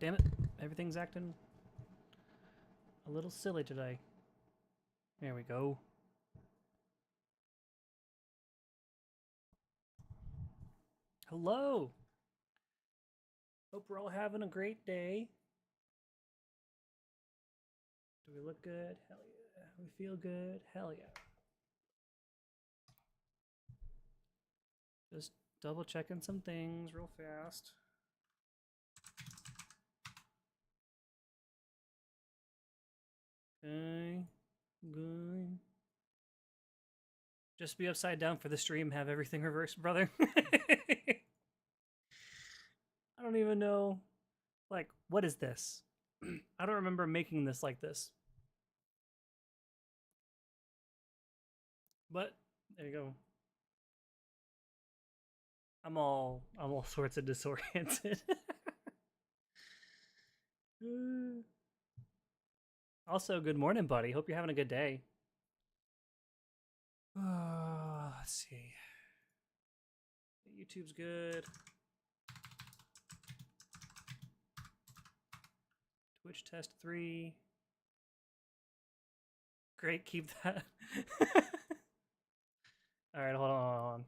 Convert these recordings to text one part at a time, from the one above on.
damn it. Everything's acting a little silly today. There we go. Hello. Hope we're all having a great day. Do we look good? Hell yeah. We feel good? Hell yeah. Just double checking some things real fast. Okay, good. Just be upside down for the stream, have everything reversed, brother. I don't even know. Like, what is this? I don't remember making this like this. But there you go. I'm all sorts of disoriented. Also, good morning, buddy. Hope you're having a good day. Let's see. YouTube's good. Twitch test 3. Great, keep that. All right, hold on.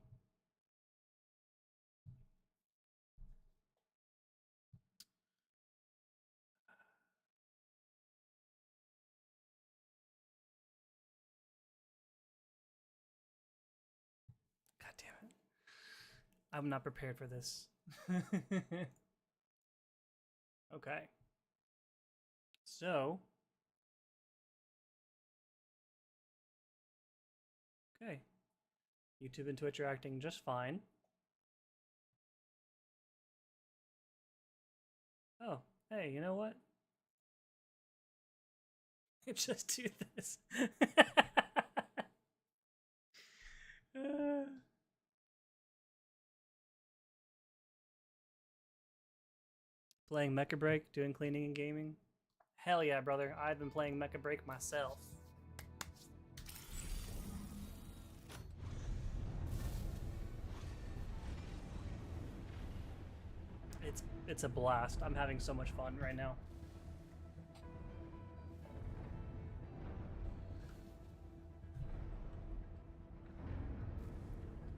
God damn it. I'm not prepared for this. Okay. So. Okay. YouTube and Twitch are acting just fine. Oh, hey, you know what? Just do this. Playing Mecha Break, doing cleaning and gaming. Hell yeah, brother. I've been playing Mecha Break myself. It's a blast. I'm having so much fun right now.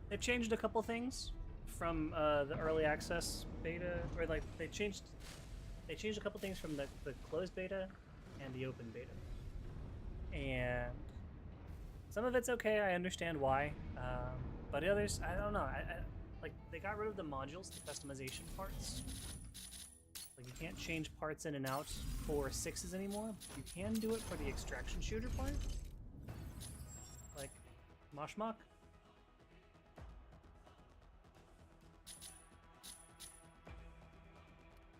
They've changed a couple things from the early access beta, or like they changed a couple things from the closed beta and the open beta, and some of it's okay. I understand why, but the others, I don't know. I like they got rid of the modules, the customization parts. Like you can't change parts in and out for 6s anymore. You can do it for the extraction shooter part, like Moshmock.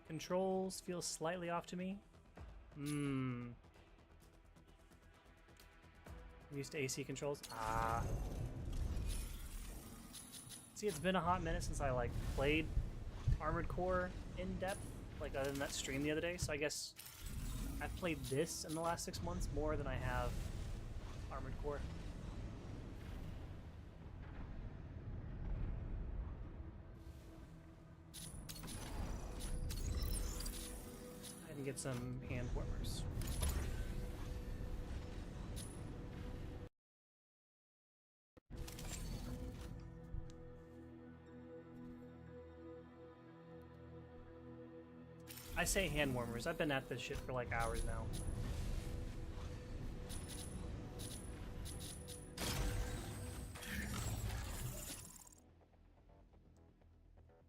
Controls feel slightly off to me. I'm used to AC controls. See, it's been a hot minute since I like played Armored Core in depth, like other than that stream the other day. So I guess I've played this in the last 6 months more than I have Armored Core. I can get some hand warmers. I say hand warmers. I've been at this shit for like hours now.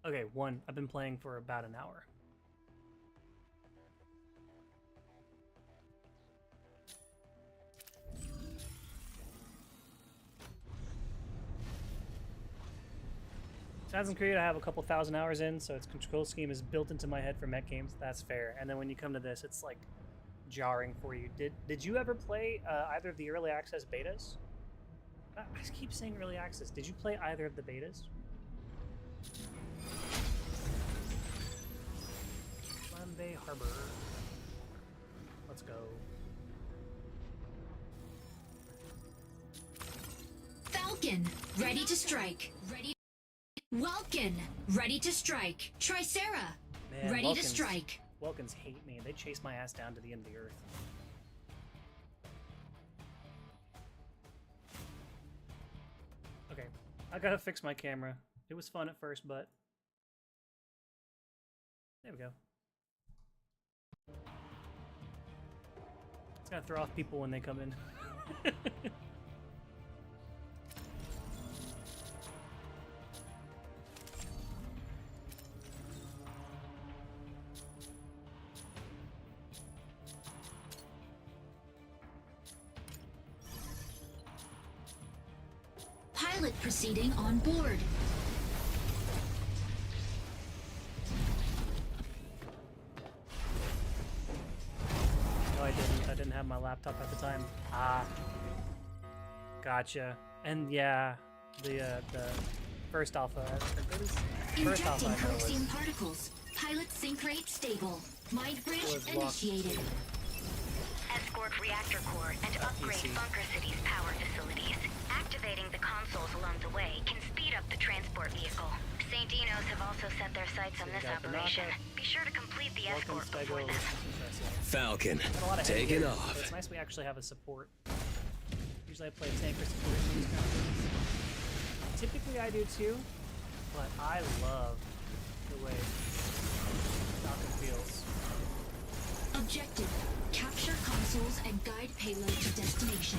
Okay, one. I've been playing for about an hour. Assassin's Creed, I have a couple thousand hours in, so its control scheme is built into my head for mech games. That's fair. And then when you come to this, it's like jarring for you. Did you ever play either of the early access betas? I keep saying early access. Did you play either of the betas? Bay Harbor. Let's go. Falcon, ready to strike. Ready. Welkin, ready to strike. Tricera, ready to strike. Welkins hate me. They chase my ass down to the end of the earth. Okay, I gotta fix my camera. It was fun at first, but there we go. It's gonna throw off people when they come in. Pilot proceeding on board. No, I didn't. I didn't have my laptop at the time. Ah, gotcha. And yeah, the first alpha. First alpha Injecting I know was, Coaxium particles. Pilot sync rate stable. Mind bridge was locked initiated. Escort reactor core and upgrade PC. Bunker City's power facilities. Activating the consoles along the way can speed up the transport vehicle. St. Enos have also set their sights on So we this got the operation. Mecha. Be sure to complete the Welcome, escort before Stego. then. Falcon, Got a lot of taking heavy gear, off. so it's nice we actually have a support. Usually I play tank or support in these kind of things. Typically I do too, but I love the way Falcon feels. Objective. Capture consoles and guide payload to destination.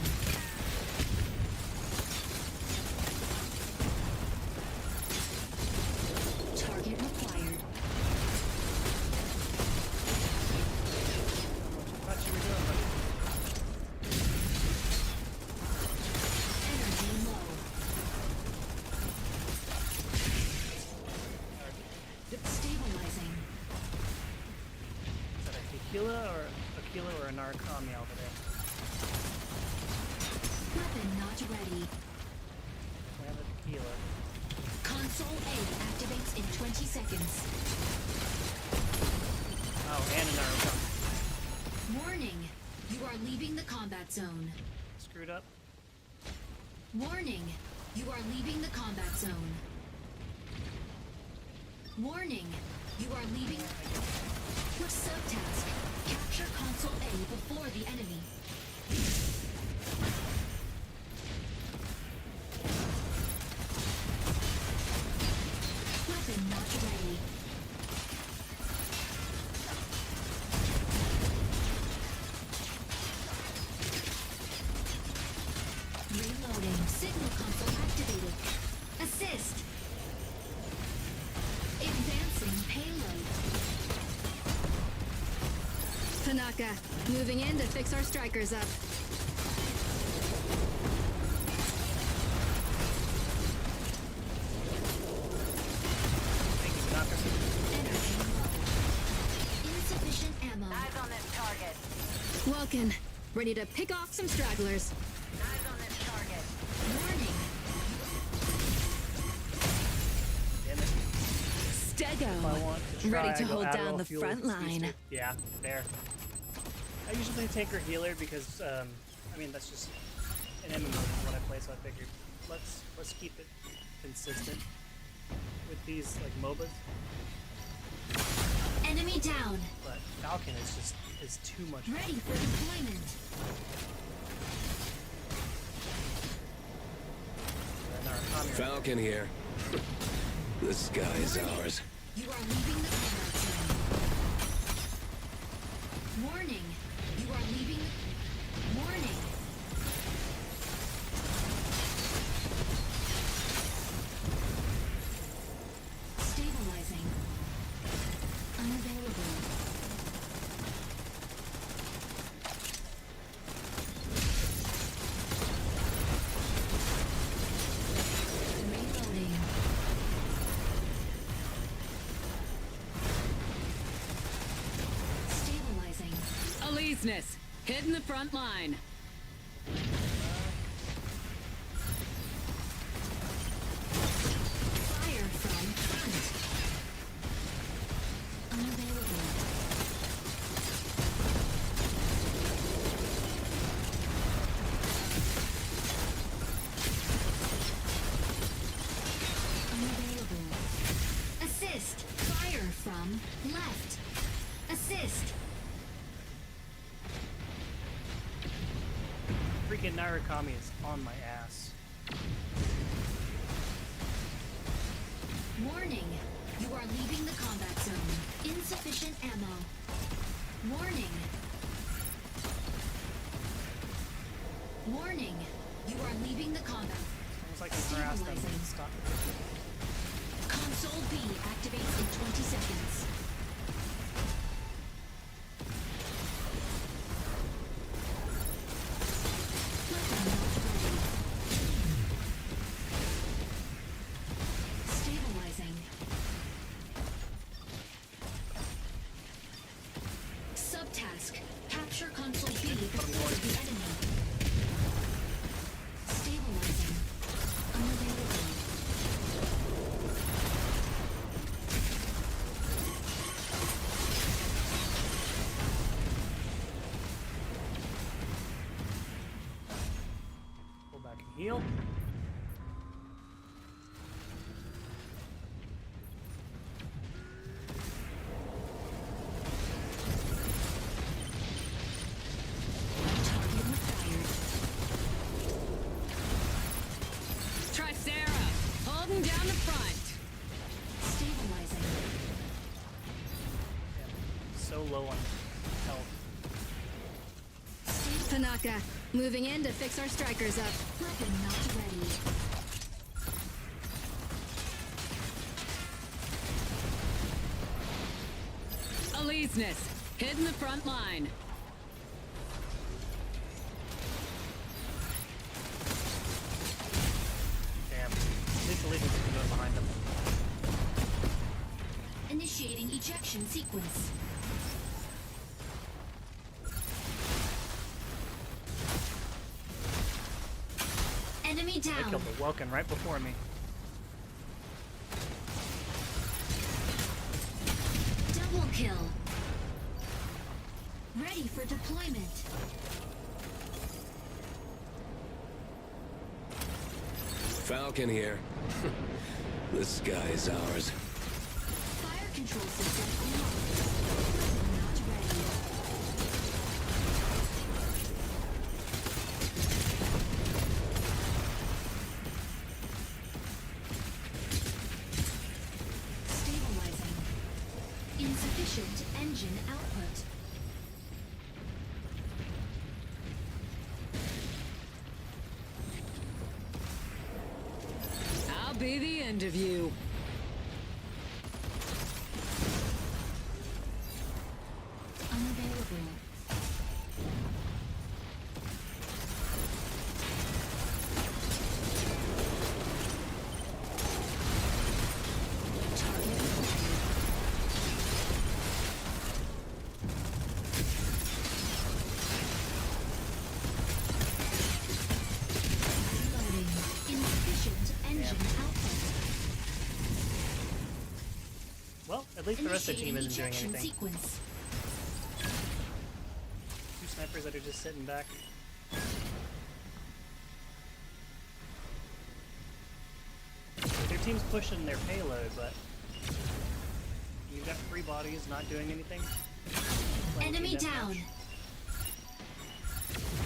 Target required. Thought you were doing, buddy. Energy low. Stabilizing. Is that a Aquila or a Narcomi over there? Weapon not ready. We have a Aquila. Console A activates in 20 seconds. Oh, and a Narcomi. Warning. You are leaving the combat zone. Screwed up. Warning. You are leaving the combat zone. Warning. You are leaving. Quick subtask. Capture console A before the enemy. Weapon not ready. Reloading. Signal console activated. Assist. Advancing payload. Tanaka, moving in to fix our strikers up. Thank you, Tanaka. Energy low. Insufficient ammo. Eyes on this target. Welkin, ready to pick off some stragglers. Eyes on this target. Warning. Damn it. If I want to try, ready to I go hold Admiral down the Fuel front Speed line. Stick. Yeah, fair. I usually play tanker healer because, I mean, that's just an MMO what I play, so I figured let's keep it consistent with these like MOBAs. Enemy down. But Falcon is too much. Ready for deployment. And our Kami are- Falcon here. The sky is ours. You are leaving the combat zone. Warning. You are leaving. Warning. Stabilizing. Unavailable. Reloading. Stabilizing. Aleseness, hitting the front line. Fire from front. Unavailable. Unavailable. Assist. Fire from left. Assist. Freaking Narukami is on my ass. Warning. You are leaving the combat zone. Insufficient ammo. Warning. Warning. You are leaving the combat. Almost like I harassed them. Stabilizing. Stop. Console B activates in 20 seconds. Weapon not ready. Stabilizing. Subtask. Capture console B before the enemy. Stabilizing. Unavailable. Pull back and heal. Target acquired. Tricera, holding down the front. Stabilizing. So low on health. Tanaka, moving in to fix our strikers up. Weapon not ready. Aleseness, hitting the front line. Damn. Lethal Legion's going behind them. Initiating ejection sequence. Enemy They down. killed the Welkin right before me. Double kill. Ready for deployment. Falcon here. The sky is ours. Fire control system unlocked. Not ready. Stabilizing. Insufficient engine output. I'll be the end of you. Unavailable. Target acquired. Reloading. Insufficient engine output. Well, at least the rest of the team Initiating isn't doing ejection anything. sequence. Two snipers that are just sitting back. Their team's pushing their payload, but you've got three bodies not doing anything. Playing Enemy team deathmatch. down.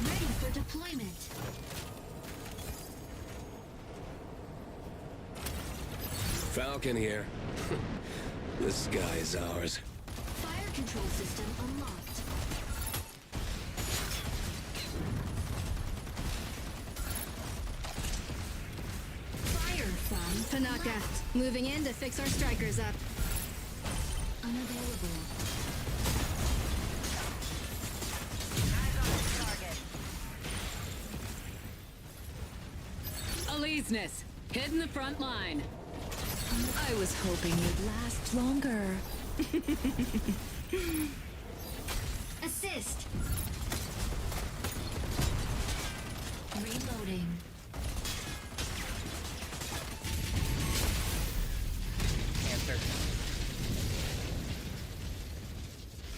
Ready for deployment. Falcon here. The sky is ours. Fire control system unlocked. Fire from Tanaka, left. moving in to fix our strikers up. Unavailable. Aleseness, hitting the front line. I was hoping you'd last longer. Assist. Reloading. Answer.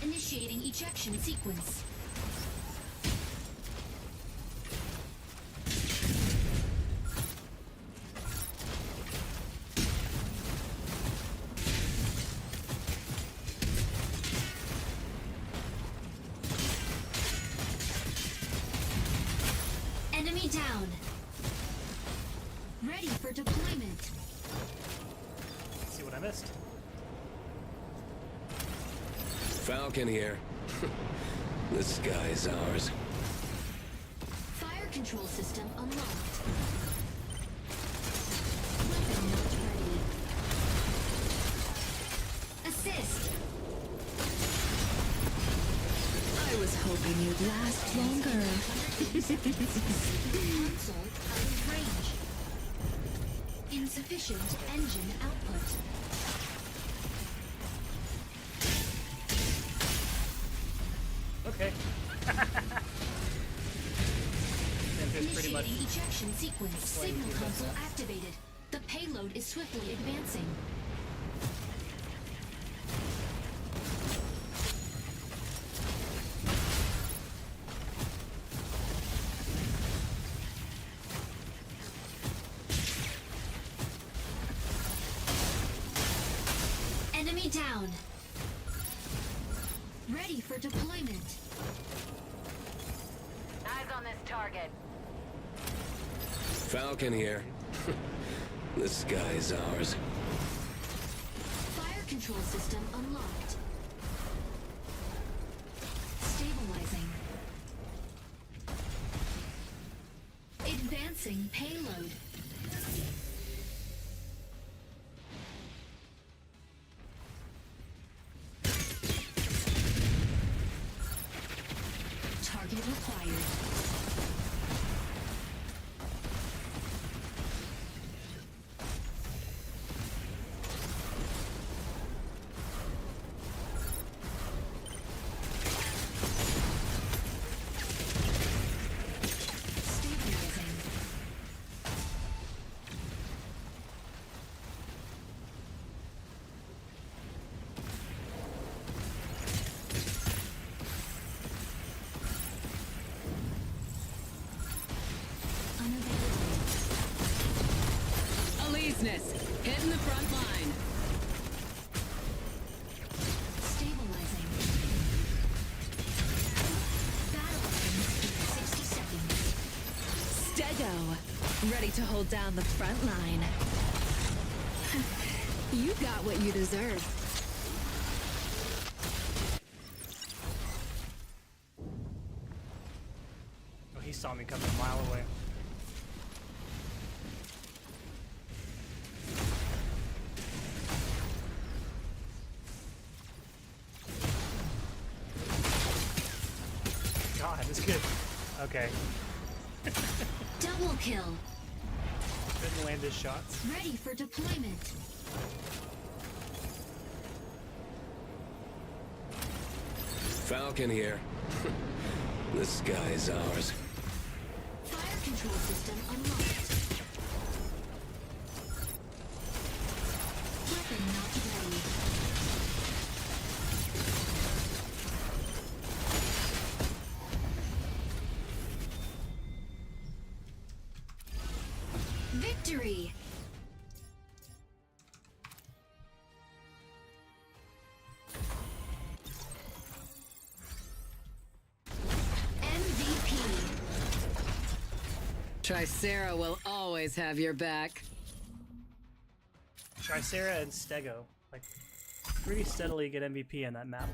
Initiating ejection sequence. down. Ready for deployment. Let's see what I missed. Falcon here. The sky's ours. Fire control system unlocked. Weapon not ready. Assist. I was hoping you'd last longer. Console out of range. Insufficient engine output. Okay. And there's pretty much Initiating ejection sequence. explains Signal the console events. activated. The payload is swiftly advancing. Enemy down. Ready for deployment. Eyes on this target. Falcon here. The sky's ours. Fire control system unlocked. Stabilizing. Advancing payload. Target required. Stabilizing. Unavailable. Aleseness, hitting the front line. Stabilizing. Battle ends in 60 seconds. Stego, ready to hold down the front line. You got what you deserve. Oh, he saw me coming a mile away. God, this is good. Okay. Double kill. Couldn't land his shots. Ready for deployment. Falcon here. The sky's ours. Fire control system unlocked. Weapon not ready. Victory! MVP. Tricera will always have your back. Tricera and Stego, like, pretty steadily get MVP on that map.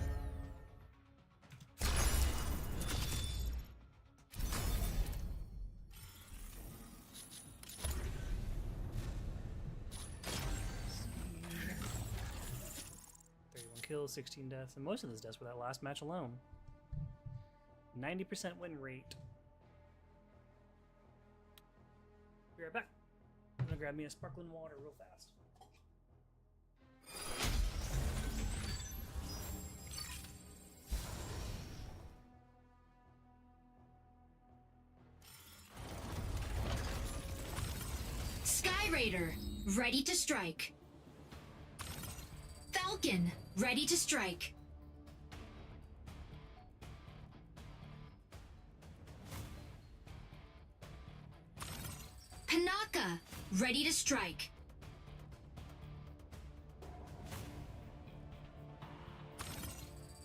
Kills, 16 deaths, and most of those deaths were that last match alone. 90% win rate. Be right back. I'm gonna grab me a sparkling water real fast. Sky Raider, ready to strike. Falcon, ready to strike. Panaka, ready to strike.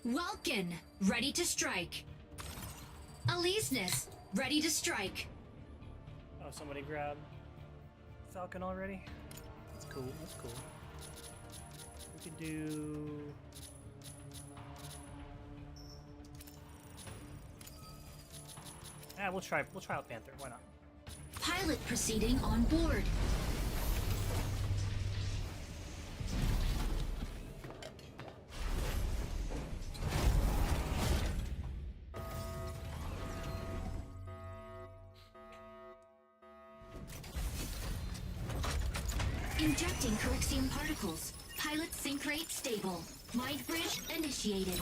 Welkin, ready to strike. Aleseness, ready to strike. somebody grab Falcon already. That's cool. That's cool. We could do. We'll try out Panther. Why not? Pilot proceeding on board. Injecting Corexium particles. Pilot sync rate stable. Mind bridge initiated.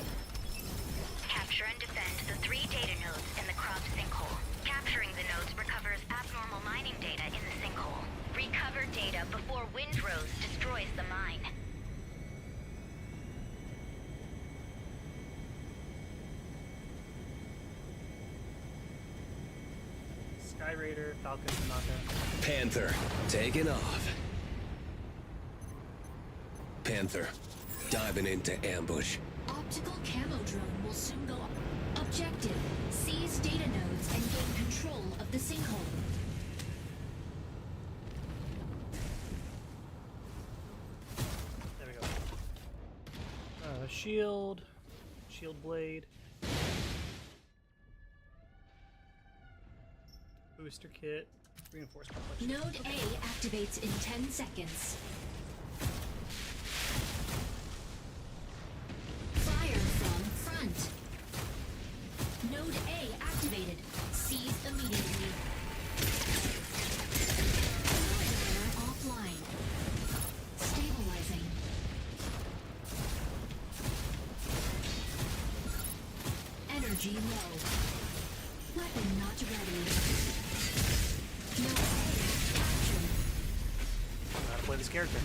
Capture and defend the 3 data nodes in the cropped sinkhole. Capturing the nodes recovers abnormal mining data in the sinkhole. Recover data before Windrose destroys the mine. Sky Raider, Falcon, Tanaka. Panther, taking off. Panther, diving into ambush. Optical camo drone will soon go up. Objective: seize data nodes and gain control of the sinkhole. There we go. Shield blade, booster kit, reinforcement collection. Node A activates in 10 seconds. Fire from front. Node A activated. Seize immediately. Power offline. Stabilizing. Energy low. Weapon not ready. Node A captured. I don't know how to play this character.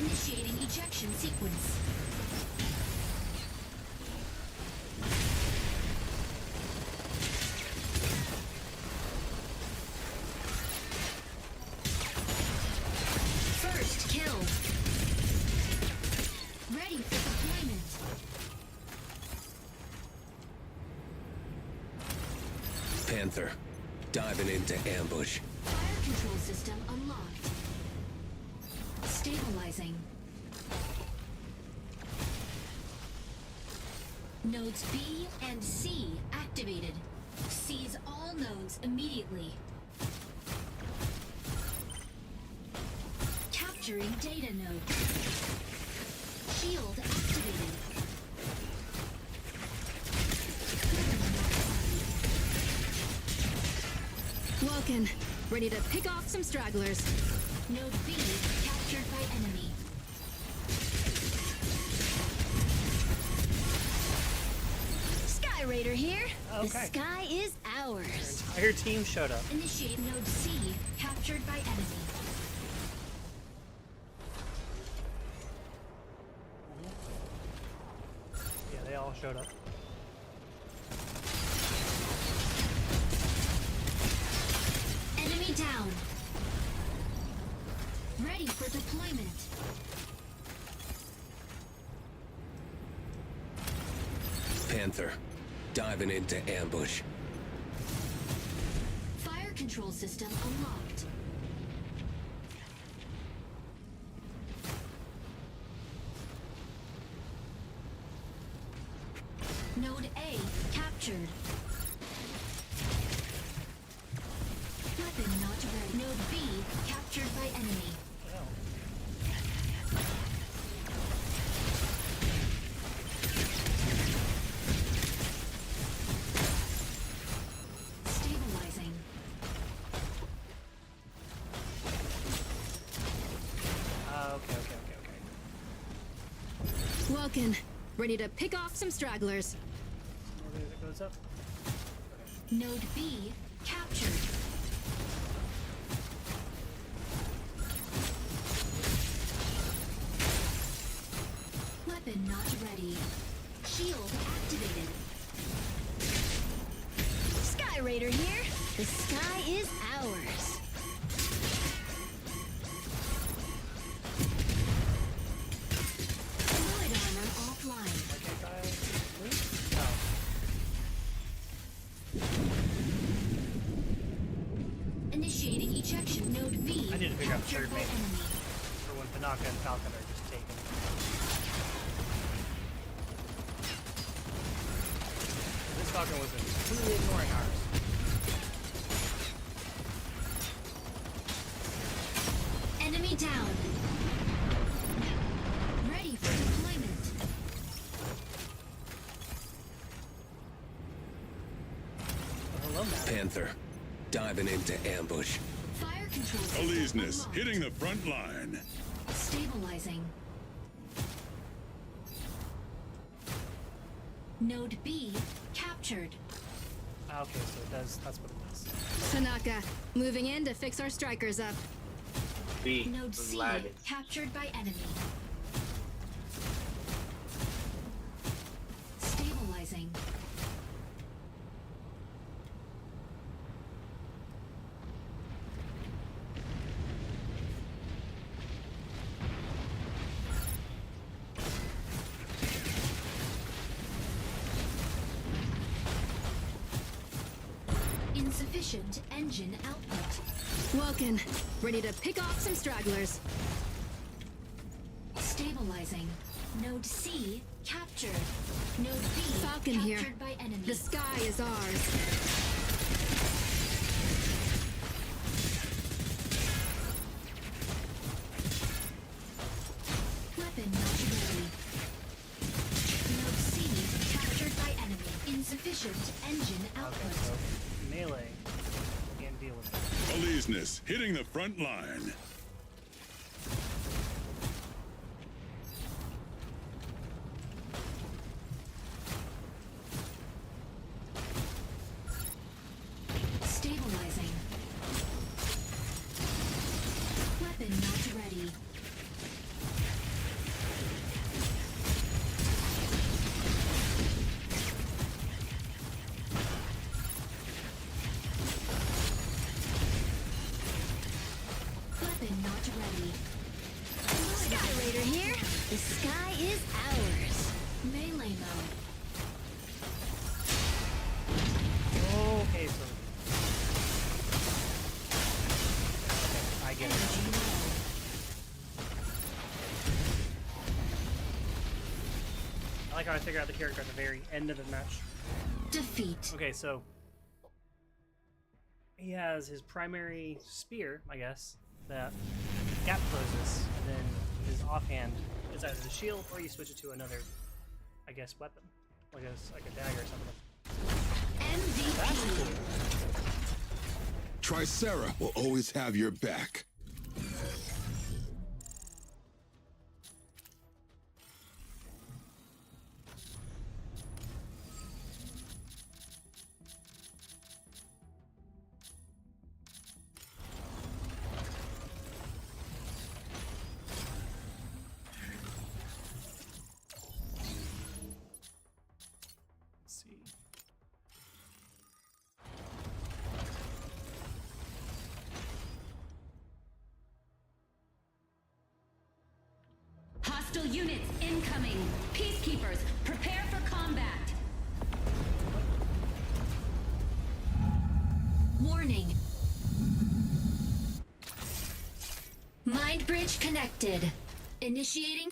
Initiating ejection sequence. First kill. Ready for deployment. Panther, diving into ambush. Fire control system unlocked. Stabilizing. Nodes B and C activated. Seize all nodes immediately. Capturing data node. Shield activated. Welcome. Ready to pick off some stragglers. Node B captured by enemy. Sky Raider here. Okay. The sky is ours. Entire team showed up. Initiate node C captured by enemy. Yeah, they all showed up. Enemy down. Ready for deployment. Panther, diving into ambush. Fire control system unlocked. Node A captured. Weapon not ready. Node B captured by enemy. Well, Stabilizing. okay. Welcome. Ready to pick off some stragglers. Maybe it goes up. Node B captured. Weapon not ready. Shield activated. Sky Raider here. The sky is ours. Fluid armor offline. Like that guy. Oh. Captured third by main enemy. for when Panaka and Falcon are just taken. This Falcon was completely ignoring ours. Enemy down. Ready for deployment. Oh, hello, Matt. Panther, diving into ambush. Fire control system Aleseness unlocked. hitting the front line. Stabilizing. Node B captured. Ah, okay, so it does. That's what it does. Tanaka, moving in to fix our strikers up. B. Node C Lagging. captured by enemy. Stabilizing. Insufficient engine output. Welcome. Ready to pick off some stragglers. Stabilizing. Node C captured. Node B Falcon captured here. by enemy. The sky is ours. Weapon not ready. Node C captured by enemy. Insufficient engine Okay, output. so melee can't deal with it. Aleseness hitting the front line. Stabilizing. Weapon not ready. Weapon not ready. Sky Raider here. The sky is ours. Melee mode. Okay, so okay, I get it. Energy low. I like how I figure out the character at the very end of the match. Defeat. Okay, so he has his primary spear, I guess, that gap closes, and then his offhand is either the shield or you switch it to another, I guess, weapon, like a dagger or something. That's MVP. cool. Tricera will always have your back. Let's see. Hostile units incoming. Peacekeepers, prepare for combat. Warning. Mind bridge connected. Initiating.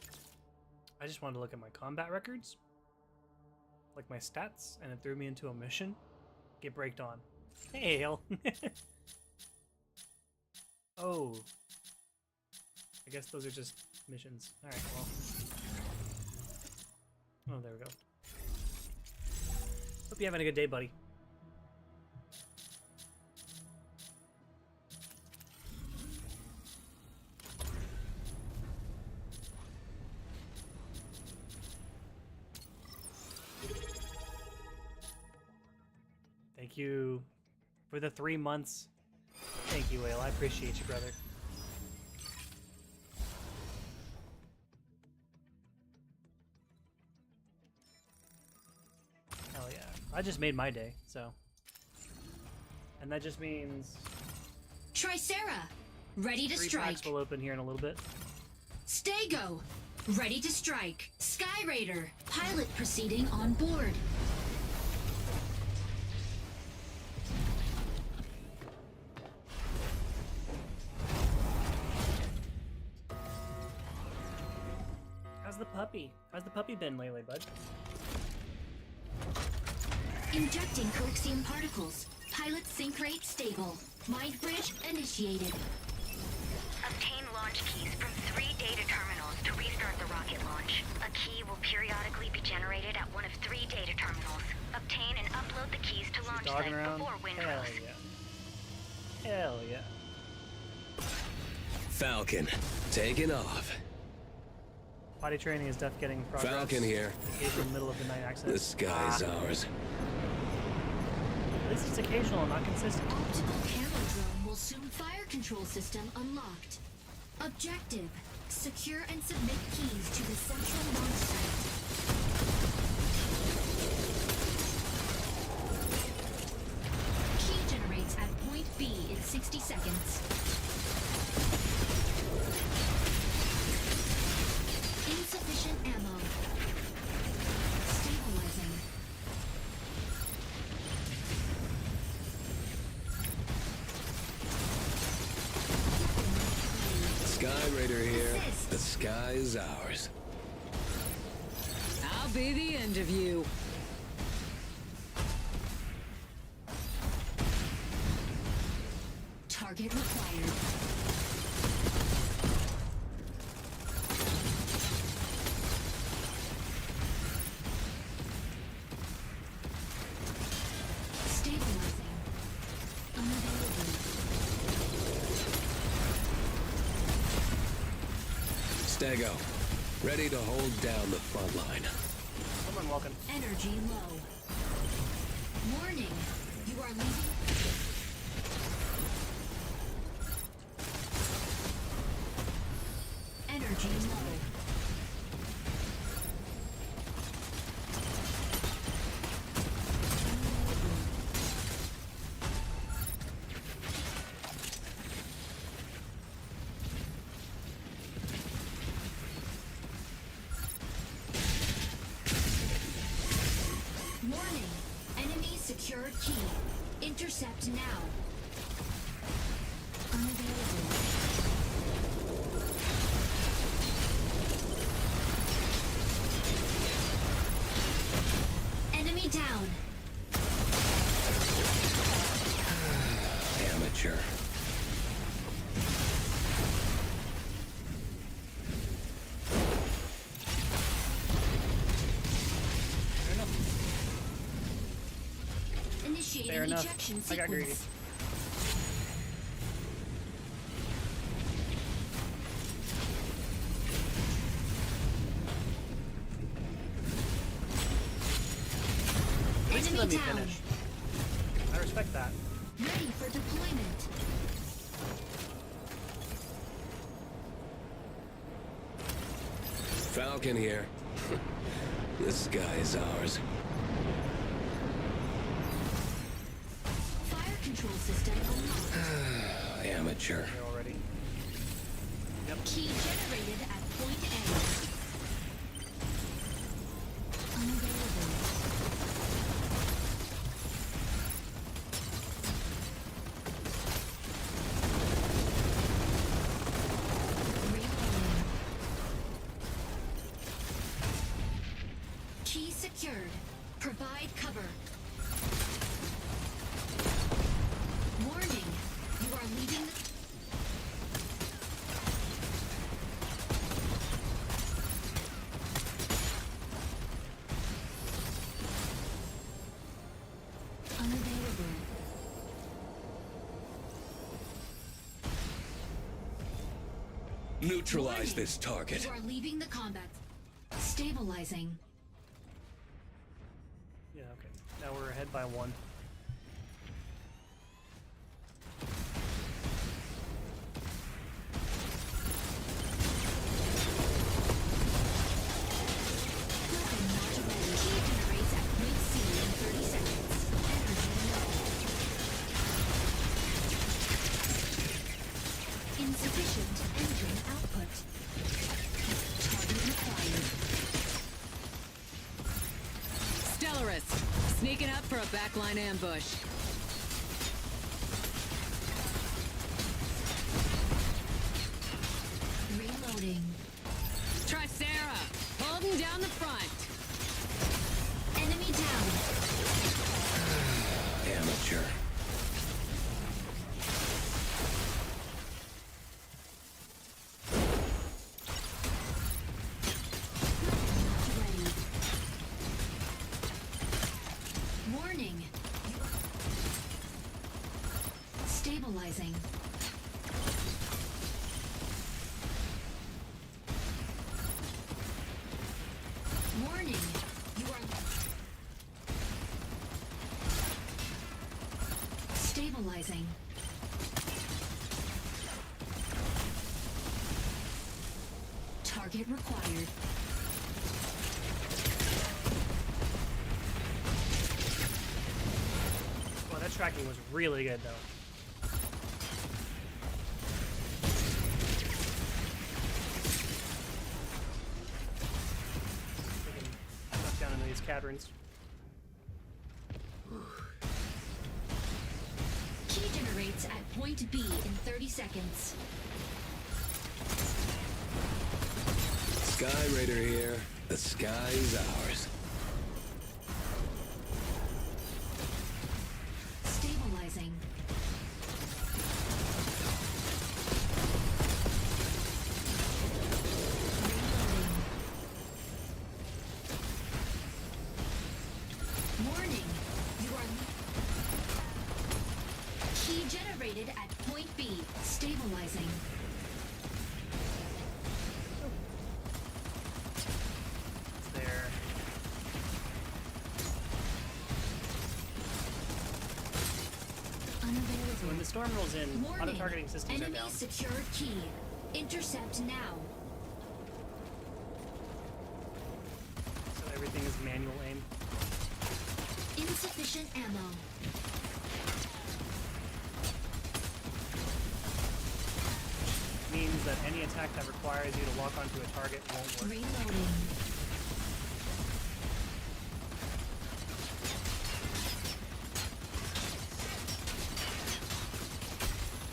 I just wanted to look at my combat records, like my stats, and it threw me into a mission. Get braked on. Hey, Hale. Oh. I guess those are just missions. Alright, well. Oh, there we go. Hope you're having a good day, buddy. Thank you for the 3 months. Thank you, Whale. I appreciate you, brother. Hell yeah. I just made my day, so. And that just means Tricera. Ready to 3 strike. packs will open here in a little bit. Stego. Ready to strike. Sky Raider. Pilot proceeding on board. puppy? How's the puppy been lately, bud? Injecting Coaxium particles. Pilot sync rate stable. Mind bridge initiated. Obtain launch keys from 3 data terminals to restart the rocket launch. A key will periodically be generated at one of 3 data terminals. Obtain and upload the keys to launch site Dogging around? before Hell Windrose. yeah. Hell yeah. Falcon, taking off. Potty training is def getting progress. Falcon here. Occasional middle of the night access. The sky's ours. At least it's occasional, not consistent. Optical camera drone will soon fire control system unlocked. Objective. Secure and submit keys to the central launch site. Key generates at point B in 60 seconds. Insufficient ammo. Stabilizing. Sky Raider here. The sky is ours. I'll be the end of you. Target required. Stabilizing. Unavailable. Stego, ready to hold down the front line. Someone walking. Energy low. Warning. You are leaving. Energy low. Warning. Enemy secured key. Intercept now. Unavailable. Enemy down. Amateur. Fair enough. Initiating Fair enough. ejection I got greedy. sequence. At least Enemy let me down. finish. I respect that. Ready for deployment. Falcon here. The sky is ours. Fire control system unlocked. Amateur. Here already. Key generated at point A. Unavailable. Reloading. Key secured. Provide cover. Warning. You are leaving the... Unavailable. Neutralize Warning. this target. You are leaving the combat. Stabilizing. Yeah, okay. Now we're ahead by 1. Weapon not ready. Key generates at point C in 30 seconds. Energy low. Insufficient engine output. Target required. Stellarist, sneaking up for a backline ambush. Reloading. Tricera, holding Stabilizing. Warning. You are stabilizing. Target required. Well, that tracking was really good, though. We can knock down into these caverns. Key generates at point B in 30 seconds. Sky Raider here. The sky's ours. Stabilizing. Reloading. Warning. You are key generated at point B. Stabilizing. There. Unavailable. So when the storm rolls in, Warning. auto-targeting systems are Enemy down. secured key. Intercept now. So everything is manual aim. Insufficient ammo. Means that any attack that requires you to lock onto a target won't work. Reloading.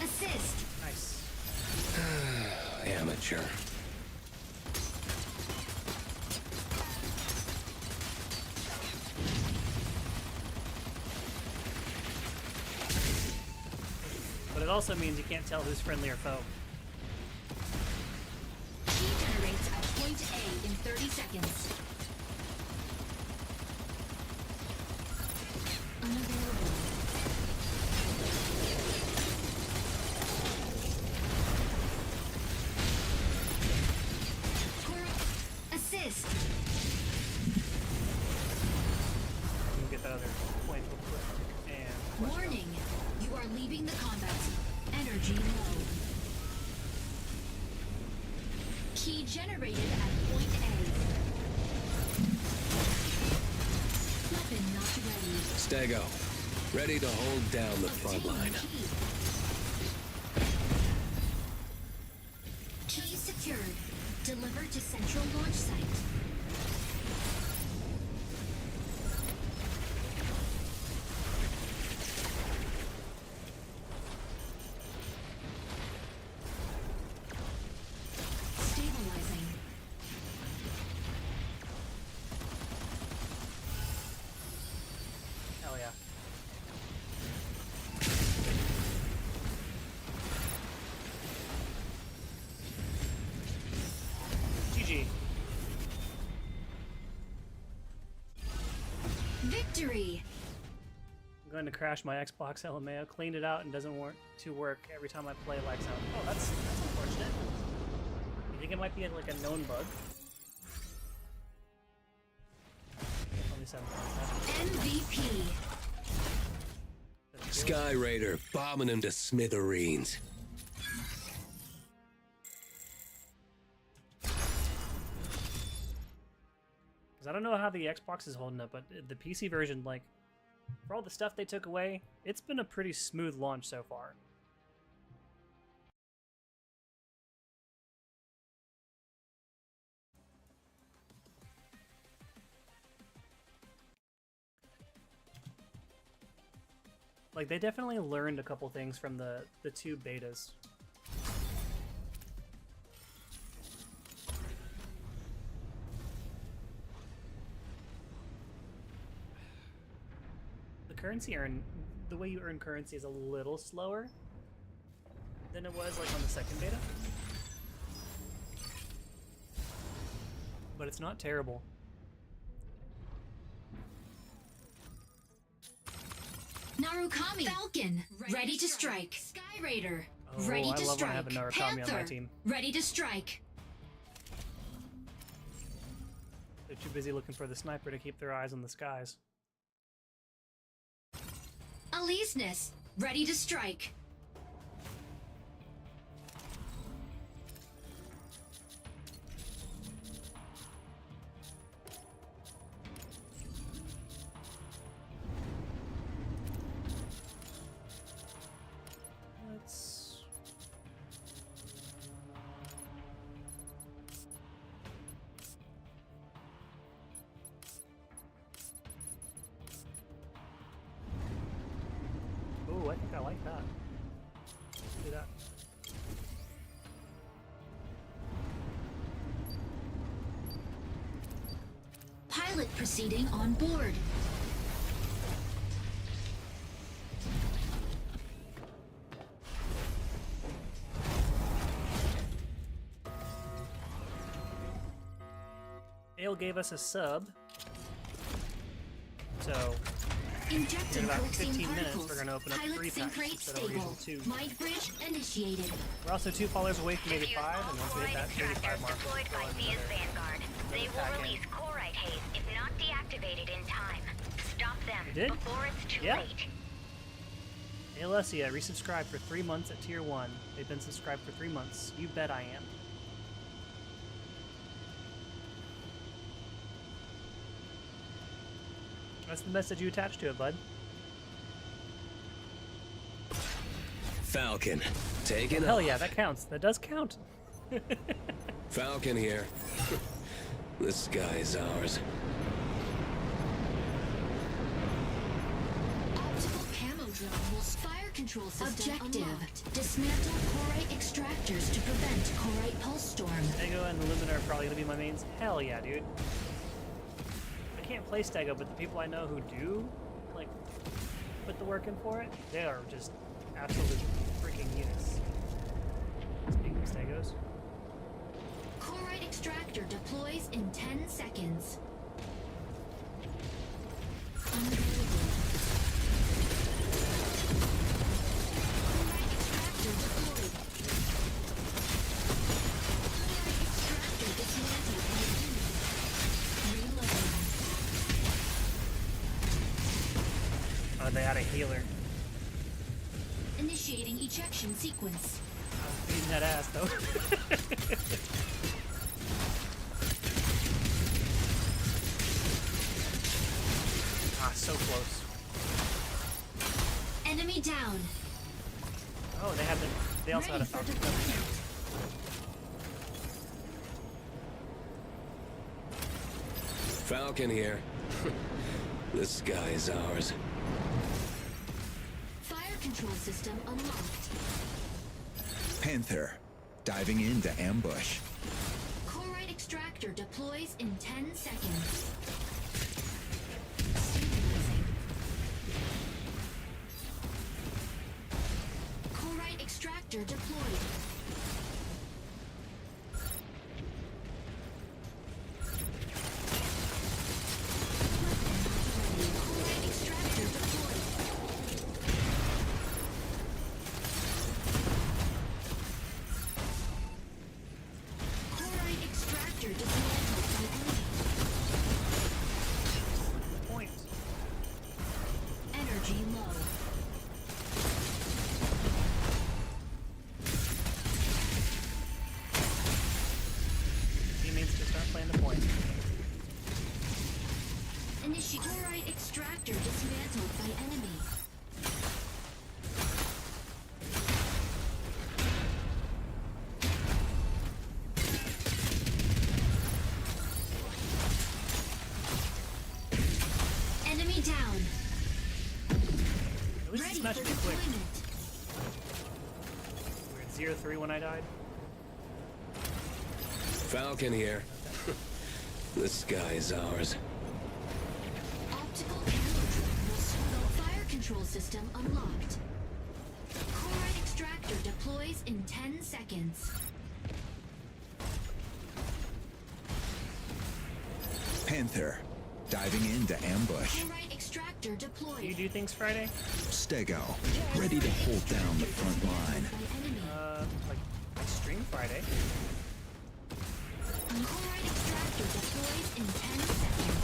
Assist. Nice. Amateur. But it also means you can't tell who's friendly or foe. Key generates at point A in 30 seconds. Unavailable. Assist. You can get that other point real quick. And let's go. Warning. You are leaving the combat zone. Energy low. Key generated at point A. Weapon not ready. Stego. Ready to hold down the front Obtain line. Key. Key secured. Delivered to central launch site. Stabilizing. Hell yeah. GG. Victory. I'm going to crash my Xbox LMAO, cleaned it out and doesn't want to work every time I play Lex out. Oh, that's unfortunate. You think it might be like a known bug? Only 7.7. MVP. Sky Raider bombing him to smithereens. Because I don't know how the Xbox is holding up, but the PC version, like, for all the stuff they took away, it's been a pretty smooth launch so far. Like, they definitely learned a couple things from the two betas. The way you earn currency is a little slower than it was like on the second beta. But it's not terrible. Narukami. Falcon. Ready to strike. Sky Raider. Oh, Ready I to love when I strike. have a Narukami Panther. on my team. Ready to strike. They're too busy looking for the sniper to keep their eyes on the skies. Aleseness. Ready to strike. Let's... Ooh, I think I like that. Let's do that. Pilot proceeding on board. Ale gave us a sub. So, Injecting in about Coaxium 15 minutes, particles. we're going to open up 3 Pilot sync packs rate instead of our stable. usual 2. Mind bridge initiated. We're also 2 followers away from If you 85, and once we hit that 85 mark, we'll deployed throw by in Thea's another. Vanguard, they will pack in. release Corite haze if not deactivated in time. Stop them You did? before it's too Yeah. late. Alessia resubscribed for 3 months at tier 1. They've been subscribed for 3 months. You bet I am. That's the message you attach to it, bud. Falcon, taking Hell off. yeah, that counts. That does count. Falcon here. The sky is ours. Optical camo drone will fire control system Objective. Dismantle Corite extractors to prevent Corite pulse storm. Stego and the Lumina are probably gonna be my mains. Hell yeah, dude. I can't play Stego, but the people I know who do, like, put the work in for it, they are just absolute freaking units. Speaking of Stegos. Corite extractor deploys in 10 seconds. Unavailable. Corite extractor deployed. Corite extractor dismantled by enemy. Reloading. Oh, they had a healer. Initiating ejection sequence. I was beating that ass, though. Ah, so close. Enemy down. Oh, they have the. They also Ready had a for Falcon. deployment. Falcon here. The sky is ours. Fire control system unlocked. Panther, diving into ambush. Corite extractor deploys in 10 seconds. Stabilizing. Corite extractor deployed. Corite extractor deployed. Corite extractor dismantled by enemy. Point. Energy low. Teammates just aren't playing the point. Initiate Corite extractor dismantled by enemy. Enemy down. At least Ready this match for will be quick. deployment. We were at 0-3 when I died. Falcon here. The sky is ours. Optical camo drone will swallow fire control system unlocked. Corite extractor deploys in 10 seconds. Panther, diving into ambush. Chlorite extractor deployed. Do you do things Friday? Stego, ready to hold down the front line. By enemy. Like I stream Friday. Chlorite extractor deployed in 10 seconds.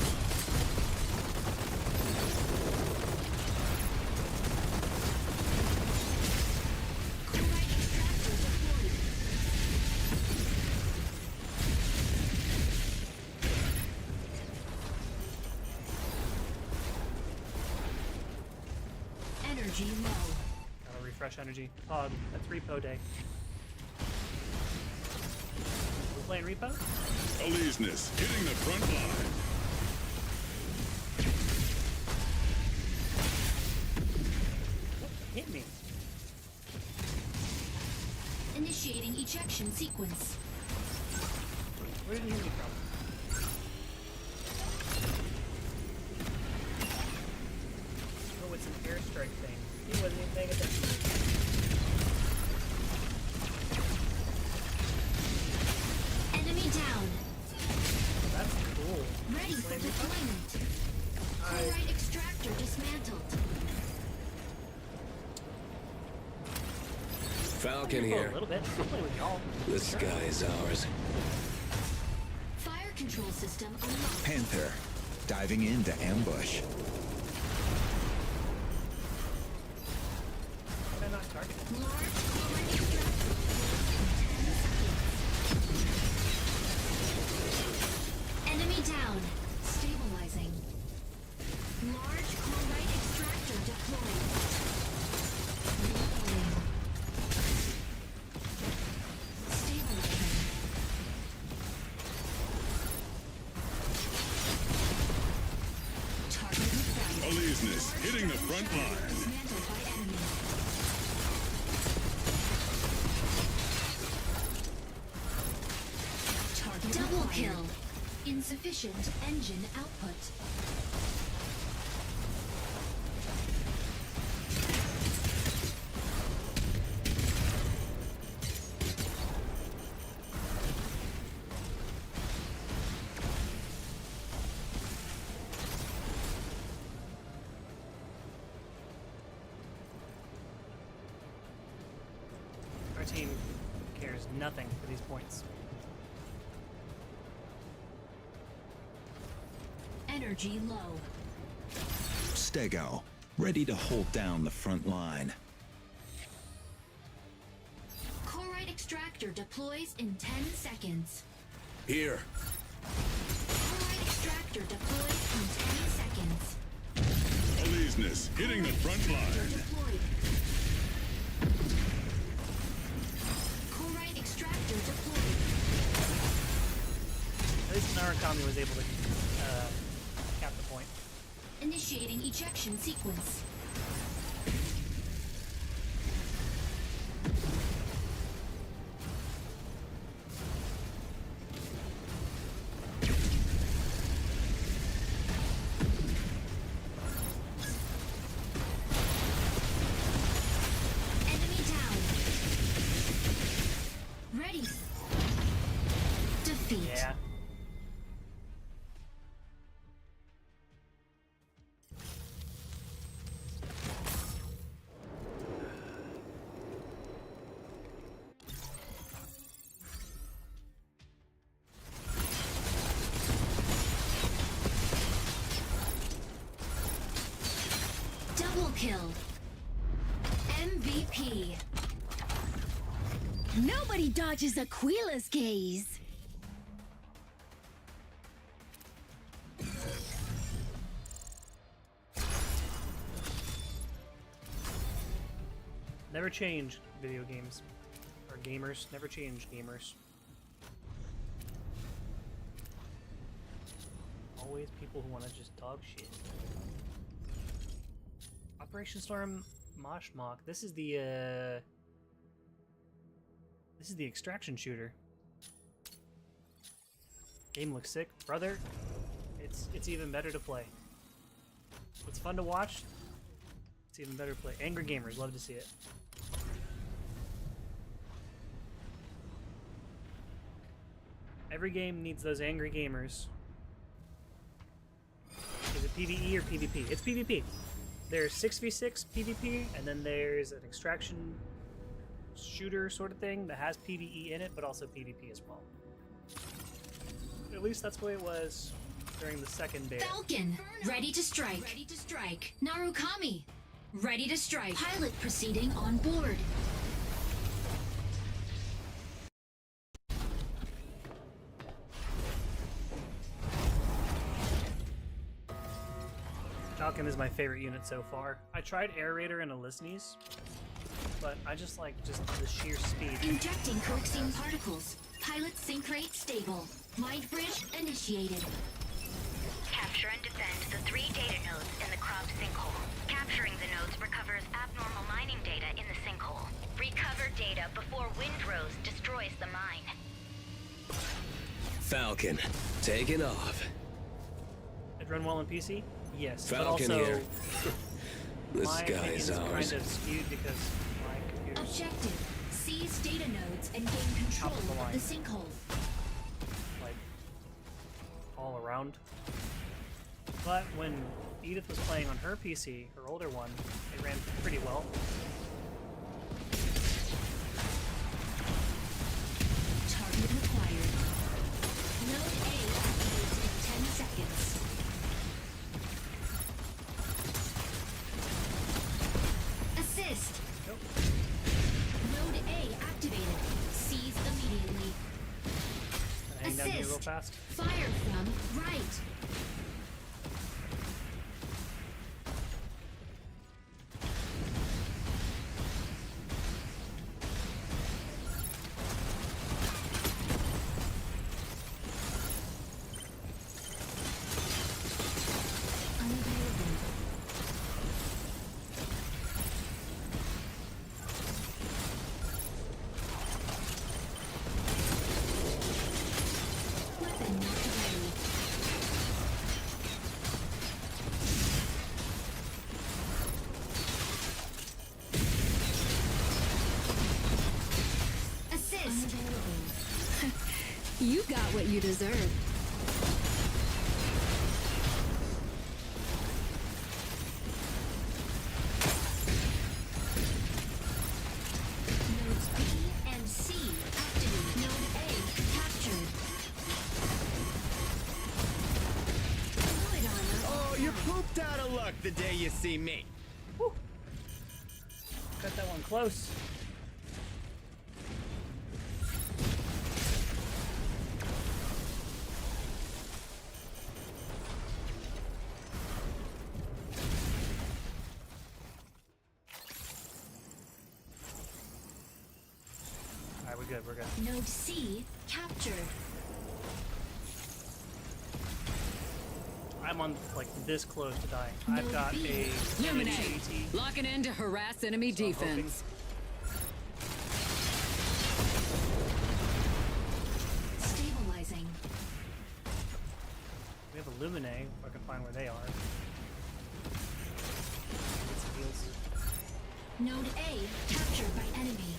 Chlorite extractor deployed. Energy low. Gotta refresh energy. Pog, that's repo day. We're playing repo? Aleseness hitting the front line. Hit me. Initiating ejection sequence. Where did he hit me from? Oh, it's an airstrike thing. He wasn't even paying attention. Enemy down. That's cool. Ready for deployment. Chlorite extractor dismantled. Falcon Oh, here. a little bit. I'll play with y'all. The sky is ours. Fire control system unlocked. Panther, diving into ambush. Why not target it? Large chlorite extractor deployed in 10 seconds. Enemy down. Stabilizing. Large chlorite extractor deployed. Reloading. Stabilizing. Target found. Aleseness hitting the front line. Dismantled by enemy. Target double kill. Insufficient engine output. Our team cares nothing for these points. Energy low. Stego, ready to hold down the front line. Chlorite extractor deploys in 10 seconds. Here. Chlorite extractor deploys in 10 seconds. Aleseness hitting the front line. Deployed. Chlorite extractor deployed. At least Narukami was able to cap the point. Initiating ejection sequence. Enemy down. Ready. Defeat. Yeah. Double kill. MVP. Nobody dodges Aquila's gaze. Never change video games. Or gamers. Never change gamers. Always people who want to just dog shit. Operation Storm Moshmok. This is the extraction shooter. Game looks sick, brother. It's even better to play. It's fun to watch. It's even better to play. Angry gamers, love to see it. Every game needs those angry gamers. PvE or PvP? It's PvP. There's 6v6 PvP, and then there's an extraction shooter sort of thing that has PvE in it, but also PvP as well. At least that's the way it was during the second beta. Falcon, ready to strike. Ready to strike. Narukami, ready to strike. Pilot proceeding on board. Falcon is my favorite unit so far. I tried Air Raider and Elysnes, but I just like the sheer speed. Injecting coaxing particles. Pilot sync rate stable. Mind bridge initiated. Capture and defend the 3 data nodes in the cropped sinkhole. Capturing the nodes recovers abnormal mining data in the sinkhole. Recover data before Windrose destroys the mine. Falcon, taking off. It run well on PC? Yes, Falcon but also here. The my opinion sky's is ours. kind of skewed because my computer's Objective. Seize data nodes and gain control Top of the of line. the sinkhole. like all around. But when Edith was playing on her PC, her older one, it ran pretty well. Target required. Node A activates in 10 seconds. Assist. Nope. Node A activated. Seize immediately. Hang down here real Assist. fast. Fire from right. Unavailable. Weapon not ready. Assist. Unavailable. You got what you deserve. Nodes B and C activated. Node A captured. Fluid armor. Oh, you're pooped out of luck the day you see me. Got that one close. Alright, we're good, we're good. Node C captured. I'm on like this close to dying. I've No got B. a Luminate. AT. Locking in to harass enemy So I'm hoping- defense. Stabilizing. We have a Lumine, if I can find where they are. Get some heals. Node A captured by enemy.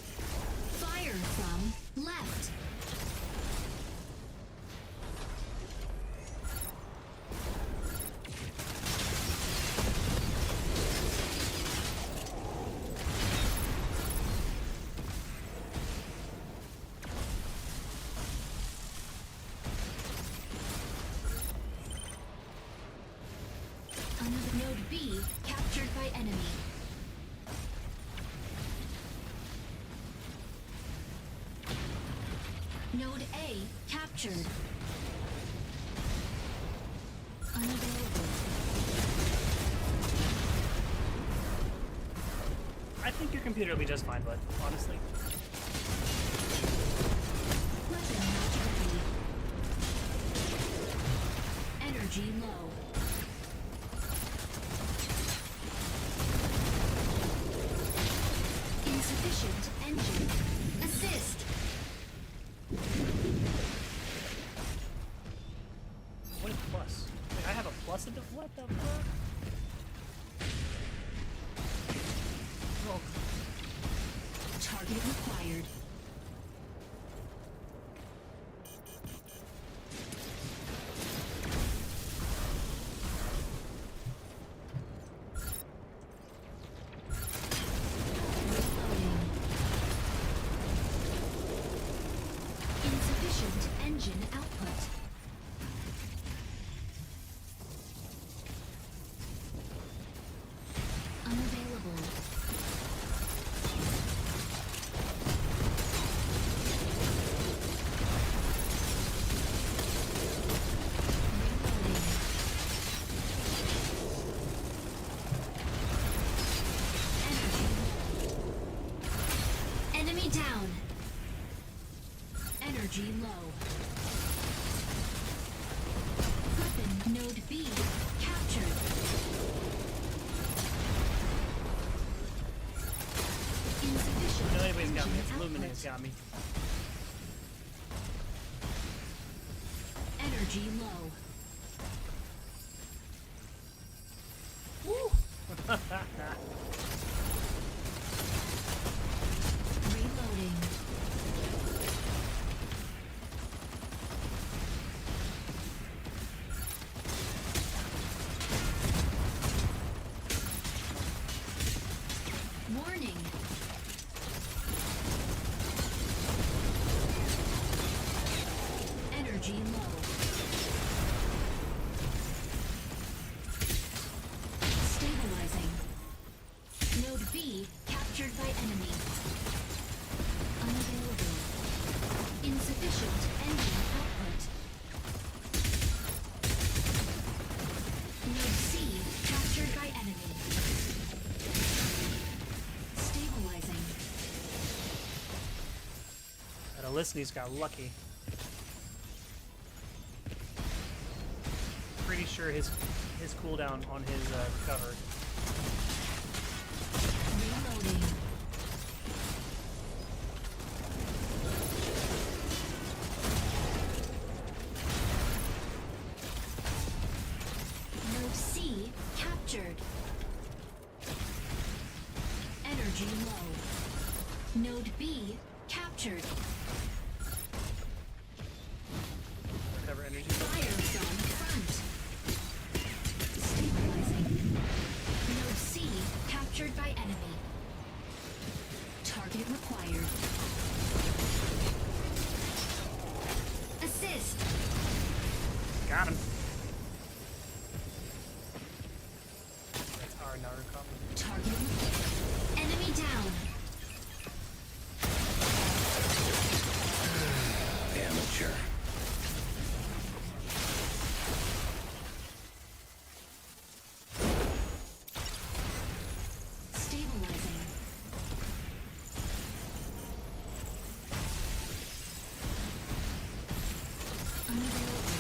Fire from left. Another node B captured by enemy. Node A captured. Unavailable. I think your computer will be just fine, bud, honestly. Weapon not ready. Energy low. Insufficient engine. Assist. What is plus? Wait, I have a plus at the what the fuck? Oh, Target required. Node B captured. Insufficient No, anybody's got me. engine It's output. Lumina's got me. Energy low. Woo! Reloading. Warning. Energy low. Stabilizing. Node B captured by enemy. Unavailable. Insufficient engine output. Node C captured by enemy. Stabilizing. That Olisny's got lucky. Pretty sure his cooldown on his recover. Reloading. Node C captured. Energy low. Node B captured. Recover energy. Fire from front. Stabilizing. Node C captured by enemy. Target required. Assist. Got him. That's our Narukami. Target. Enemy down. Amateur. Stabilizing. Unavailable.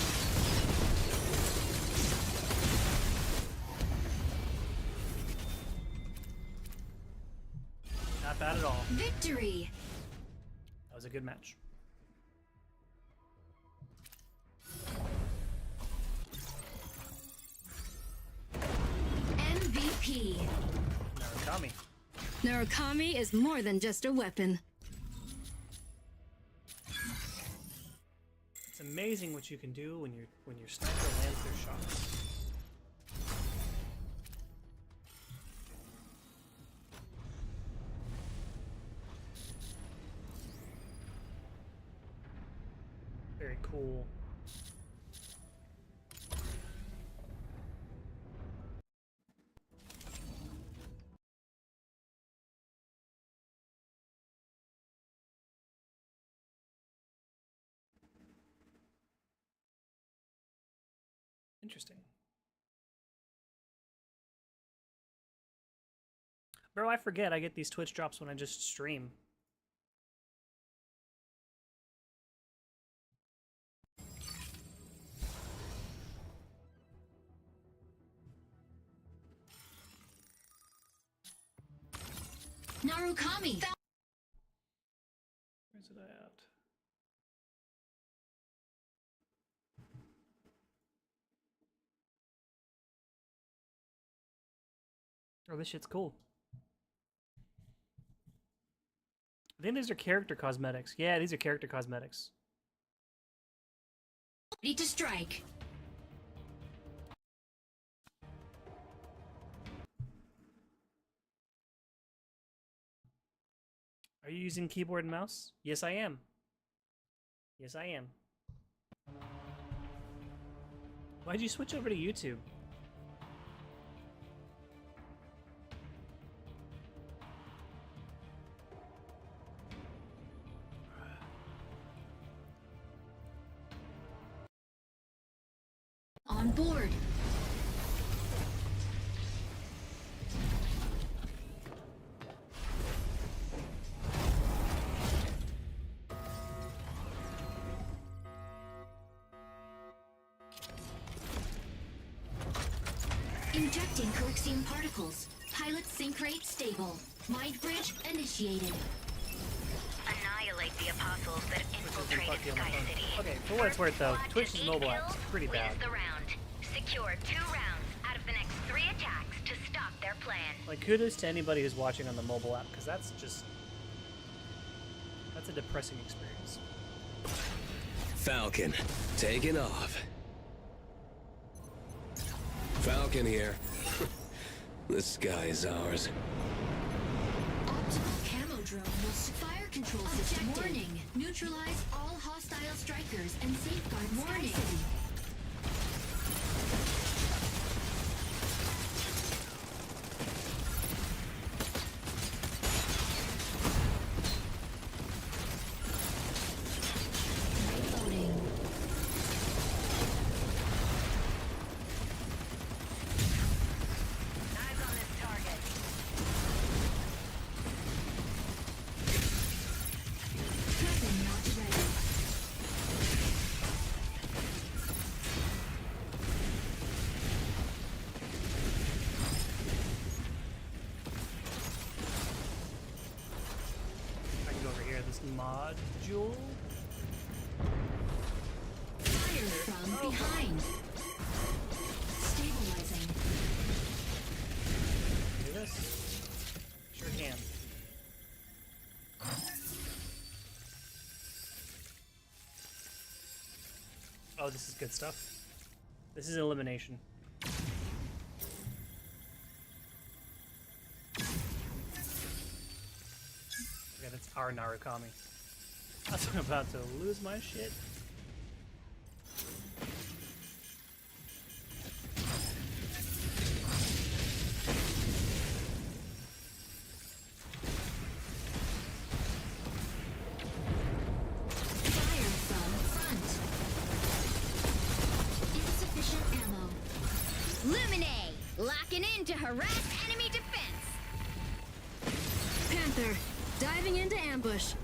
Not bad at all. Victory. That was a good match. MVP. Narukami. Narukami is more than just a weapon. It's amazing what you can do when your sniper lands their shots. Very cool. Interesting. Bro, I forget I get these Twitch drops when I just stream. Narukami. Where's it at? Oh, this shit's cool. I think these are character cosmetics. Yeah, these are character cosmetics. Ready to strike. Are you using keyboard and mouse? Yes, I am. Yes, I am. Why'd you switch over to YouTube? On board. Ejecting Coaxium particles. Pilot sync rate stable. Mind bridge initiated. Annihilate the apostles that have infiltrated fucky on my Sky phone. City. Okay, for what it's worth though, Squad to Twitch's 8 mobile app is kills pretty bad. wins the round. Secure 2 rounds out of the next 3 attacks to stop their plan. Like, kudos to anybody who's watching on the mobile app, because that's a depressing experience. Falcon, taking off. Falcon here. The sky is ours. Optical camo drone will fire control system. Warning. Neutralize all hostile strikers and safeguard Sky City. Reloading. Eyes on this target. Weapon not ready. I can go over here, this module. Fire from behind. Stabilizing. Do this? Sure can. Oh, this is good stuff. This is elimination. Okay, that's our Narukami. I'm about to lose my shit. Fire from front. Insufficient ammo. Lumine! Locking in to harass enemy defense! Panther, diving into ambush.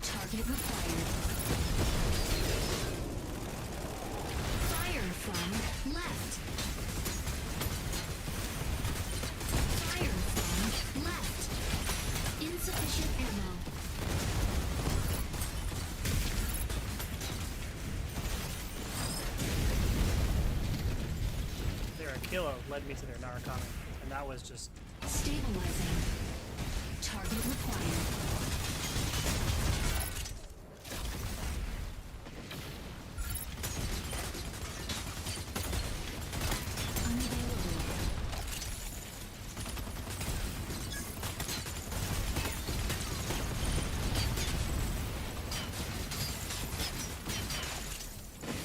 Target required. Fire from left. Fire from left. Insufficient ammo. Their Akilo led me to their Narukami, and that was just Stabilizing. Target required. Unavailable.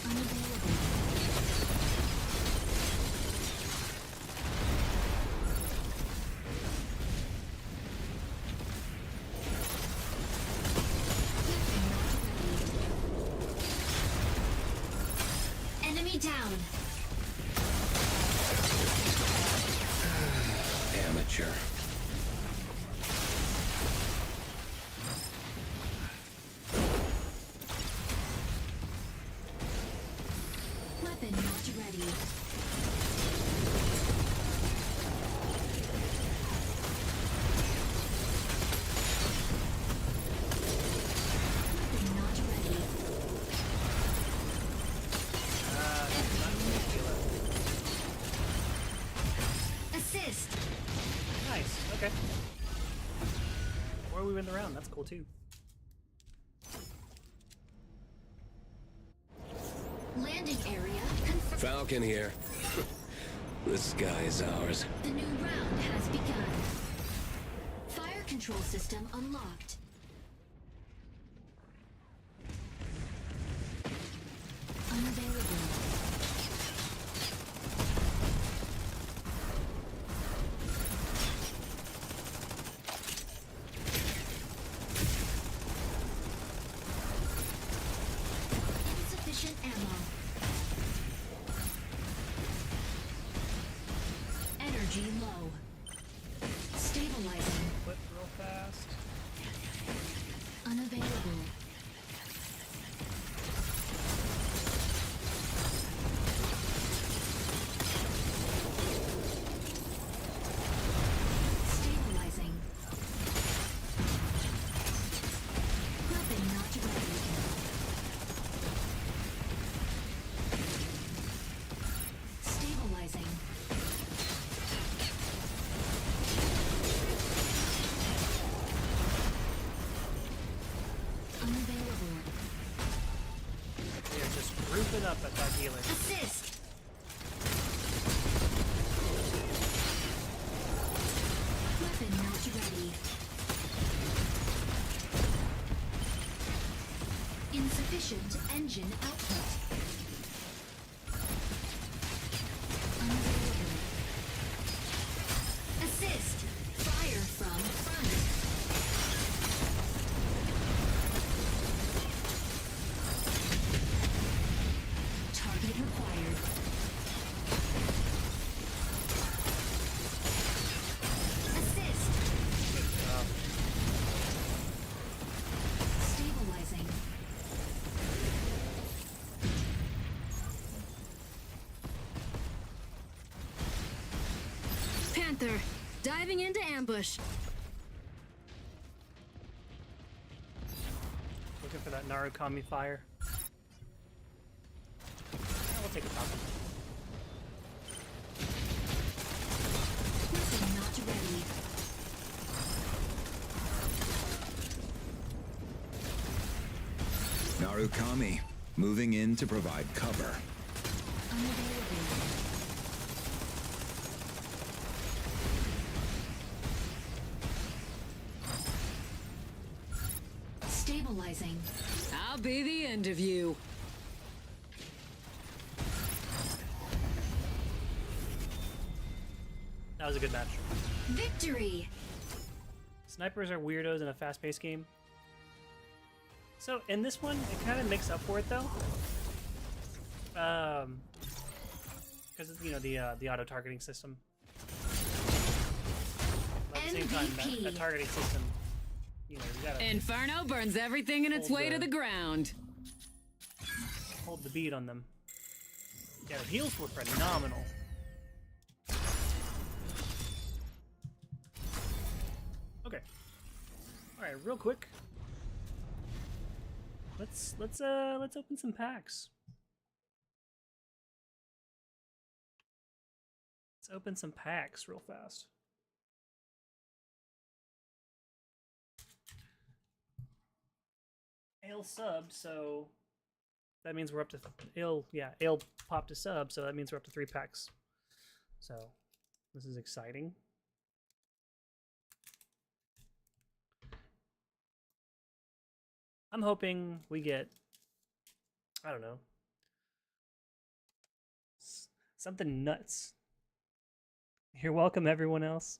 Unavailable. Enemy down. Amateur. Weapon not ready. Weapon not ready. not Akilo. Assist. Nice. Okay. Or we win the round. That's cool too. Landing area confirmed. Falcon here. The sky is ours. The new round has begun. Fire control system unlocked. Unavailable. Insufficient ammo. Energy low. Stabilizing. Flip real fast. roofing up at that healer. Assist. Weapon not ready. Insufficient engine output. Unavailable. Assist. Fire from front. Target required. Assist. Stabilizing. Panther, diving into ambush. Looking for that Narukami fire. We'll take a top. Weapon not ready. Narukami, moving in to provide cover. Unavailable. Stabilizing. I'll be the end of you. That was a good match. Victory. Snipers are weirdos in a fast-paced game. So in this one, it kind of makes up for it though, because you know the auto targeting system. But at the same time, that targeting system, you know, you gotta Inferno burns everything in its Hold way to the- the ground. hold the beat on them. Yeah, the heals were phenomenal. Okay. All right, real quick. Let's open some packs. Let's open some packs real fast. Ale sub, so that means we're up to Ale. Yeah, Ale popped a sub, so that means we're up to 3 packs. So this is exciting. I'm hoping we get, I don't know, something nuts. You're welcome, everyone else.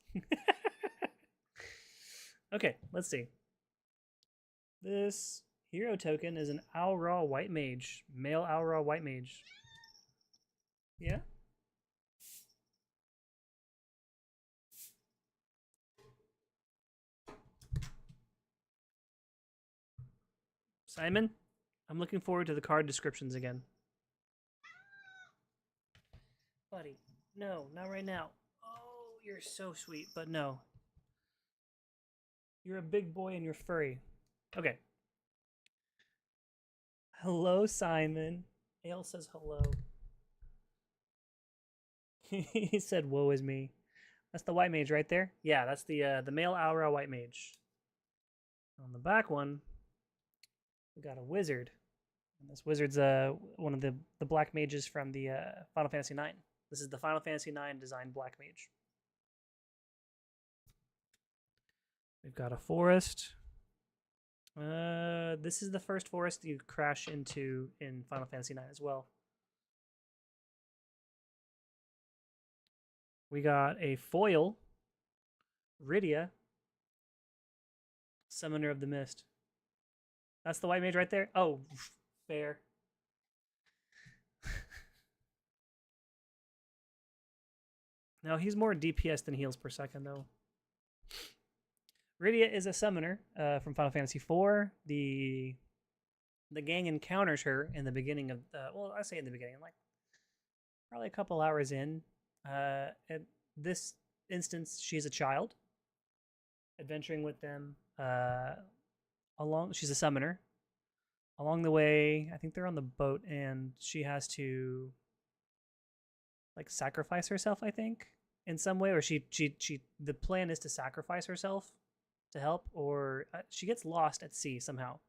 Okay, let's see. This hero token is an Aura White Mage, male Aura White Mage. Yeah? Simon, I'm looking forward to the card descriptions again. Buddy, no, not right now. Oh, you're so sweet, but no. You're a big boy and you're furry. Okay. Hello, Simon. Ale says hello. He said, woe is me. That's the white mage right there. Yeah, that's the male Aura white mage. On the back one, we got a wizard. And this wizard's one of the black mages from the Final Fantasy IX. This is the Final Fantasy IX designed black mage. We've got a forest. This is the first forest you crash into in Final Fantasy IX as well. We got a foil, Rydia, Summoner of the Mist. That's the white mage right there? Oh, fair. No, he's more DPS than heals per second, though. Rydia is a summoner from Final Fantasy IV. The gang encounters her in the beginning of well, I say in the beginning, like probably a couple hours in. At this instance, she's a child, adventuring with them. She's a summoner. Along the way, I think they're on the boat, and she has to like sacrifice herself. I think in some way, or she the plan is to sacrifice herself to help, or she gets lost at sea somehow.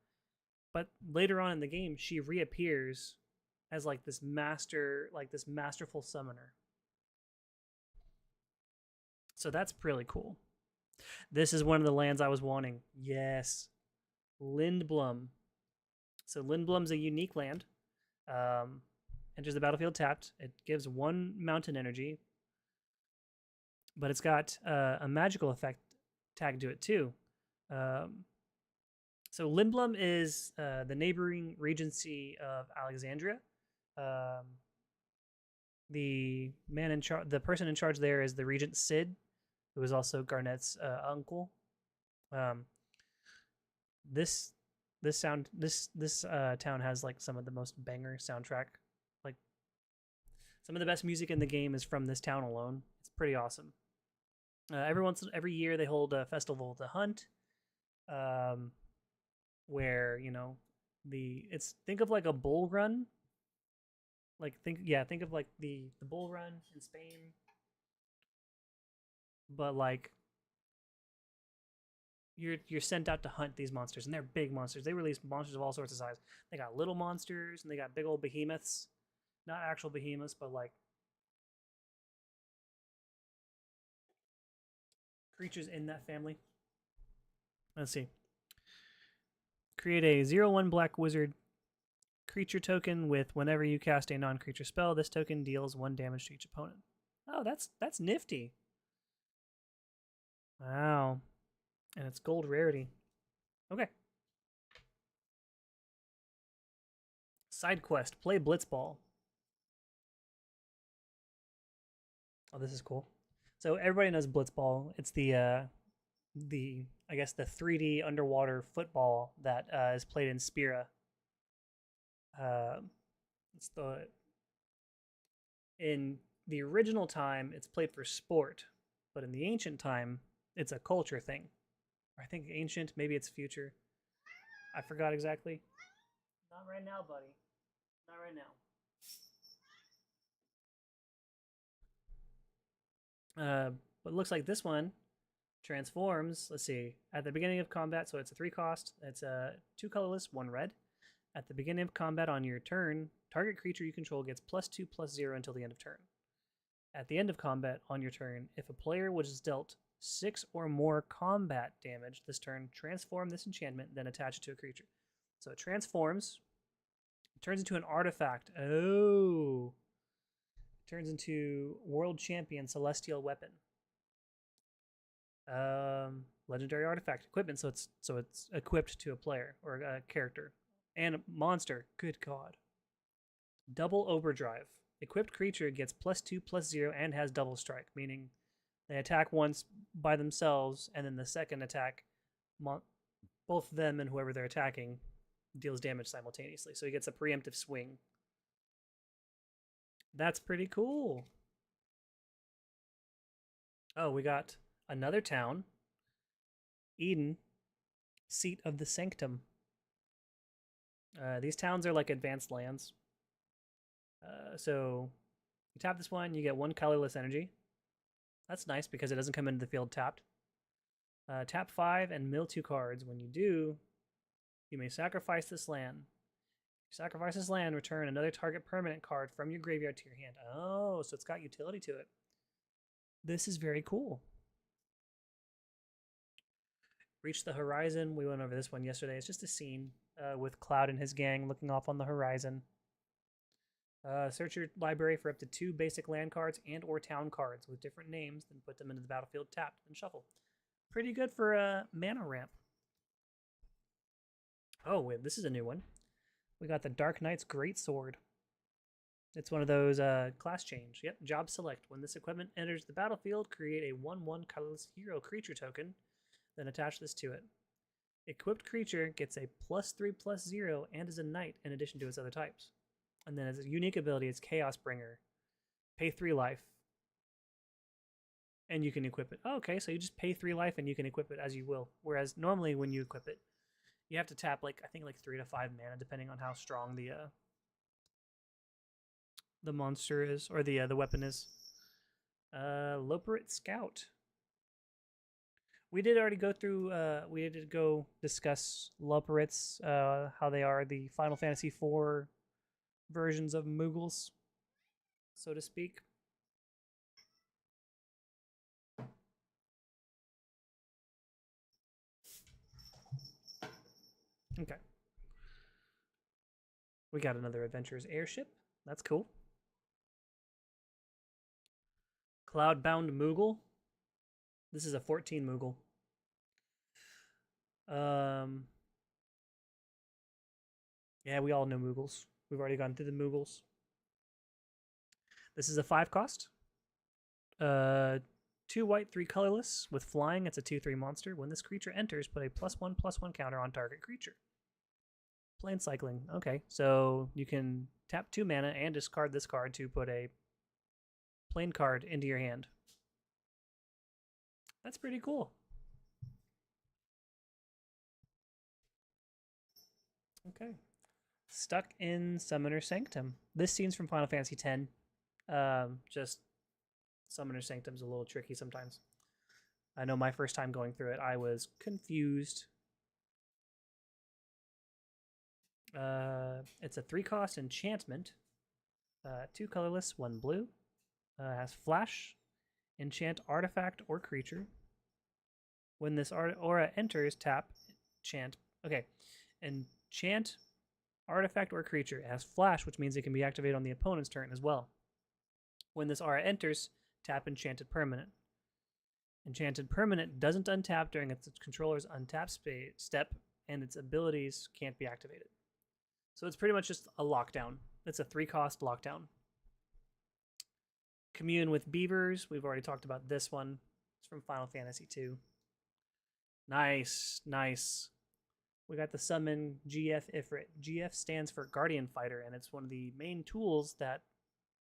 But later on in the game, she reappears as like this masterful summoner. So that's really cool. This is one of the lands I was wanting. Yes. Lindblum. So Lindblum's a unique land. Enters the battlefield tapped. It gives 1 mountain energy, but it's got a magical effect tagged to it too. So Lindblum is the neighboring regency of Alexandria. The person in charge there is the Regent Sid, who is also Garnet's uncle. This town has like some of the most banger soundtrack. Like some of the best music in the game is from this town alone. It's pretty awesome. Every year they hold a festival of the hunt, where think of like a bull run. Like think of like the bull run in Spain, but like you're sent out to hunt these monsters, and they're big monsters. They release monsters of all sorts of size. They got little monsters, and they got big old behemoths. Not actual behemoths, but like creatures in that family. Let's see. Create a 0/1 black wizard creature token with whenever you cast a non-creature spell, this token deals 1 damage to each opponent. Oh, that's nifty. Wow. And it's gold rarity. Okay. Side quest, play Blitzball. Oh, this is cool. So everybody knows Blitzball. It's the I guess the 3D underwater football that is played in Spira. In the original time, it's played for sport, but in the ancient time, it's a culture thing. I think ancient, maybe it's future. I forgot exactly. Not right now, buddy. Not right now. But it looks like this one transforms. Let's see. At the beginning of combat, so it's a 3 cost. It's a 2 colorless, 1 red. At the beginning of combat on your turn, target creature you control gets +2/+0 until the end of turn. At the end of combat on your turn, if a player was dealt 6 or more combat damage this turn, transform this enchantment, then attach it to a creature. So it transforms, it turns into an artifact. Oh. It turns into World Champion Celestial Weapon. Legendary artifact equipment, so it's equipped to a player or a character. And a monster. Good God. Double Overdrive. Equipped creature gets +2/+0 and has double strike, meaning they attack once by themselves, and then the second attack, both them and whoever they're attacking, deals damage simultaneously. So he gets a preemptive swing. That's pretty cool. Oh, we got another town. Eden, seat of the sanctum. These towns are like advanced lands. So you tap this one, you get 1 colorless energy. That's nice because it doesn't come into the field tapped. Tap 5 and mill 2 cards. When you do, you may sacrifice this land. Sacrifice this land, return another target permanent card from your graveyard to your hand. Oh, so it's got utility to it. This is very cool. Reach the horizon. We went over this one yesterday. It's just a scene with Cloud and his gang looking off on the horizon. Search your library for up to 2 basic land cards and or town cards with different names, then put them into the battlefield tapped and shuffle. Pretty good for a mana ramp. Oh, wait, this is a new one. We got the Dark Knight's Greatsword. It's one of those class change. Yep, job select. When this equipment enters the battlefield, create a 1/1 colorless hero creature token, then attach this to it. Equipped creature gets a +3/+0 and is a knight in addition to its other types. And then its unique ability is Chaos Bringer. Pay 3 life. And you can equip it. Oh, okay, so you just pay 3 life and you can equip it as you will. Whereas normally when you equip it, you have to tap I think 3 to 5 mana depending on how strong the monster is, or the weapon is. Loperit Scout. We did already go through, we did go discuss Loperits, how they are the Final Fantasy IV versions of Moogles, so to speak. Okay. We got another Adventurer's Airship. That's cool. Cloudbound Moogle. This is a 14 Moogle. Yeah, we all know Moogles. We've already gone through the Moogles. This is a 5 cost. 2 white, 3 colorless. With flying, it's a 2/3 monster. When this creature enters, put a +1/+1 counter on target creature. Plane cycling. Okay, so you can tap 2 mana and discard this card to put a plane card into your hand. That's pretty cool. Okay. Stuck in Summoner Sanctum. This scene's from Final Fantasy X. Just Summoner Sanctum's a little tricky sometimes. I know my first time going through it, I was confused. It's a 3 cost enchantment. 2 colorless, 1 blue. Has flash, enchant artifact or creature. When this aura enters, tap, enchant. Okay, enchant artifact or creature. It has flash, which means it can be activated on the opponent's turn as well. When this aura enters, tap enchanted permanent. Enchanted permanent doesn't untap during its controller's untap step, and its abilities can't be activated. So it's pretty much just a lockdown. It's a 3 cost lockdown. Commune with Beavers. We've already talked about this one. It's from Final Fantasy II. Nice, nice. We got the summon GF Ifrit. GF stands for Guardian Fighter, and it's one of the main tools that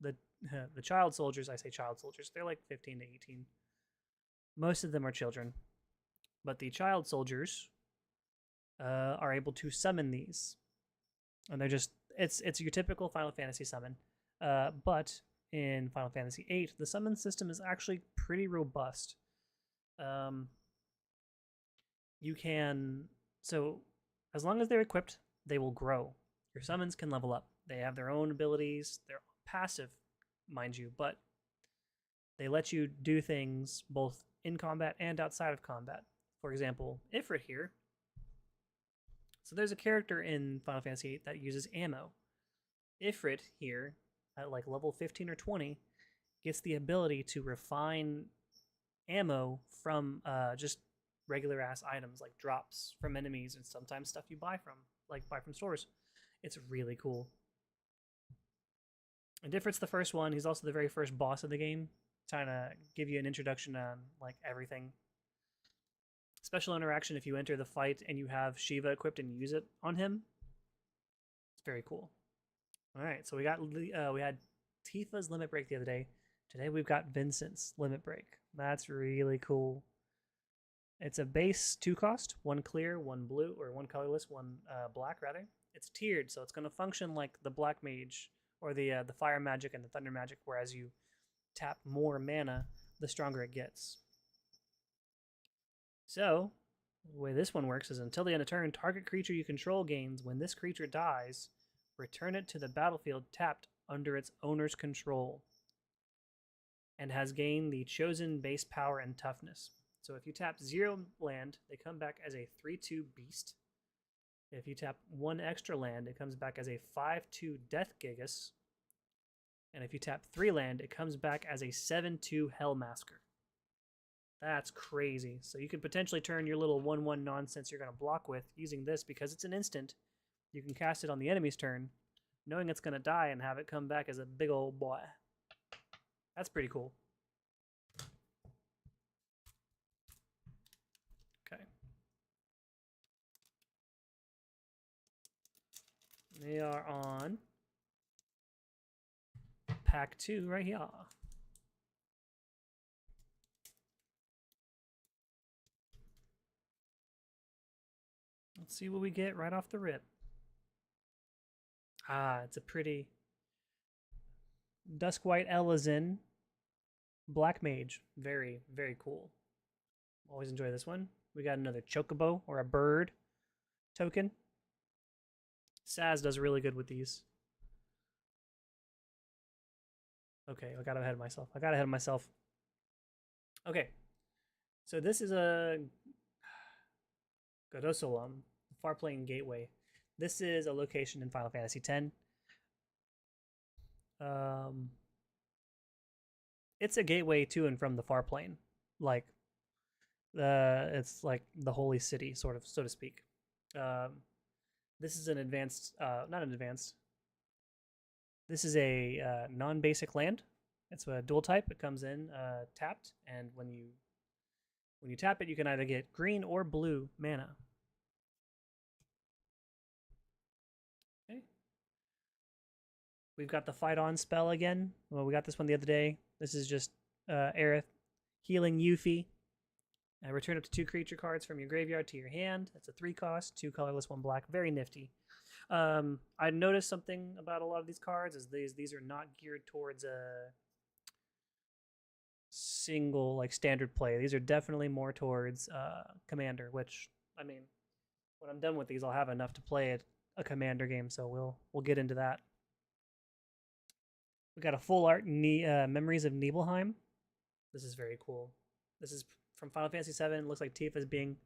the child soldiers, I say child soldiers, they're like 15 to 18. Most of them are children. But the child soldiers are able to summon these. And they're just, it's your typical Final Fantasy summon. But in Final Fantasy VIII, the summon system is actually pretty robust. You can, so as long as they're equipped, they will grow. Your summons can level up. They have their own abilities. They're passive, mind you, but they let you do things both in combat and outside of combat. For example, Ifrit here. So there's a character in Final Fantasy VIII that uses ammo. Ifrit here, at like level 15 or 20, gets the ability to refine ammo from just regular ass items like drops from enemies and sometimes stuff you buy from stores. It's really cool. And Ifrit's the first one. He's also the very first boss of the game, trying to give you an introduction on like everything. Special interaction if you enter the fight and you have Shiva equipped and use it on him. It's very cool. All right, so we had Tifa's Limit Break the other day. Today we've got Vincent's Limit Break. That's really cool. It's a base 2 cost, 1 clear, 1 blue, or 1 colorless, 1 black rather. It's tiered, so it's going to function like the Black Mage or the Fire Magic and the Thunder Magic, whereas you tap more mana, the stronger it gets. So, the way this one works is until the end of turn, target creature you control gains. When this creature dies, return it to the battlefield tapped under its owner's control and has gained the chosen base power and toughness. So if you tap 0 land, they come back as a 3/2 beast. If you tap 1 extra land, it comes back as a 5/2 Death Gigas. And if you tap 3 land, it comes back as a 7/2 Hellmasker. That's crazy. So you could potentially turn your little 1/1 nonsense you're going to block with using this because it's an instant. You can cast it on the enemy's turn, knowing it's going to die and have it come back as a big old boy. That's pretty cool. Okay. They are on pack 2 right here. Let's see what we get right off the rip. Ah, it's a pretty Duskwhite Elizin Black Mage. Very, very cool. Always enjoy this one. We got another Chocobo or a bird token. Saz does really good with these. Okay, I got ahead of myself. Okay, so this is a Godosolum, Farplane Gateway. This is a location in Final Fantasy X. It's a gateway to and from the Farplane, like it's like the holy city, sort of, so to speak. This is an advanced, not an advanced. This is a non-basic land. It's a dual type. It comes in tapped, and when you tap it, you can either get green or blue mana. Okay. We've got the Fight On spell again. Well, we got this one the other day. This is just Aerith healing Yuffie. Return up to 2 creature cards from your graveyard to your hand. That's a 3 cost, 2 colorless, 1 black. Very nifty. I noticed something about a lot of these cards is these are not geared towards a single like standard play. These are definitely more towards commander, which I mean, when I'm done with these, I'll have enough to play a commander game, so we'll get into that. We got a full art Memories of Nibelheim. This is very cool. This is from Final Fantasy VII. Looks like Tifa's being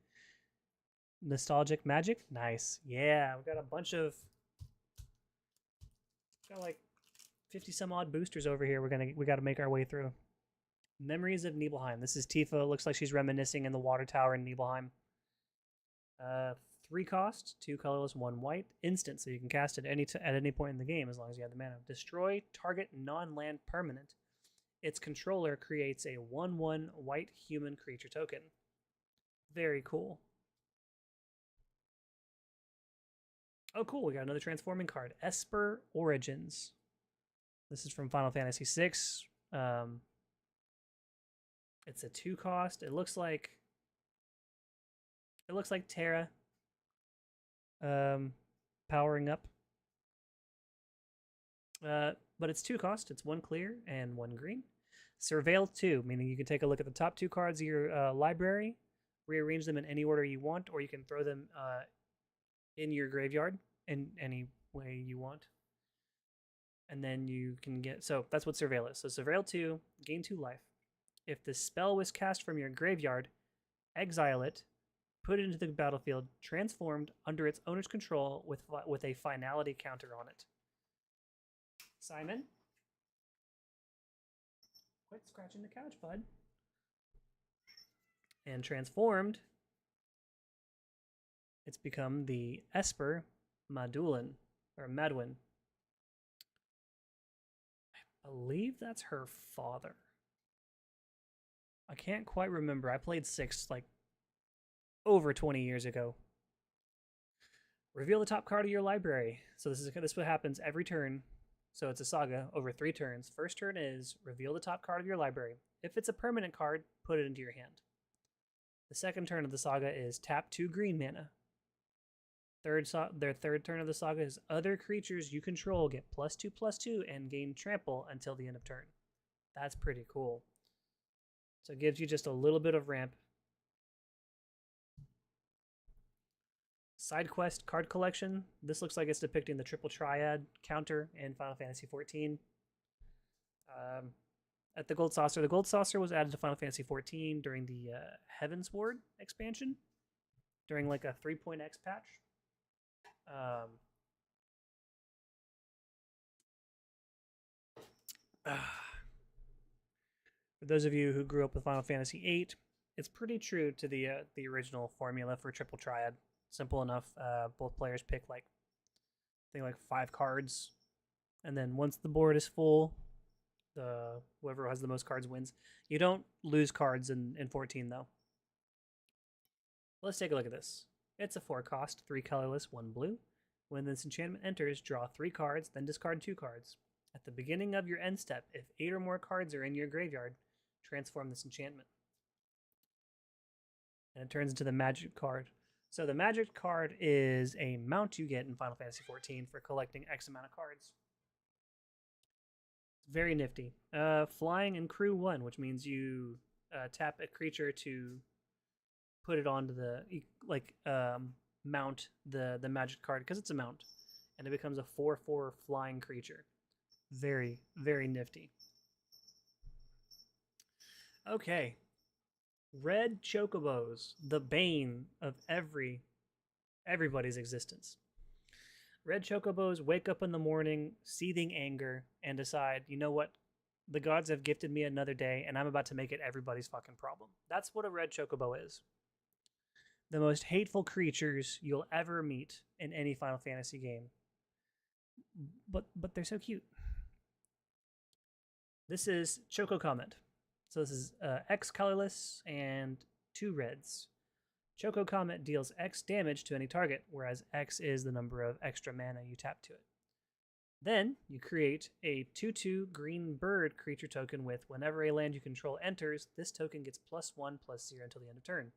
nostalgic magic. Nice. Yeah, we got a bunch of like 50 some odd boosters over here. We got to make our way through. Memories of Nibelheim. This is Tifa. Looks like she's reminiscing in the water tower in Nibelheim. 3 cost, 2 colorless, 1 white. Instant, so you can cast it at any point in the game as long as you have the mana. Destroy target non-land permanent. Its controller creates a 1/1 white human creature token. Very cool. Oh, cool. We got another transforming card. Esper Origins. This is from Final Fantasy VI. It's a 2 cost. It looks like Terra powering up. But it's 2 cost. It's 1 clear and 1 green. Surveil 2, meaning you can take a look at the top 2 cards of your library, rearrange them in any order you want, or you can throw them in your graveyard in any way you want. And then you can get... So that's what Surveil is. So Surveil 2, gain 2 life. If the spell was cast from your graveyard, exile it, put it into the battlefield, transformed under its owner's control with a finality counter on it. Simon? Quit scratching the couch, bud. And transformed, it's become the Esper Madwyn, or Madwyn. I believe that's her father. I can't quite remember. I played 6 like over 20 years ago. Reveal the top card of your library. So this is what happens every turn. So it's a saga over 3 turns. First turn is reveal the top card of your library. If it's a permanent card, put it into your hand. The second turn of the saga is tap 2 green mana. Their third turn of the saga is other creatures you control get +2/+2 and gain trample until the end of turn. That's pretty cool. So it gives you just a little bit of ramp. Side quest card collection. This looks like it's depicting the triple triad counter in Final Fantasy XIV. At the Gold Saucer. The Gold Saucer was added to Final Fantasy XIV during the Heavensward expansion, during like a 3.x patch. For those of you who grew up with Final Fantasy VIII, it's pretty true to the original formula for triple triad. Simple enough. Both players pick like I think like 5 cards, and then once the board is full, whoever has the most cards wins. You don't lose cards in 14 though. Let's take a look at this. It's a 4 cost, 3 colorless, 1 blue. When this enchantment enters, draw 3 cards, then discard 2 cards. At the beginning of your end step, if 8 or more cards are in your graveyard, transform this enchantment. And it turns into the magic card. So the magic card is a mount you get in Final Fantasy XIV for collecting X amount of cards. Very nifty. Flying and crew 1, which means you tap a creature to put it onto the mount the magic card because it's a mount, and it becomes a 4/4 flying creature. Very, very nifty. Okay. Red chocobos, the bane of everybody's existence. Red chocobos wake up in the morning, seething anger, and decide, you know what? The gods have gifted me another day, and I'm about to make it everybody's fucking problem. That's what a red chocobo is. The most hateful creatures you'll ever meet in any Final Fantasy game. But they're so cute. This is Choco Comment. So this is X colorless and 2 reds. Choco Comet deals X damage to any target, whereas X is the number of extra mana you tap to it. Then you create a 2/2 green bird creature token with whenever a land you control enters, this token gets +1/+0 until the end of turn.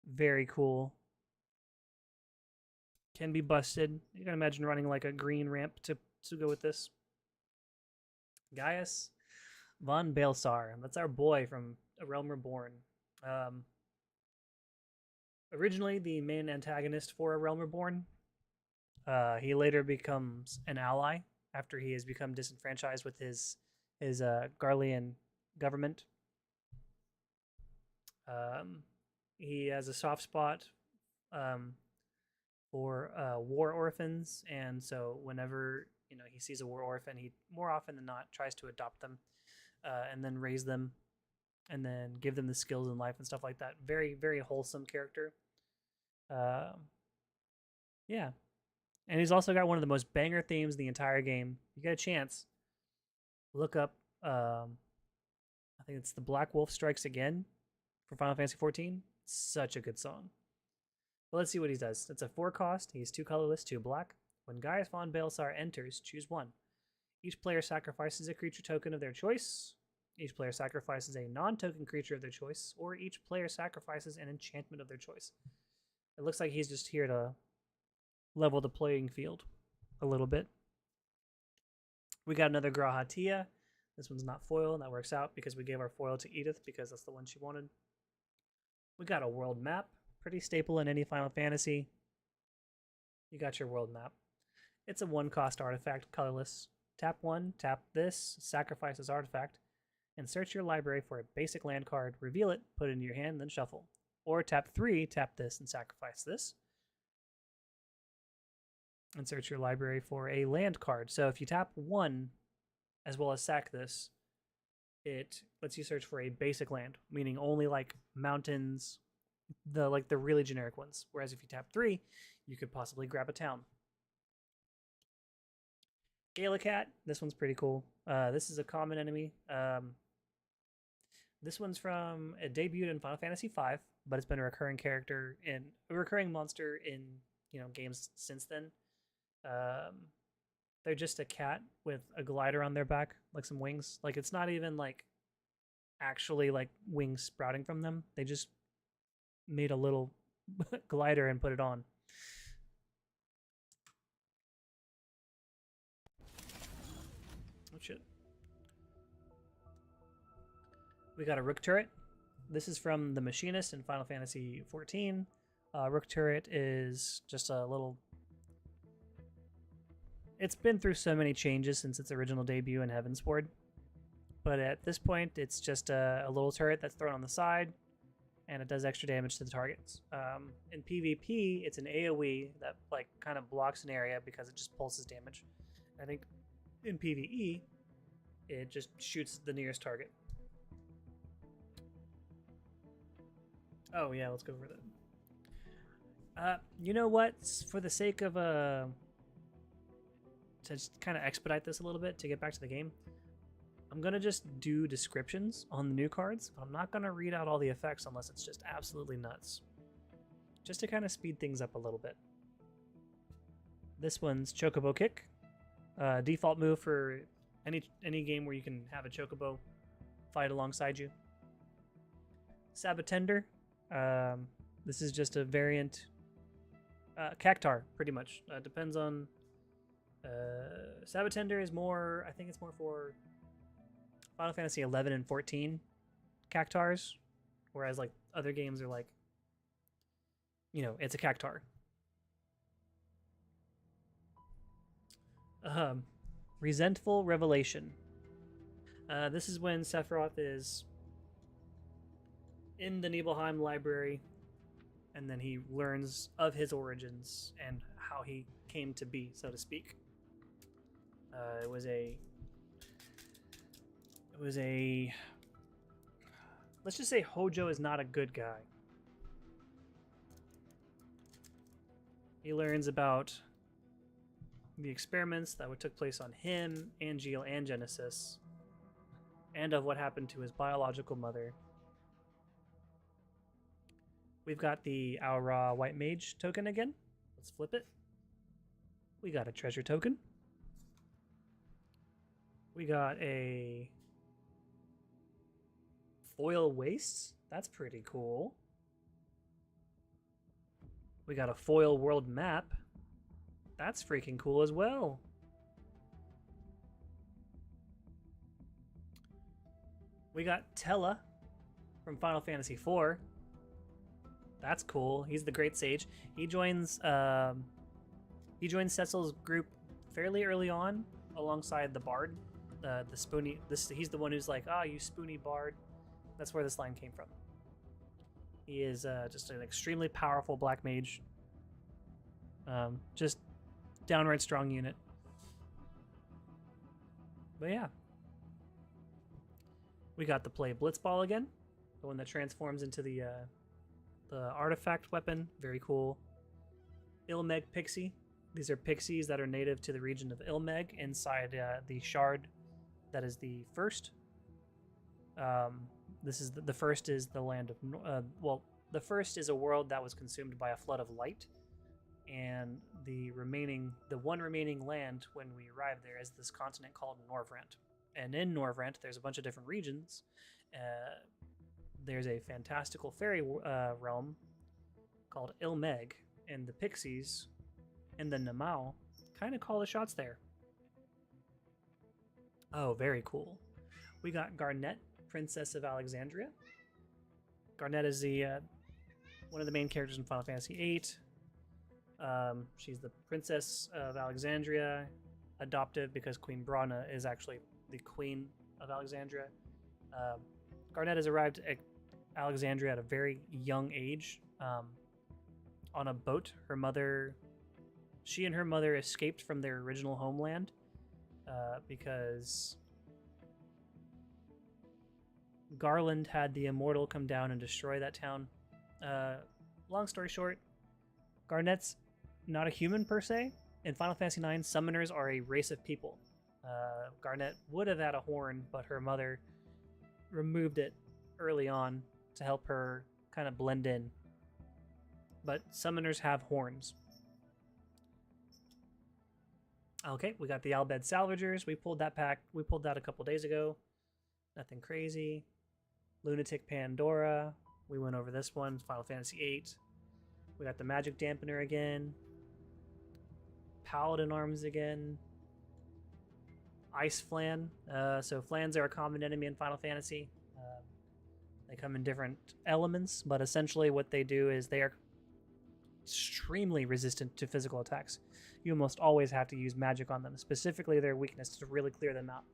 Very cool. Can be busted. You can imagine running like a green ramp to go with this. Gaius von Balsar. That's our boy from A Realm Reborn. Originally the main antagonist for A Realm Reborn. He later becomes an ally after he has become disenfranchised with his Garlean government. He has a soft spot for war orphans, and so whenever he sees a war orphan, he more often than not tries to adopt them and then raise them and then give them the skills in life and stuff like that. Very, very wholesome character. Yeah. And he's also got one of the most banger themes in the entire game. If you get a chance, look up, I think it's The Black Wolf Strikes Again for Final Fantasy XIV. Such a good song. But let's see what he does. It's a 4 cost. He's 2 colorless, 2 black. When Gaius von Balsar enters, choose 1. Each player sacrifices a creature token of their choice. Each player sacrifices a non-token creature of their choice, or each player sacrifices an enchantment of their choice. It looks like he's just here to level the playing field a little bit. We got another Grahatia. This one's not foil, and that works out because we gave our foil to Edith because that's the one she wanted. We got a world map. Pretty staple in any Final Fantasy. You got your world map. It's a 1-cost artifact, colorless. Tap 1, tap this, sacrifice this artifact, and search your library for a basic land card, reveal it, put it into your hand, then shuffle. Or tap 3, tap this, and sacrifice this. And search your library for a land card. So if you tap 1, as well as sack this, it lets you search for a basic land, meaning only like mountains, the really generic ones. Whereas if you tap 3, you could possibly grab a town. Galacat, this one's pretty cool. This is a common enemy. This one's from a debuted in Final Fantasy V, but it's been a recurring character in a recurring monster in games since then. They're just a cat with a glider on their back, like some wings. Like it's not even like actually like wings sprouting from them. They just made a little glider and put it on. Oh shit. We got a Rook Turret. This is from the Machinist in Final Fantasy XIV. Rook Turret is just a little... It's been through so many changes since its original debut in Heavensward. But at this point, it's just a little turret that's thrown on the side, and it does extra damage to the targets. In PvP, it's an AoE that like kind of blocks an area because it just pulses damage. I think in PvE, it just shoots the nearest target. Oh yeah, let's go over that. You know what? For the sake of to just kind of expedite this a little bit to get back to the game, I'm gonna just do descriptions on the new cards. I'm not gonna read out all the effects unless it's just absolutely nuts. Just to kind of speed things up a little bit. This one's Chocobo Kick. Default move for any game where you can have a Chocobo fight alongside you. Sabatender. This is just a variant. Cactar, pretty much. Depends on... Sabatender is more... I think it's more for Final Fantasy 11 and 14 Cactars. Whereas, like, other games are like... it's a Cactar. Resentful Revelation. This is when Sephiroth is in the Nibelheim library, and then he learns of his origins and how he came to be, so to speak. It was a let's just say Hojo is not a good guy. He learns about the experiments that took place on him, Angeal, and Genesis, and of what happened to his biological mother. We've got the Aura White Mage token again. Let's flip it. We got a treasure token. We got a foil wastes. That's pretty cool. We got a foil world map. That's freaking cool as well. We got Tella from Final Fantasy IV. That's cool. He's the Great Sage. He joins Cecil's group fairly early on, alongside the Bard, the Spoony. He's the one who's like, "Ah, you spoony Bard." That's where this line came from. He is just an extremely powerful black mage. Just downright strong unit. But yeah. We got the play Blitzball again. The one that transforms into the artifact weapon. Very cool. Ilmeg Pixie. These are pixies that are native to the region of Ilmeg inside the shard that is the first. This is the first is the land of the first is a world that was consumed by a flood of light, and the one remaining land when we arrive there is this continent called Norvrent. And in Norvrent, there's a bunch of different regions. There's a fantastical fairy realm called Ilmeg, and the pixies and the Namau kind of call the shots there. Oh, very cool. We got Garnet, Princess of Alexandria. Garnet is the one of the main characters in Final Fantasy VIII. She's the Princess of Alexandria, adopted because Queen Brana is actually the Queen of Alexandria. Garnet has arrived at Alexandria at a very young age on a boat. She and her mother escaped from their original homeland because Garland had the Immortal come down and destroy that town. Long story short, Garnet's not a human per se. In Final Fantasy IX, summoners are a race of people. Garnet would have had a horn, but her mother removed it early on to help her kind of blend in. But summoners have horns. Okay, we got the Albed Salvagers. We pulled that pack. We pulled that a couple days ago. Nothing crazy. Lunatic Pandora. We went over this one. Final Fantasy VIII. We got the Magic Dampener again. Paladin Arms again. Ice Flan. So Flans are a common enemy in Final Fantasy. They come in different elements, but essentially what they do is they are extremely resistant to physical attacks. You almost always have to use magic on them, specifically their weakness to really clear them out.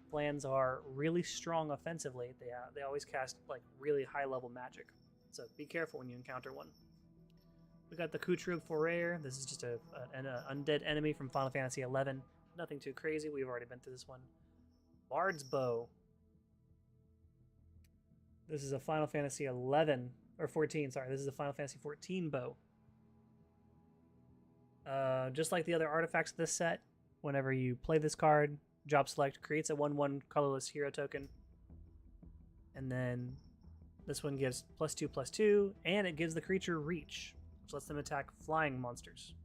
Flans are really strong offensively. They always cast like really high level magic, so be careful when you encounter one. We got the Kutrug Forayer. This is just an undead enemy from Final Fantasy XI. Nothing too crazy. We've already been through this one. Bard's Bow. This is a Final Fantasy 11 or 14. Sorry, this is a Final Fantasy 14 bow. Just like the other artifacts of this set, whenever you play this card, job select creates a 1/1 colorless hero token, and then this one gives +2/+2, and it gives the creature reach, which lets them attack flying monsters.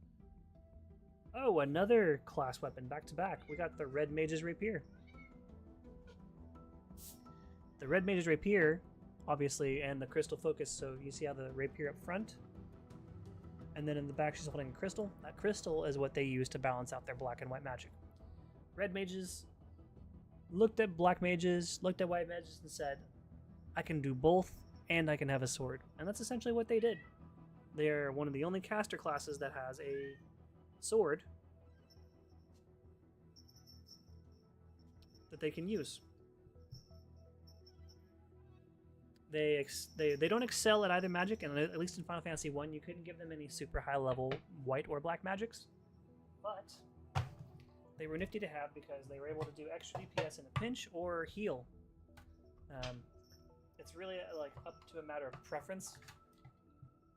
Oh, another class weapon back to back. We got the Red Mage's Rapier. The Red Mage's Rapier, obviously, and the Crystal Focus. So you see how the rapier up front, and then in the back she's holding a crystal. That crystal is what they use to balance out their black and white magic. Red mages looked at black mages, looked at white mages, and said, I can do both, and I can have a sword. And that's essentially what they did. They're one of the only caster classes that has a sword that they can use. they don't excel at either magic, and at least in Final Fantasy 1, you couldn't give them any super high level white or black magics. But they were nifty to have because they were able to do extra DPS in a pinch or heal. It's really like up to a matter of preference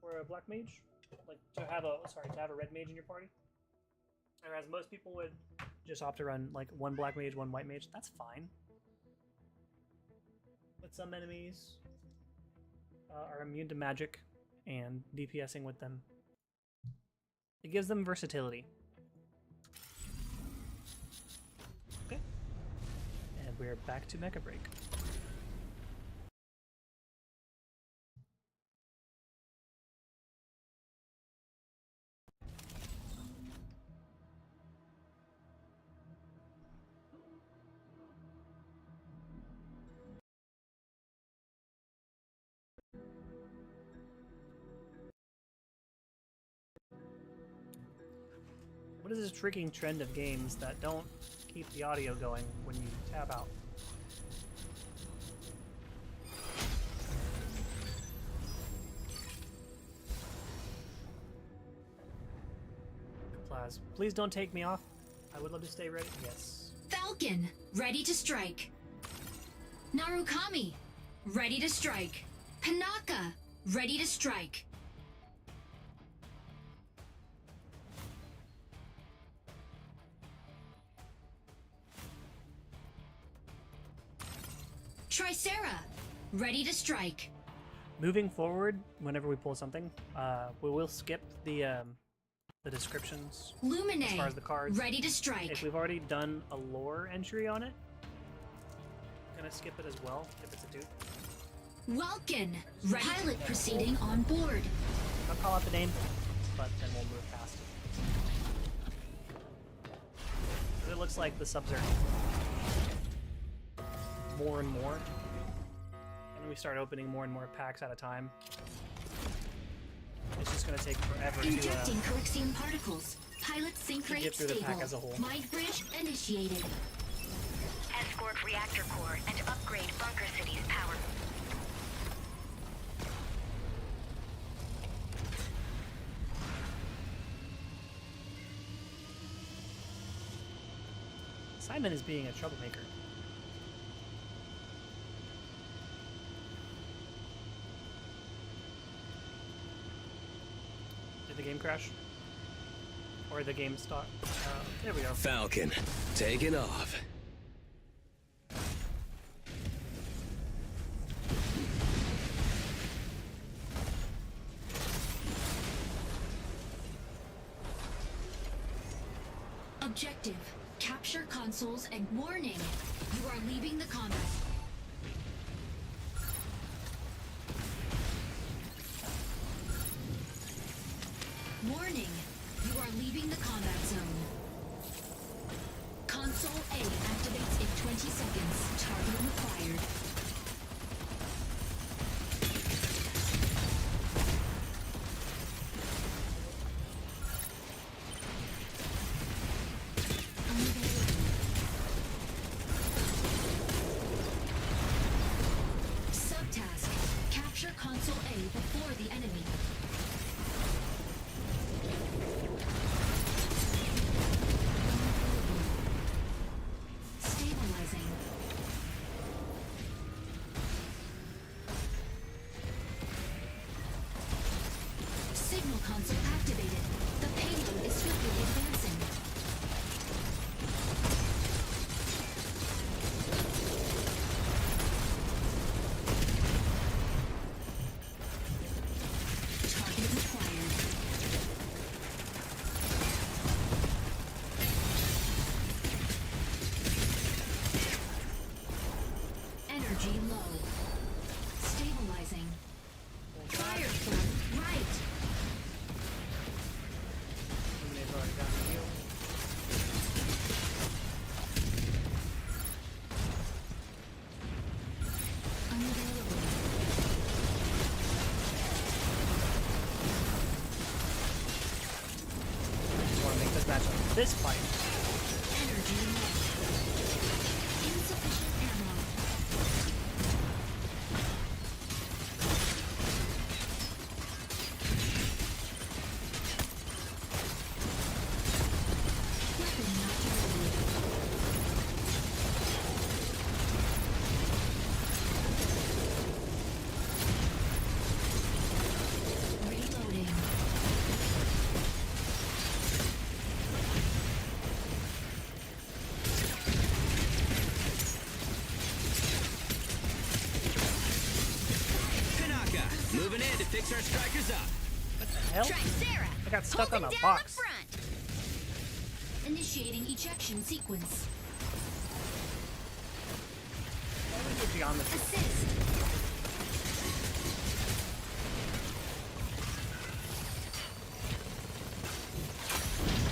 for a black mage, like to have a red mage in your party. Whereas most people would just opt to run like one black mage, one white mage. That's fine. But some enemies are immune to magic, and DPSing with them, it gives them versatility. Okay, and we're back to Mecha Break. What is this tricking trend of games that don't keep the audio going when you tab out? Please don't take me off. I would love to stay ready. Yes. Falcon, ready to strike. Narukami, ready to strike. Panaka, ready to strike. Tricera, ready to strike. Moving forward, whenever we pull something, we will skip the descriptions Lumine, as far as the cards. ready to strike. If we've already done a lore entry on it, I'm gonna skip it as well if it's a dude. Welkin, pilot proceeding on board. I'll call out the name, but then we'll move past it. It looks like the subs are more and more, and we start opening more and more packs at a time. It's just going to take forever Injecting Coaxium particles. Pilot sync rate get through the stable. pack as a whole. Mind bridge initiated. Escort reactor core and upgrade Bunker City's power. Simon is being a troublemaker. Did the game crash? Or the game stop? There we go. Falcon, taking off. Objective. Capture consoles and warning. You are leaving the combat. Warning. You are leaving the combat zone. Console A activates in 20 seconds. Target required. Subtask. Capture console A before the enemy. Stabilizing. Signal console activated. The payload is swiftly advancing. Target required. Energy low. Stabilizing. Firestorm right. They've already gotten the heal. Unavailable. Just want to make this match up. This fight. Energy low. Insufficient ammo. fix our strikers up. What the hell? Tricera, I got stuck on holding a down box. the front. Initiating ejection sequence. What was the geometry? Assist.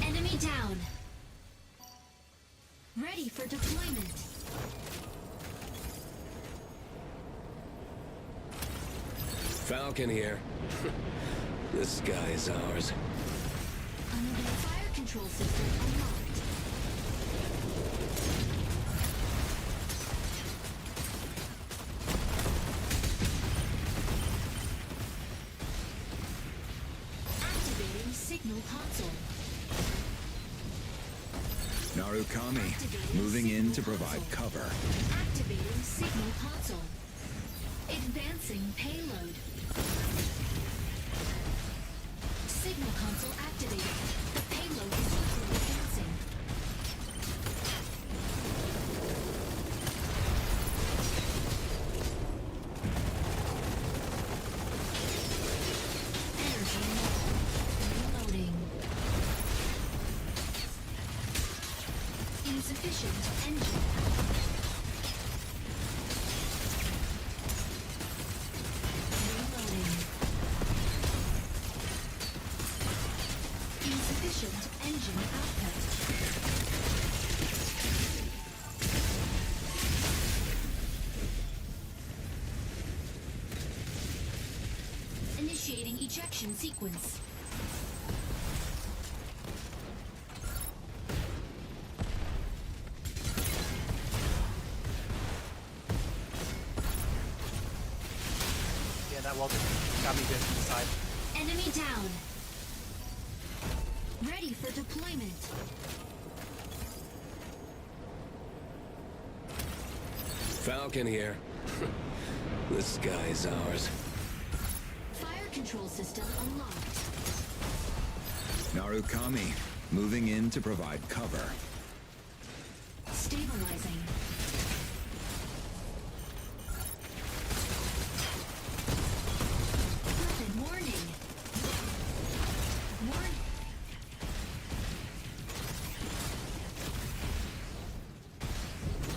Enemy down. Ready for deployment. Falcon here. The sky is ours. Unable fire control system unlocked. Activating signal console. Narukami, moving in to provide cover. Activating signal console. Advancing payload. Signal console activated. The payload is quickly advancing. Energy low. Reloading. Insufficient engine. Reloading. Insufficient engine output. Initiating ejection sequence. Yeah, that wall just got me good inside. Enemy down. Ready for deployment. Falcon here. The sky is ours. Fire control system unlocked. Narukami, moving in to provide cover. Stabilizing. Weapon warning. Warning.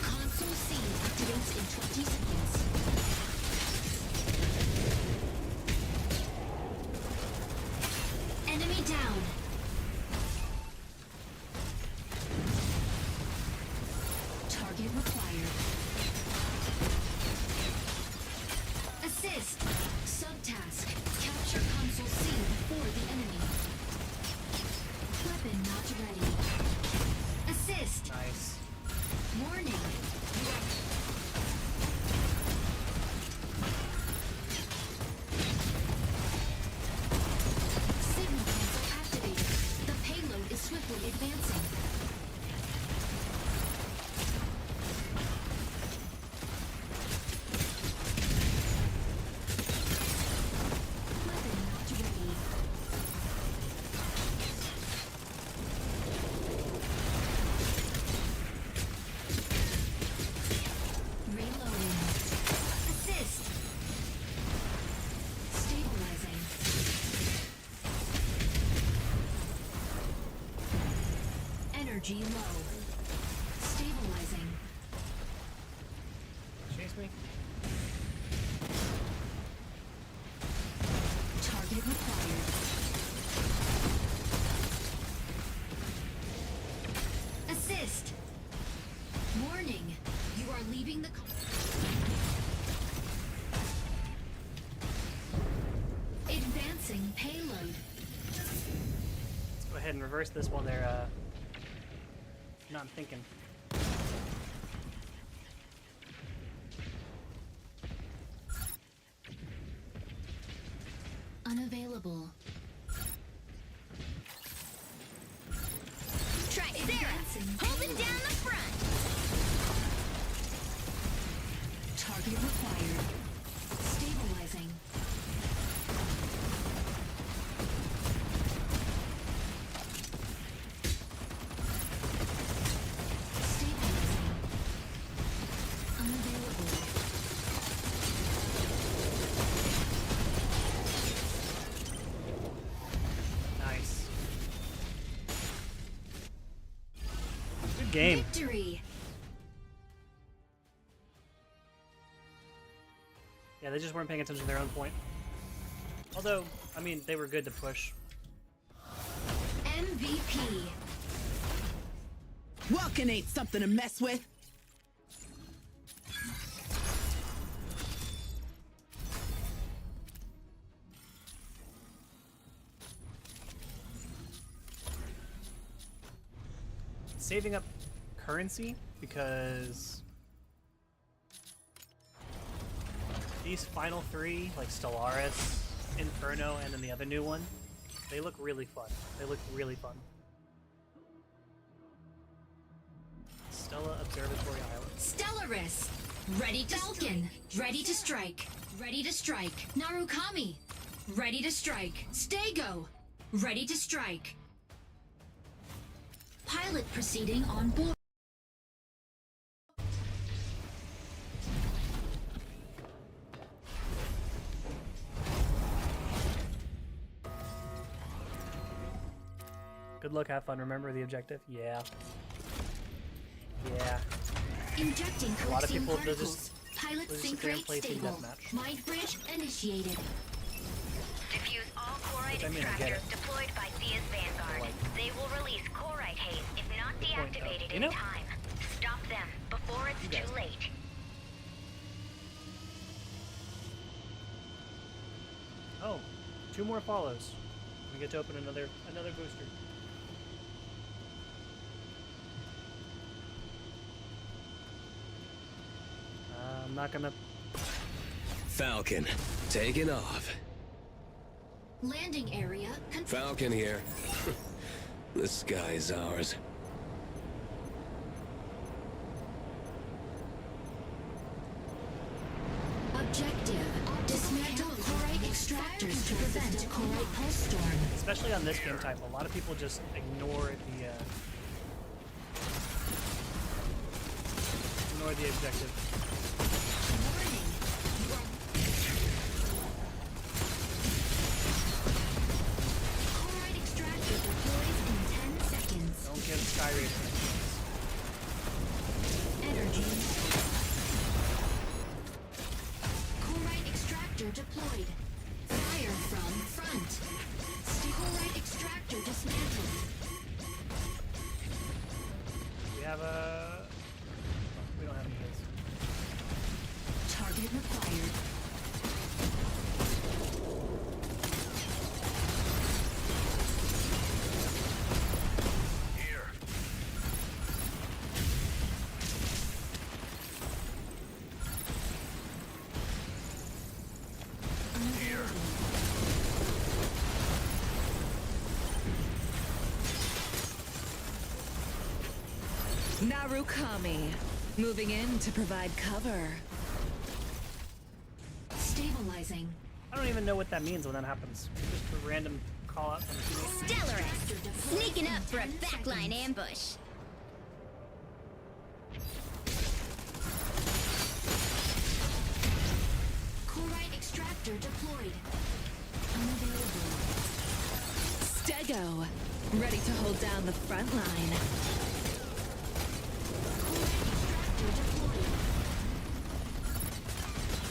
Console C activates in 20 seconds. Enemy down. Target required. Assist. Subtask. Capture console C before the enemy. Weapon not ready. Assist. Nice. Warning. Signal console activated. The payload is swiftly advancing. Weapon not ready. Reloading. Assist. Stabilizing. Energy low. Stabilizing. Chase me. Target required. Assist. Warning. You are leaving the advancing payload. Let's go ahead and reverse this while they're not thinking. Unavailable. Tricera, Advancing holding payload. down the front. Target required. Stabilizing. Stabilizing. Unavailable. game. Victory! Yeah, they just weren't paying attention to their own point. Although, I mean, they were good to push. MVP. Walking ain't something to mess with. Saving up currency because these final three, like Stellaris, Inferno, and then the other new one, they look really fun. They look really fun. Stella Observatory Island. Stellaris. Ready to Falcon. Ready to strike. Ready to strike. Narukami. Ready to strike. Stego. Ready to strike. Pilot proceeding on board. Good luck, have fun. Remember the objective? Yeah. Yeah. Injecting A lot of coaxium people will particles. just Pilot sit sync there and rate play team stable. deathmatch. Mind bridge initiated. Diffuse all chloride I mean, I get it. extractors deployed by Thea's Vanguard. They will release chloride haze if not point, though. deactivated You in know- time. Stop them before it's You guys. too late. Oh, 2 more follows. We get to open another booster. I'm not gonna. Falcon, taking off. Landing area. Falcon here. The sky's ours. Objective. Dismantle chloride extractors to prevent chloride pulse storm. Especially on this game type, a lot of people just ignore the objective. Warning. Chloride extractor deploys in 10 seconds. Don't give Sky Racer. Energy. Chloride extractor deployed. Fire from front. Chloride extractor dismantled. We have a. We don't have any hits. Target required. Here. Narukami, moving in to provide cover. Stabilizing. I don't even know what that means when that happens. Just a random call out from the teammate. Stellaris. Sneaking up for a backline ambush. Chloride extractor deployed. Unavailable. Stego, ready to hold down the front line. Chloride extractor deployed.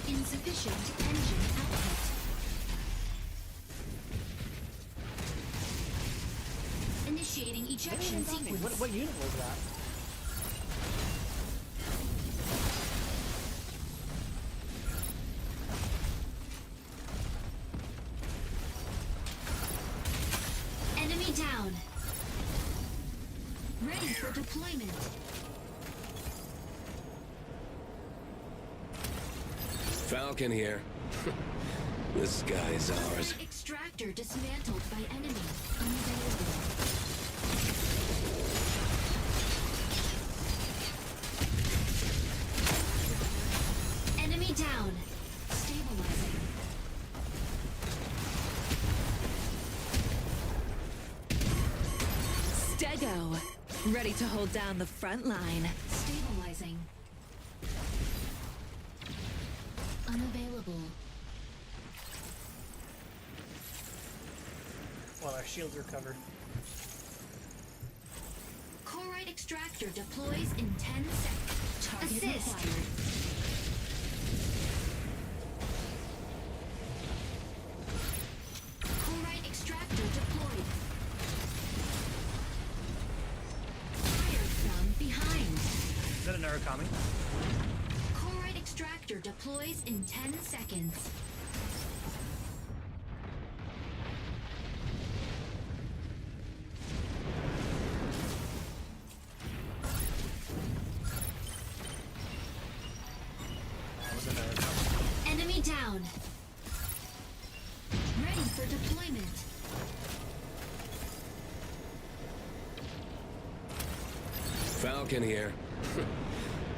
Insufficient engine output. Initiating ejection sequence. What unit was that? Enemy down. Ready for deployment. Falcon here. The sky's ours. Extractor dismantled by enemy. Unavailable. Enemy down. Stabilizing. Stego, ready to hold down the front line. Stabilizing. Unavailable. Well, our shields are covered. Chloride Chloride extractor deploys in 10 seconds. Target required. Chloride extractor deployed. Fire from behind. Is that a Narukami? Chloride extractor deploys in 10 seconds. That was a Narukami. Enemy down. Ready for deployment. Falcon here.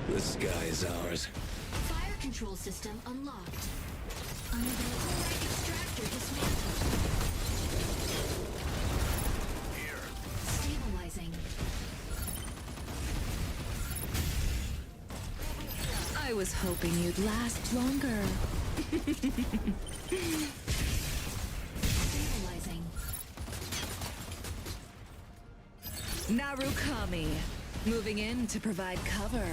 The sky is ours. Fire control system unlocked. Unavailable. Chloride extractor dismantled. Here. Stabilizing. I was hoping you'd last longer. Stabilizing. Narukami, moving in to provide cover.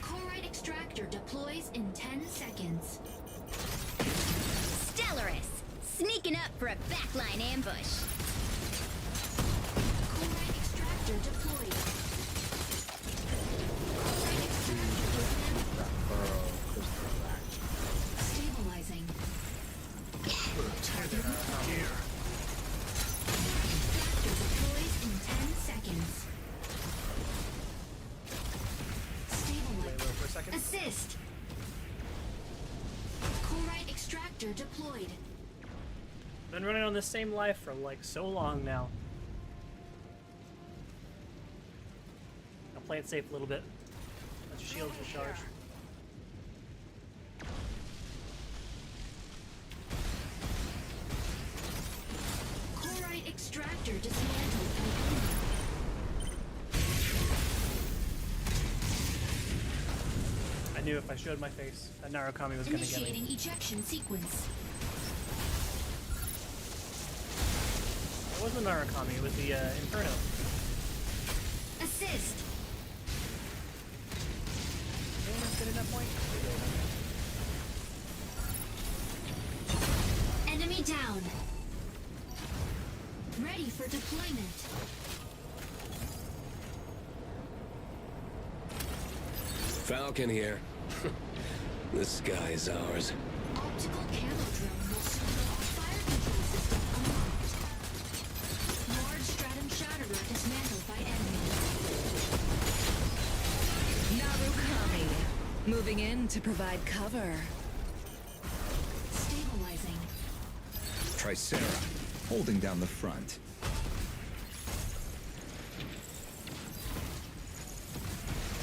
Chloride extractor deploys in 10 seconds. Stellaris, sneaking up for a backline ambush. Chloride extractor deployed. Chloride extractor dismantled. Stabilizing. Here. Extractor deploys in 10 seconds. Lay Stabilizing. low for a second. Assist. Chloride extractor deployed. Been running on the same life for like so long now. I'll play it safe a little bit. Let your shields recharge. Chloride extractor dismantled by enemy. I knew if I showed my face, that Narukami was gonna get me. Initiating ejection sequence. It wasn't the Narukami, it was the Inferno. Assist. Anyone else get at that point? Enemy down. Ready for deployment. Falcon here. The sky is ours. Optical camo drone will soon go off. Fire control system unlocked. Large stratum shatterer dismantled by enemy. Narukami, moving in to provide cover. Stabilizing. Tricera, holding down the front.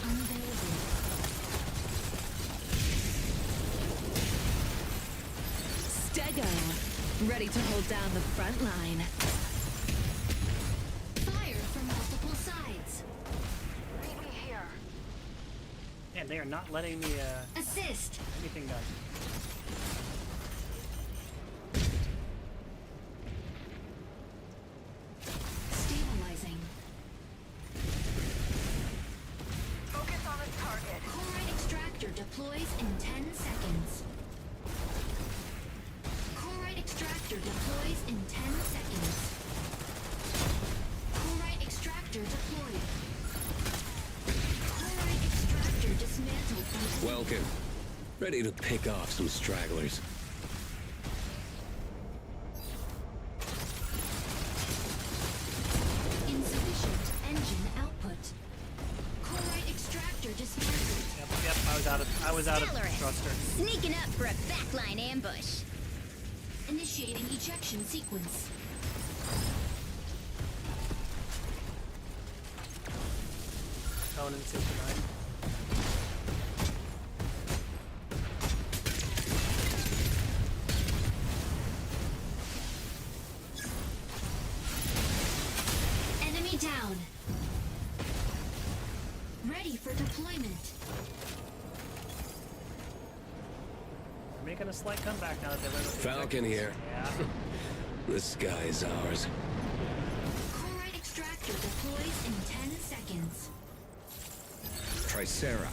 Unavailable. Stego, ready to hold down the front line. Fire from multiple sides. Man, they are not letting me Assist. anything done. Stabilizing. Focus on the target. Chloride extractor deploys in 10 seconds. Chloride extractor deploys in 10 seconds. Chloride extractor deployed. Chloride extractor dismantled by enemy. Welcome. Ready to pick off some stragglers. Insufficient engine output. Chloride extractor dismantled. Yep, I was out of Stellaris, thruster. sneaking up for a backline ambush. Initiating ejection sequence. Conan 69. Enemy down. Ready for deployment. They're making a slight comeback now that they learned what the Falcon objectives. here. Yeah. The sky's ours. Chloride extractor deploys in 10 seconds. Tricera,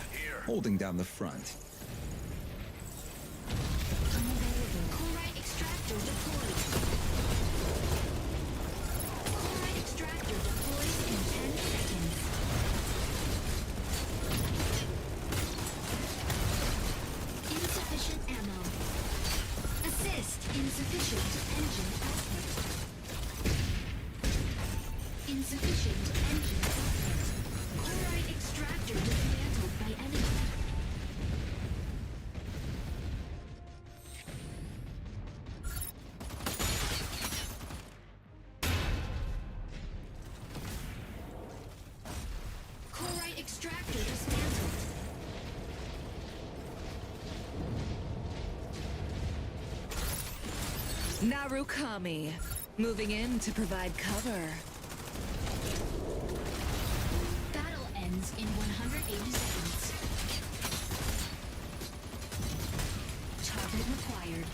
holding down the front. Chloride extractor deployed. Chloride extractor deploys in 10 seconds. Insufficient ammo. Assist. Insufficient engine output. Insufficient engine output. Chloride extractor dismantled by enemy. Chloride extractor dismantled. Narukami, moving in to provide cover. Battle ends in 180 seconds. Target required.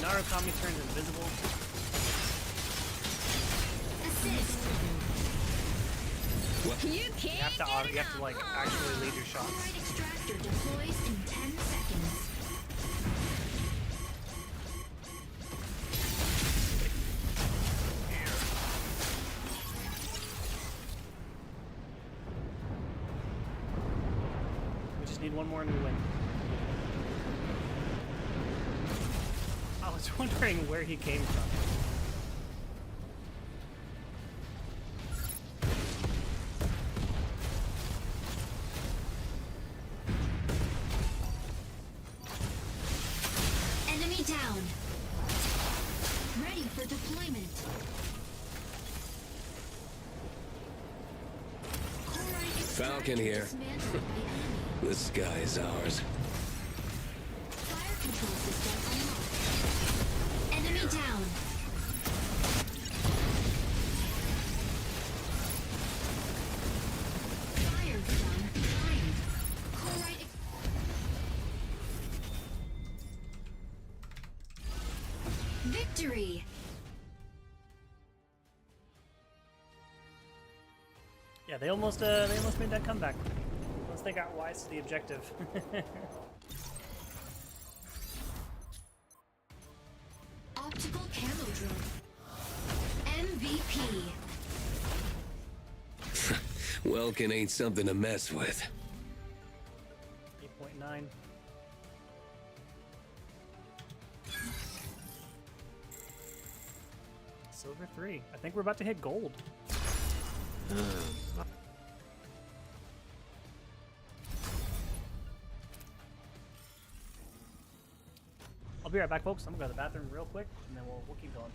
Narukami turns invisible. Assist. You can't You have to like actually lead your shots. Chloride extractor deploys in 10 seconds. We just need one more and we win. I was wondering where he came from. Enemy down. Ready for deployment. Chloride Falcon extractor here. dismantled by enemy. The sky's ours. Fire control system unlocked. Enemy down. Fire gun behind. Chloride. Victory. Yeah, they almost made that comeback. Once they got wise to the objective. Optical camo drone. MVP. Welkin ain't something to mess with. 8.9. Silver 3. I think we're about to hit gold. I'll be right back, folks. I'm gonna go to the bathroom real quick, and then we'll keep going.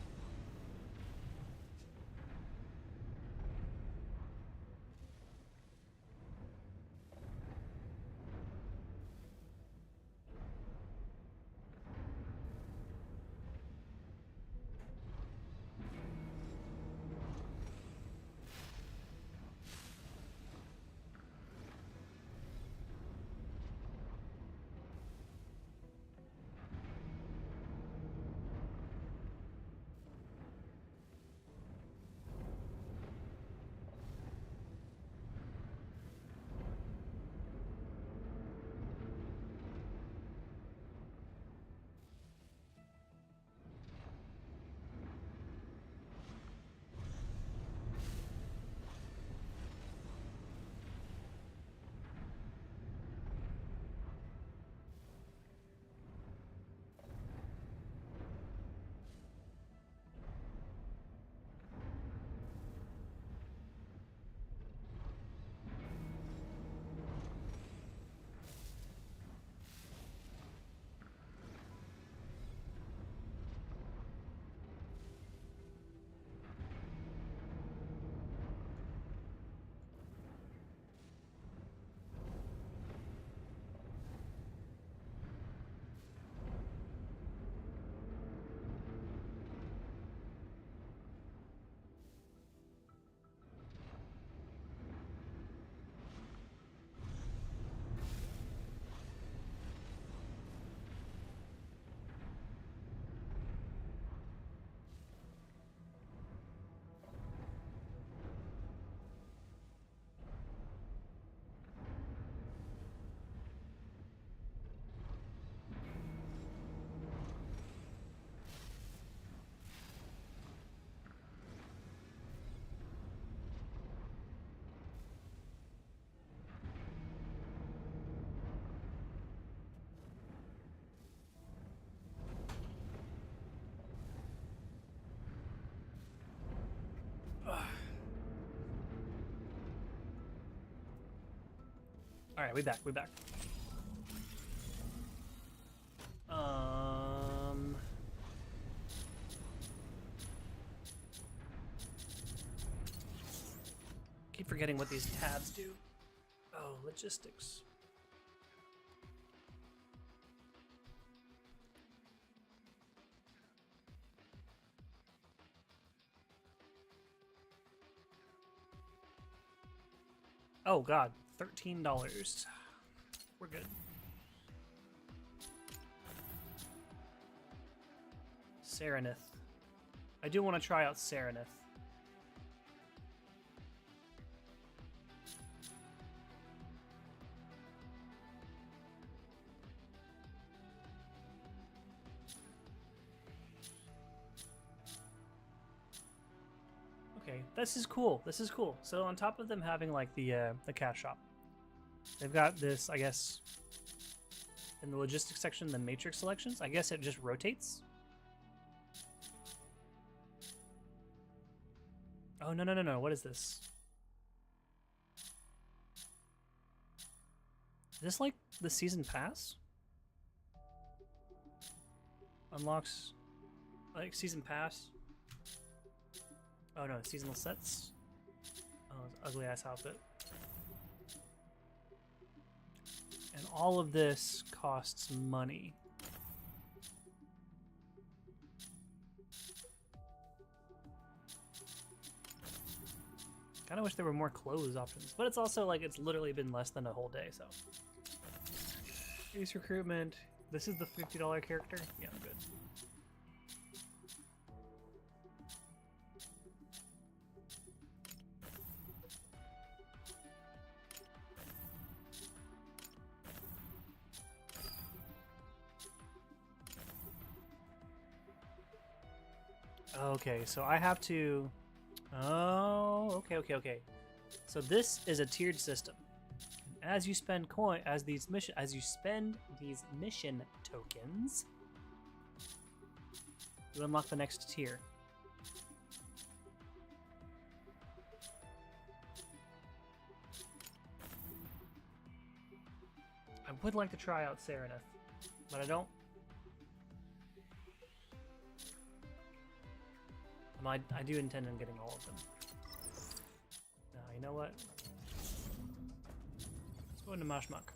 All right, we back. We back. Keep forgetting what these tabs do. Oh, logistics. Oh God, $13. We're good. Serenith. I do want to try out Serenith. Okay, this is cool. This is cool. So on top of them having like the cash shop, they've got this, I guess, in the logistics section, the matrix selections. I guess it just rotates. Oh, no. What is this? Is this like the season pass? Unlocks like season pass. Oh no, seasonal sets. Oh, it's ugly ass outfit. And all of this costs money. Kind of wish there were more clothes options, but it's also like it's literally been less than a whole day, so. Ace recruitment. This is the $50 character? Yeah, I'm good. Okay, so I have to... Oh, okay. So this is a tiered system. As you spend you spend these mission tokens, you unlock the next tier. I would like to try out Serenith, but I don't. I do intend on getting all of them. Now, you know what? Let's go into Mashmak.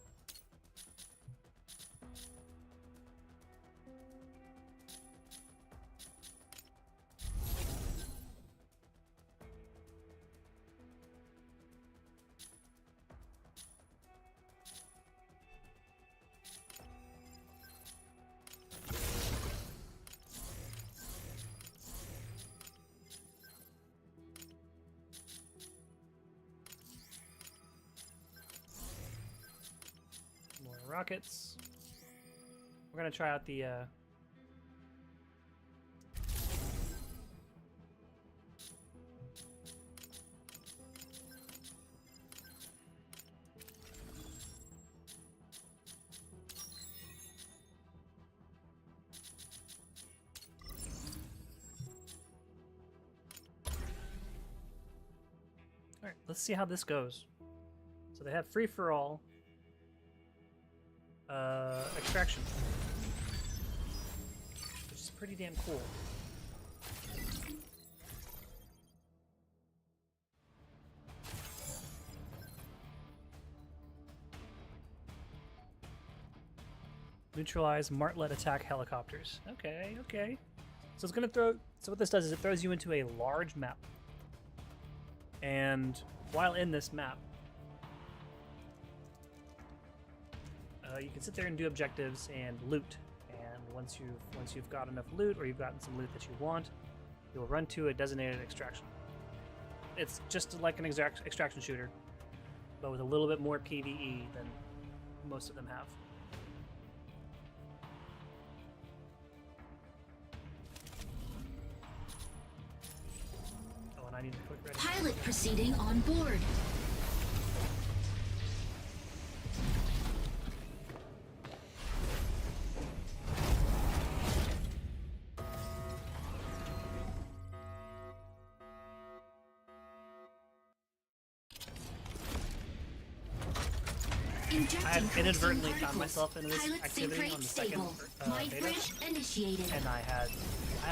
Rockets. We're gonna try out the Alright, let's see how this goes. So they have free for all. Extraction, which is pretty damn cool. Neutralize Martlet attack helicopters. Okay. So it's gonna throw. So what this does is it throws you into a large map, and while in this map, you can sit there and do objectives and loot. And once you've got enough loot, or you've gotten some loot that you want, you'll run to a designated extraction. It's just like an extraction shooter, but with a little bit more PvE than most of them have. Oh, and I need to click ready. Pilot proceeding on board. Injecting had inadvertently coaxing found particles. myself in this Pilot sync activity rate on the second stable. Mind beta, bridge initiated. and I had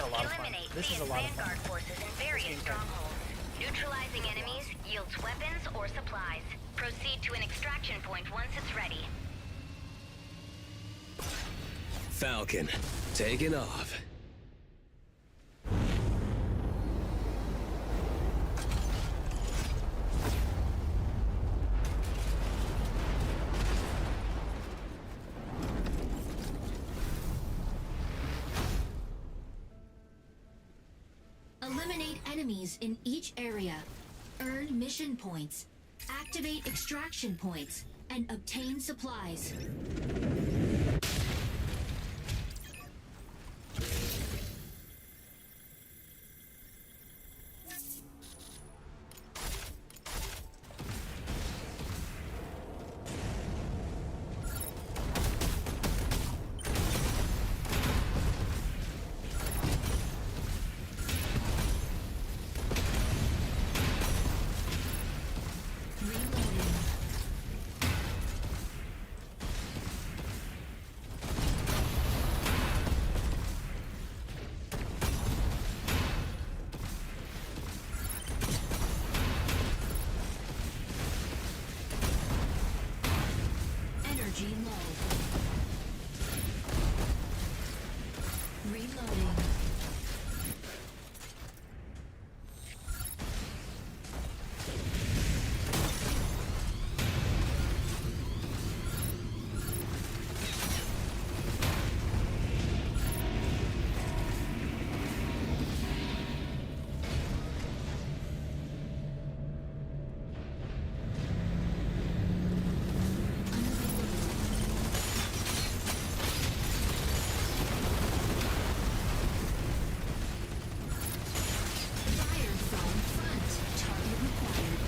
a lot of fun. Eliminate This the is a lot of fun. Vanguard forces in various strongholds. Neutralizing enemies yields weapons or supplies. Proceed to an extraction point once it's ready. Falcon, taking off. Eliminate enemies in each area. Earn mission points. Activate extraction points. And obtain supplies. Energy low. Reloading. Fire from front. Target required.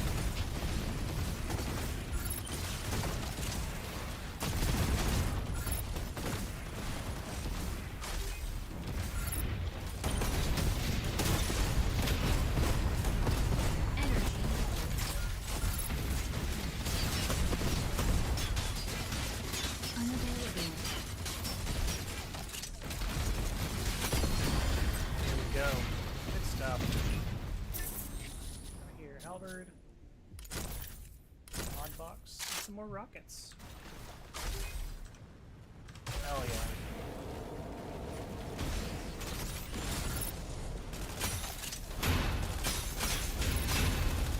Energy low. Unavailable. Here we go. Good stuff. Right here, halberd, odd box, and some more rockets. Hell yeah.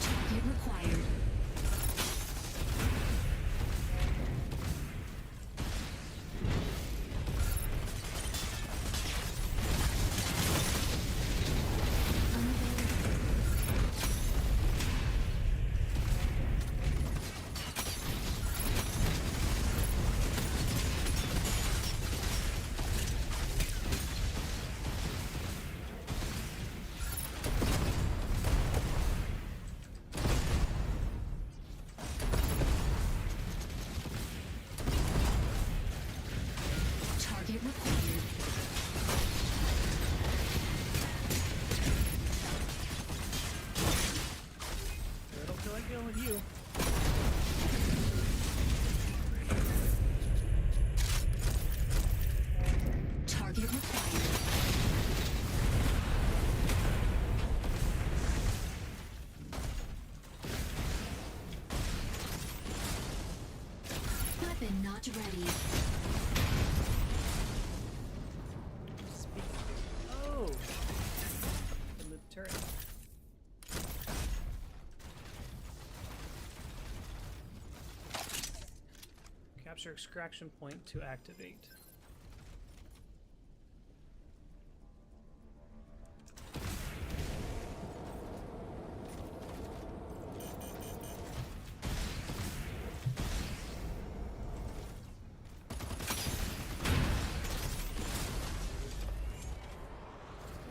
Target required. Unavailable. Target required. I don't feel like dealing with you. Target required. Weapon not ready. Speaking of, oh, in the turret. Capture extraction point to activate.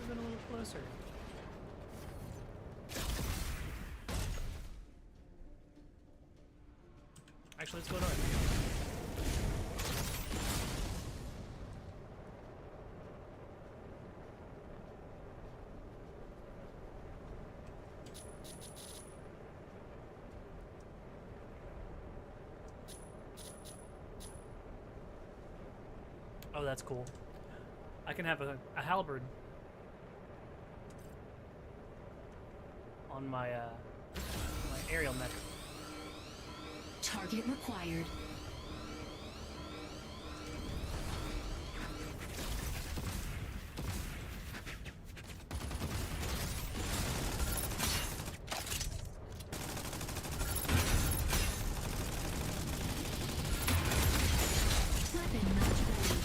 Move in a little closer. Actually, let's go north. Oh, that's cool. I can have a halberd on my my aerial mech. Target required. Weapon not ready.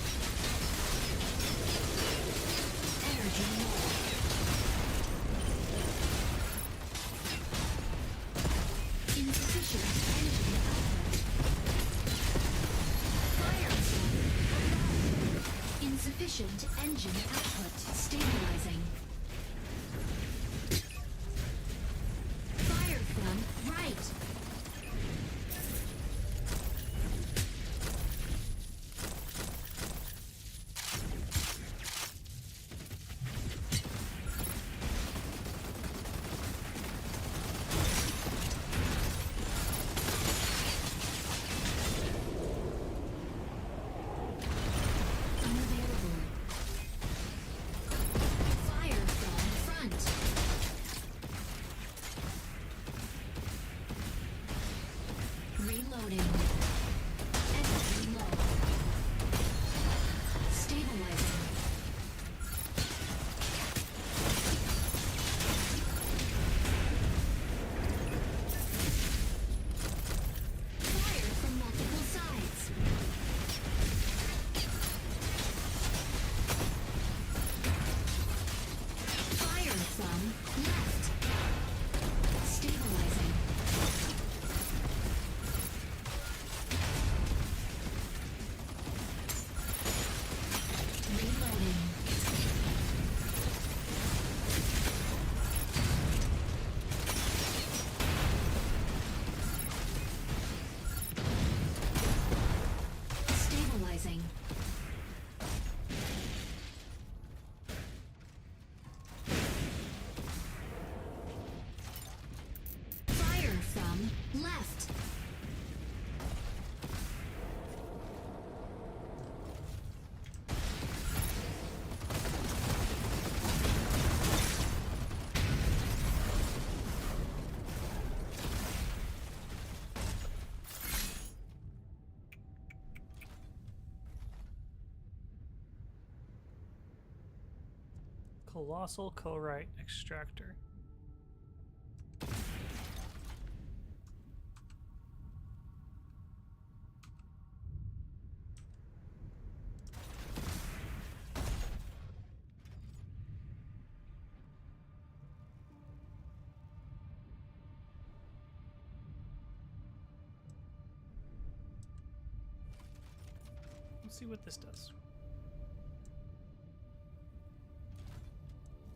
Energy low. Insufficient engine output. Fire zone. Insufficient engine output. Stabilizing. Fire from right. Unavailable. Fire from front. Reloading. Energy low. Stabilizing. Fire from multiple sides. Fire from left. Stabilizing. Reloading. Stabilizing. Fire from left. Colossal Corite Extractor. Let's see what this does.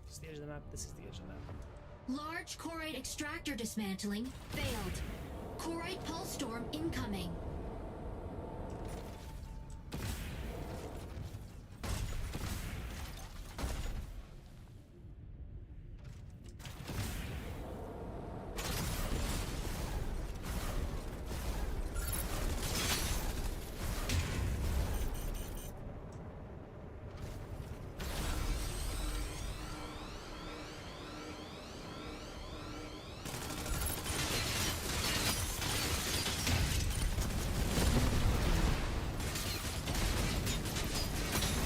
This is the edge of the map. This is the edge of the map. Large Corite extractor dismantling failed. Corite pulse storm incoming.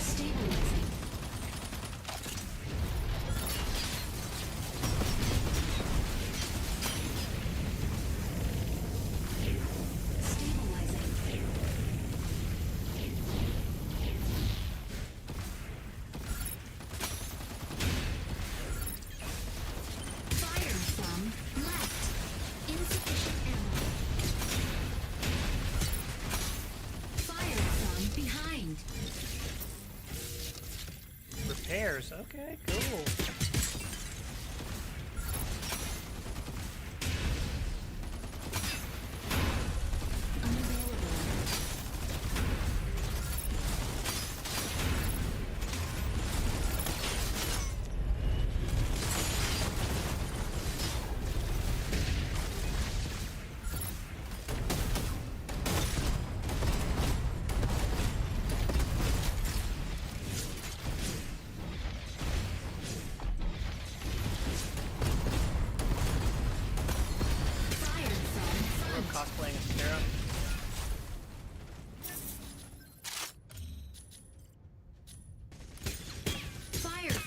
Stabilizing. Stabilizing. Fire from left. Insufficient ammo. Fire from behind. Repairs. Okay, cool. Unavailable.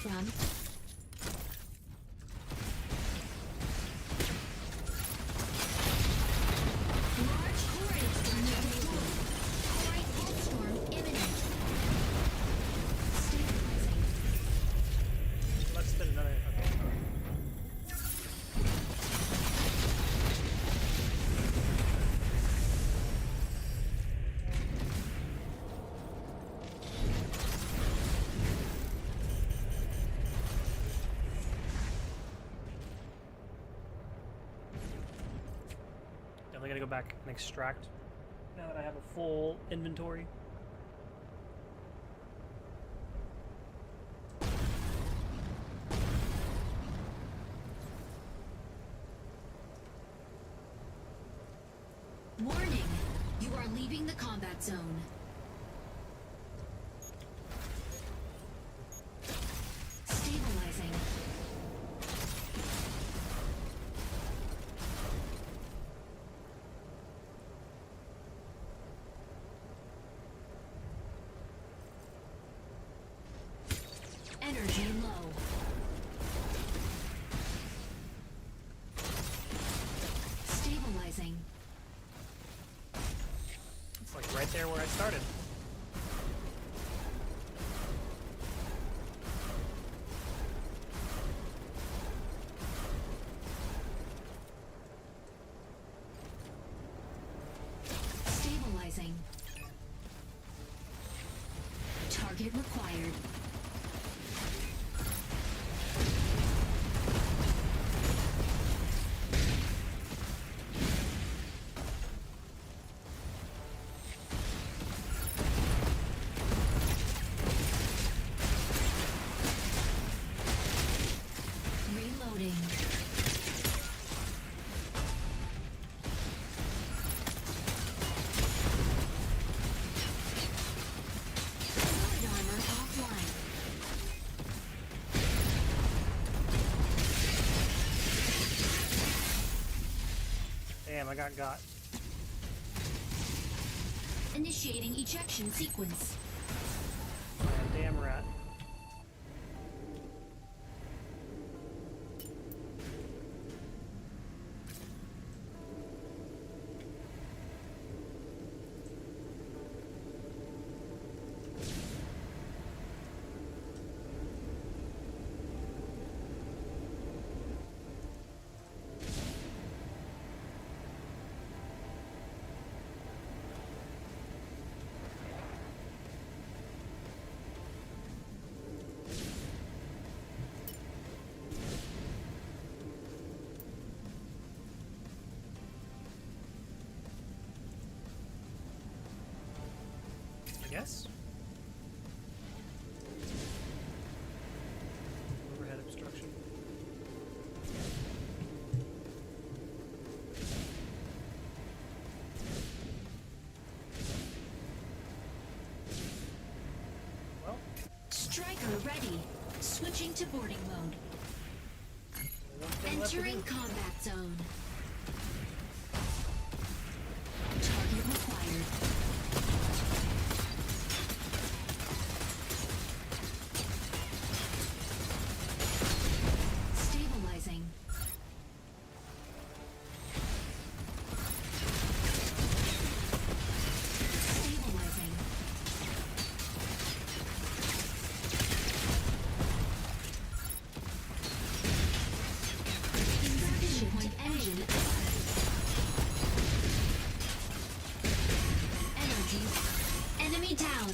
from. Large core storm available. Core pulse storm imminent. Stabilizing. Let's spin another. Okay. Definitely gotta go back and extract now that I have a full inventory. Warning! You are leaving the combat zone. Stabilizing. Energy low. Stabilizing. It's like right there where I started. Stabilizing. Target required. Reloading. Sword armor offline. Damn, I got. Initiating ejection sequence. Damn rat. I guess. Overhead obstruction. Well, Striker ready. Switching to boarding mode. one thing left to Entering do. combat zone. Target required. Stabilizing. Stabilizing. Induction point engine. Energy. Enemy down.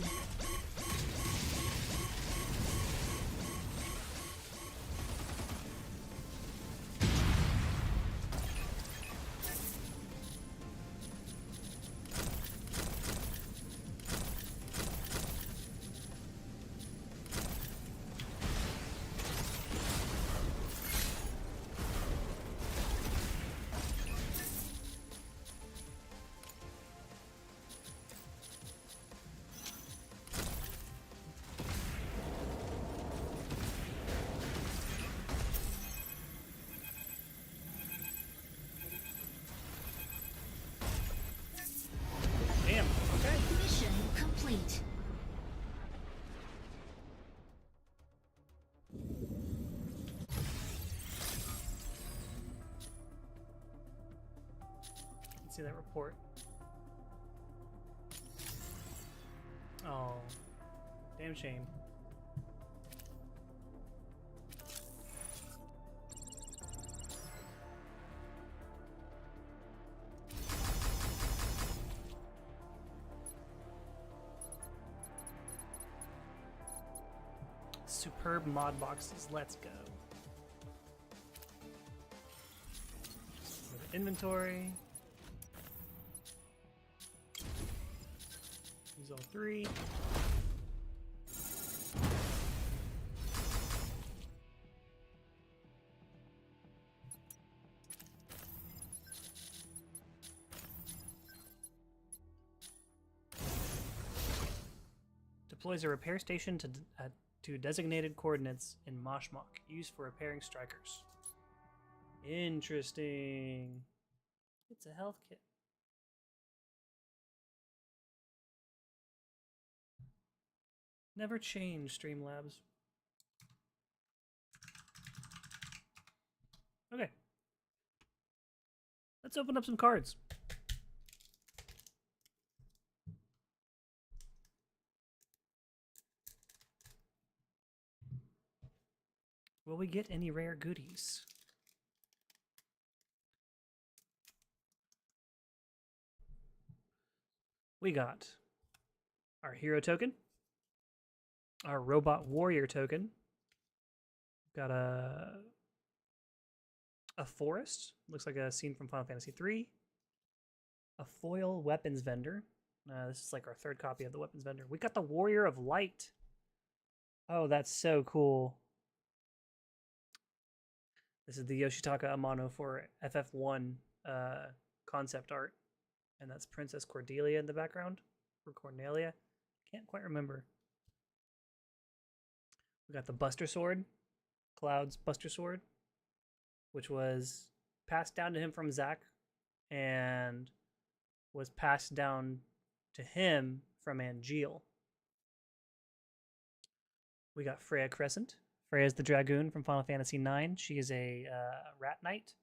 see that report. Oh, damn shame. Superb mod boxes. Let's go. Go to inventory. Use all 3. Deploys a repair station to designated coordinates in Moshmok, used for repairing strikers. Interesting. It's a health kit. Never change, Streamlabs. Okay. Let's open up some cards. Will we get any rare goodies? We got our hero token, our robot warrior token, got a forest, looks like a scene from Final Fantasy III, a foil weapons vendor. This is like our 3rd copy of the weapons vendor. We got the Warrior of Light. Oh, that's so cool. This is the Yoshitaka Amano for FF1 concept art. And that's Princess Cordelia in the background. Or Cornelia. Can't quite remember. We got the Buster Sword. Cloud's Buster Sword. Which was passed down to him from Zack. And was passed down to him from Angeal. We got Freya Crescent. Freya's the Dragoon from Final Fantasy IX. She is a rat knight.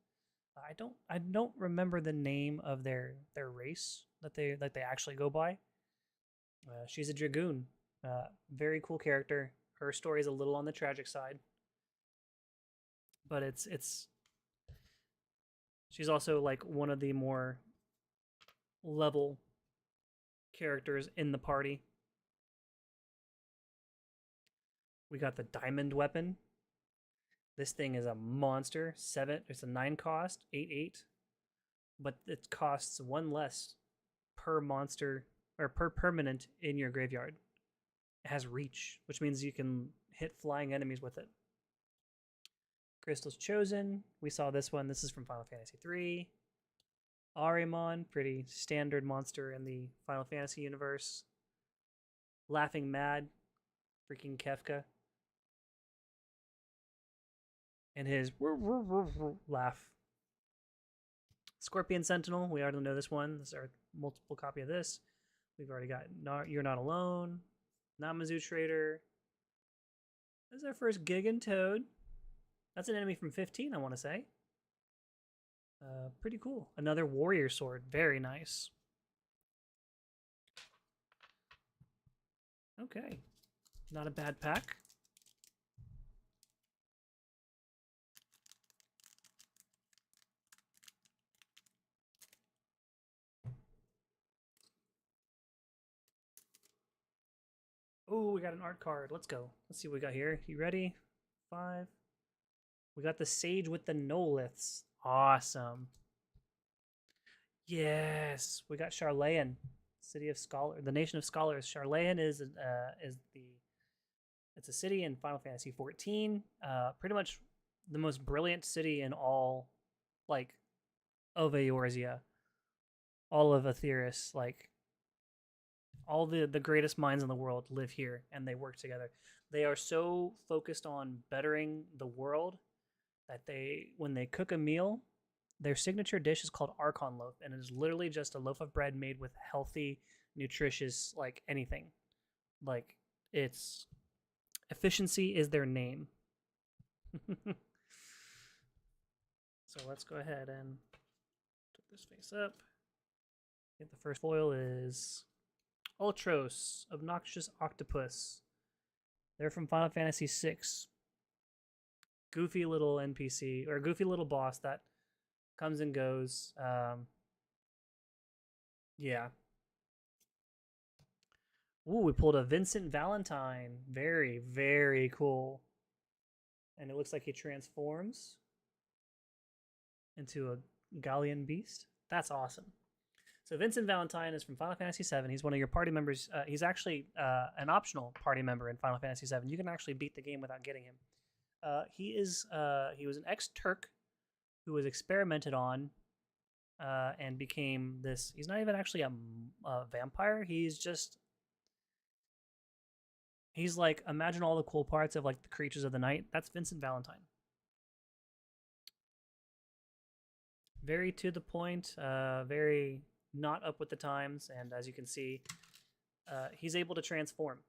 I don't remember the name of their race that they actually go by. She's a Dragoon. Very cool character. Her story is a little on the tragic side, but it's she's also like one of the more level characters in the party. We got the diamond weapon. This thing is a monster. 7. It's a 9 cost, 8/8, but it costs 1 less per monster or per permanent in your graveyard. It has reach, which means you can hit flying enemies with it. Crystal's Chosen. We saw this one. This is from Final Fantasy III. Arimon, pretty standard monster in the Final Fantasy universe. Laughing Mad, freaking Kefka. And his laugh. Scorpion Sentinel, we already know this one. This is our multiple copy of this. We've already got You're Not Alone, Namazu Trader. This is our first Gigan Toad. That's an enemy from 15, I want to say. Pretty cool. Another Warrior Sword, very nice. Okay, not a bad pack. Oh, we got an art card. Let's go. Let's see what we got here. You ready? 5. We got the Sage with the Noliths. Awesome. Yes, we got Charlayan, City of Scholars, the Nation of Scholars. Charlayan is it's a city in Final Fantasy XIV. Pretty much the most brilliant city in all, like, of Eorzea, all of Aetheris, like. All the greatest minds in the world live here, and they work together. They are so focused on bettering the world that when they cook a meal, their signature dish is called Archon Loaf, and it is literally just a loaf of bread made with healthy, nutritious, like anything. Like, it's efficiency is their name. So let's go ahead and put this face up. I think the first foil is Ultros, Obnoxious Octopus. They're from Final Fantasy VI. Goofy little NPC, or goofy little boss that comes and goes. Yeah. Ooh, we pulled a Vincent Valentine. Very, very cool. And it looks like he transforms into a Galleon beast. That's awesome. So Vincent Valentine is from Final Fantasy VII. He's one of your party members. He's actually an optional party member in Final Fantasy VII. You can actually beat the game without getting him. He was an ex-Turk who was experimented on and became this. He's not even actually a vampire. He's like, imagine all the cool parts of like the creatures of the night. That's Vincent Valentine. Very to the point, very not up with the times, and as you can see, he's able to transform.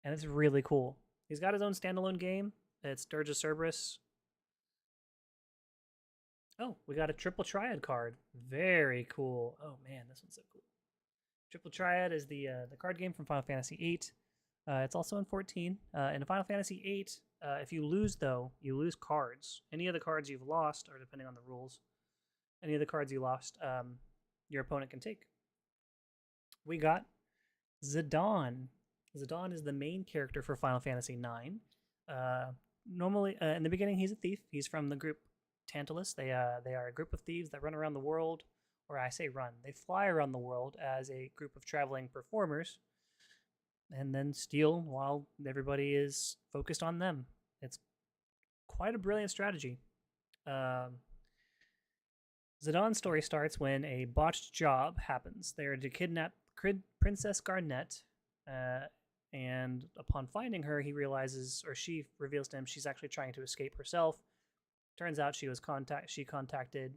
And it's really cool. He's got his own standalone game. It's Dirge of Cerberus. Oh, we got a Triple Triad card. Very cool. Oh man, this one's so cool. Triple Triad is the card game from Final Fantasy VIII. It's also in 14. In Final Fantasy VIII, if you lose, though, you lose cards. Any of the cards you've lost, or depending on the rules, any of the cards you lost, your opponent can take. We got Zidane. Zidane is the main character for Final Fantasy IX. Normally, in the beginning, he's a thief. He's from the group Tantalus. They are a group of thieves that run around the world. Or I say run. They fly around the world as a group of traveling performers and then steal while everybody is focused on them. It's quite a brilliant strategy. Zidane's story starts when a botched job happens. They are to kidnap Princess Garnet, and upon finding her, he realizes, or she reveals to him, she's actually trying to escape herself. Turns out she contacted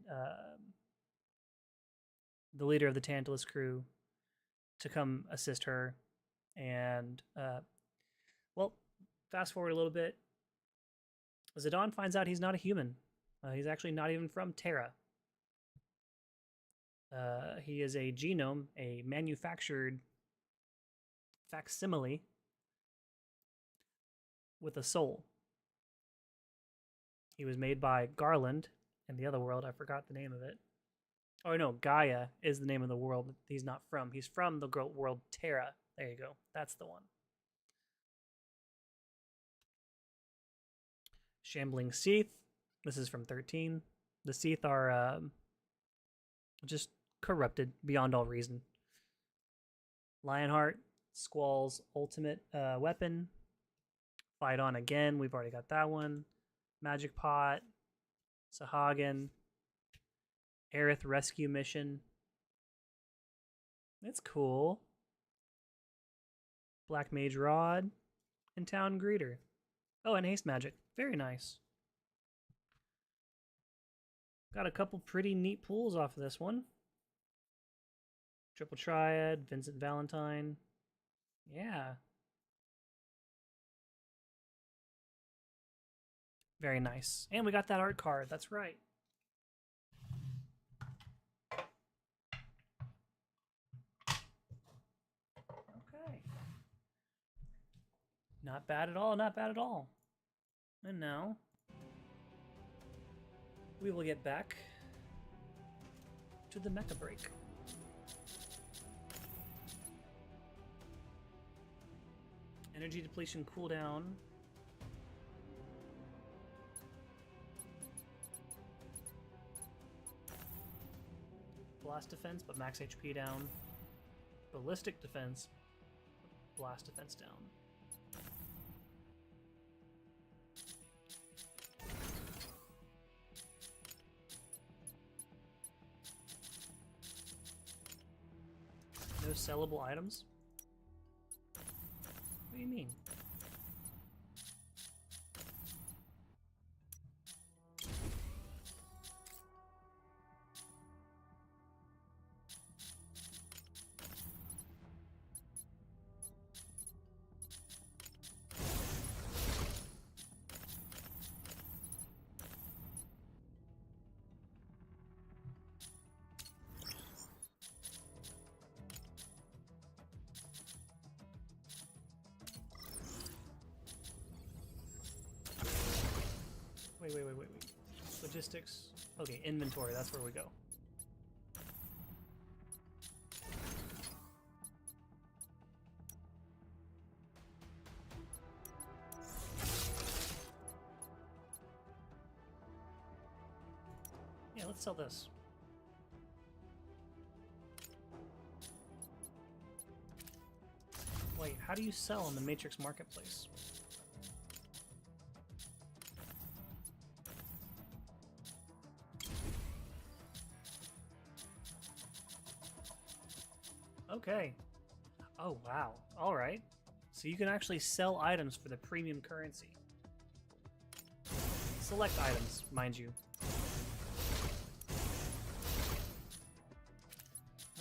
the leader of the Tantalus crew to come assist her. And, well, fast forward a little bit. Zidane finds out he's not a human. He's actually not even from Terra. He is a genome, a manufactured facsimile with a soul. He was made by Garland in the other world. I forgot the name of it. Oh no, Gaia is the name of the world that he's not from. He's from the world Terra. There you go. That's the one. Shambling Seath. This is from 13. The Seath are just corrupted beyond all reason. Lionheart, Squall's ultimate weapon. Fight on again. We've already got that one. Magic Pot. Sahagin. Aerith Rescue Mission. That's cool. Black Mage Rod. And Town Greeter. Oh, and Haste Magic. Very nice. Got a couple pretty neat pulls off of this one. Triple Triad, Vincent Valentine. Yeah. Very nice. And we got that art card. That's right. Okay. Not bad at all. Not bad at all. And now we will get back to the mecha break. Energy depletion cooldown. Blast defense, but max HP down. Ballistic defense, blast defense down. No sellable items? What do you mean? Wait. Logistics. Okay, inventory. That's where we go. Yeah, let's sell this. Wait, how do you sell on the Matrix Marketplace? Okay. Oh, wow. All right. So you can actually sell items for the premium currency. Select items, mind you.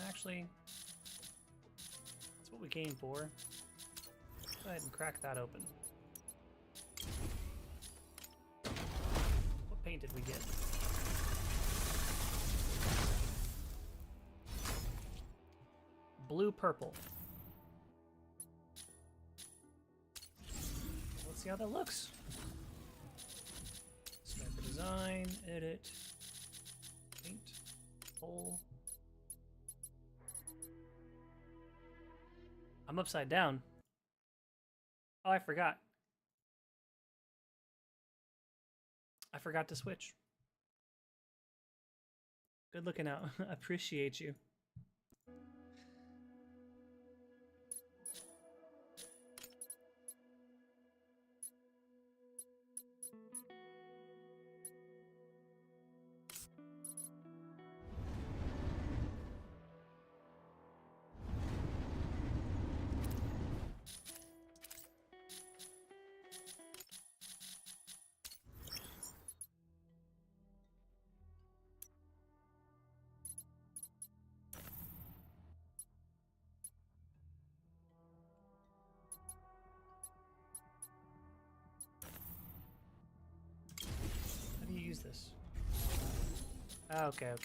Actually, that's what we came for. Go ahead and crack that open. What paint did we get? Blue purple. Let's see how that looks. Start the design, edit, paint, pull. I'm upside down. Oh, I forgot. I forgot to switch. Good looking out. Appreciate you. Use this. Okay. Alright,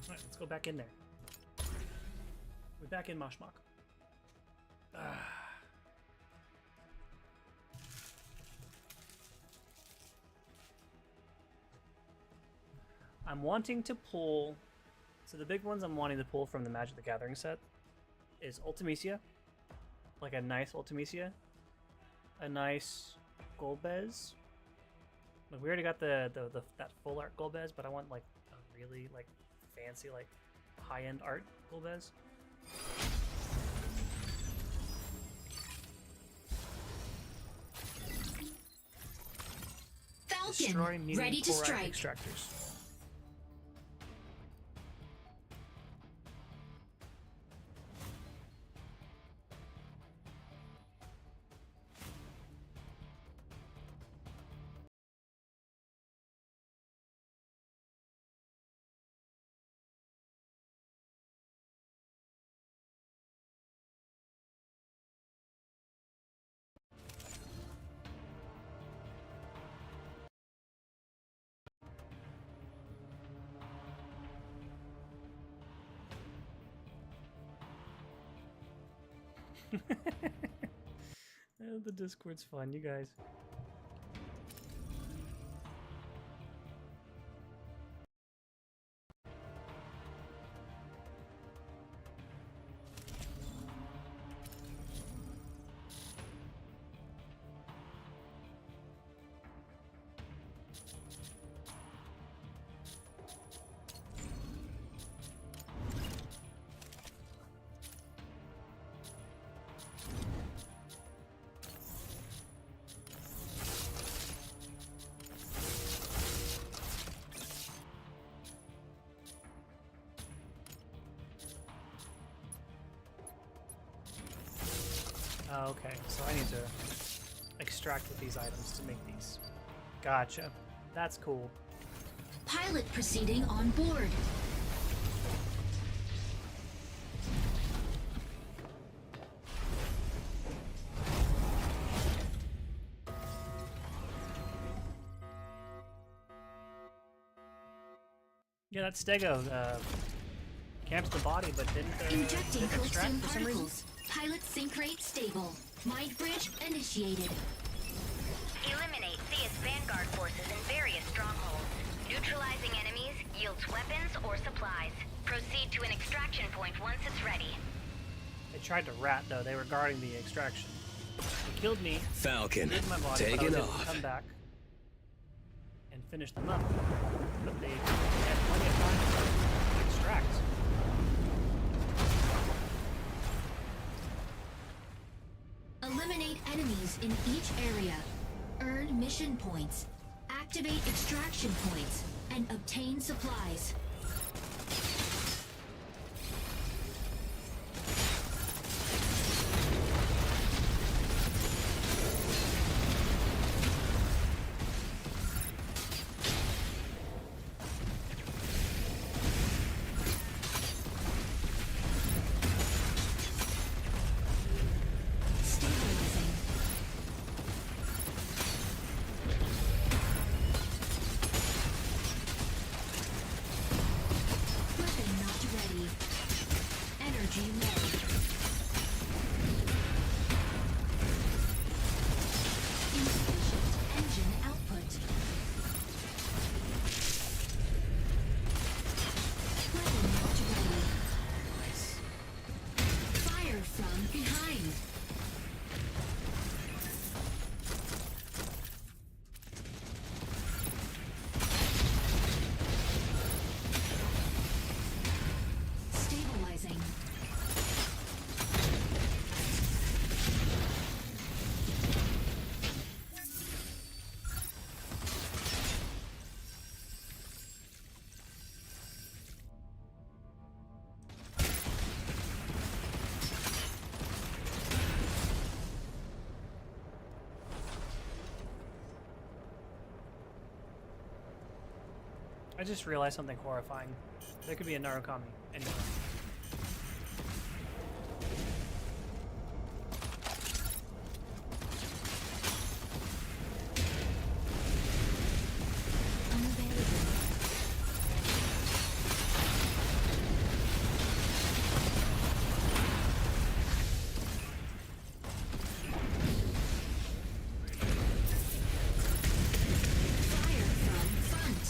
let's go back in there. We're back in Moshmok. I'm wanting to pull. So the big ones I'm wanting to pull from the Magic the Gathering set is Ultimecia, like a nice Ultimecia, a nice Golbez. Like we already got that full art Golbez, but I want like a really like fancy like high end art Golbez. Falcon, ready to strike. Extractors. The Discord's fun, you guys. Oh, okay, so I need to extract with these items to make these. Gotcha. That's cool. Pilot proceeding on board. Yeah, that Stego camps the body, but didn't Injecting extract coaxium for some reason. particles. Pilot sync rate stable. Mind bridge initiated. Eliminate Thea's vanguard forces in various strongholds. Neutralizing enemies yields weapons or supplies. Proceed to an extraction point once it's ready. They tried to rat though. They were guarding the extraction. They killed me. Falcon, Hit my body, take but I was it able to off. come back and finish them up. But they had plenty of time to extract. Eliminate enemies in each area. Earn mission points. Activate extraction points. And obtain supplies. Stabilizing. Weapon not ready. Energy low. Insufficient engine output. Weapon not ready. Fire from behind. Stabilizing. I just realized something horrifying. There could be a Narukami anywhere. Unavailable. Fire from front.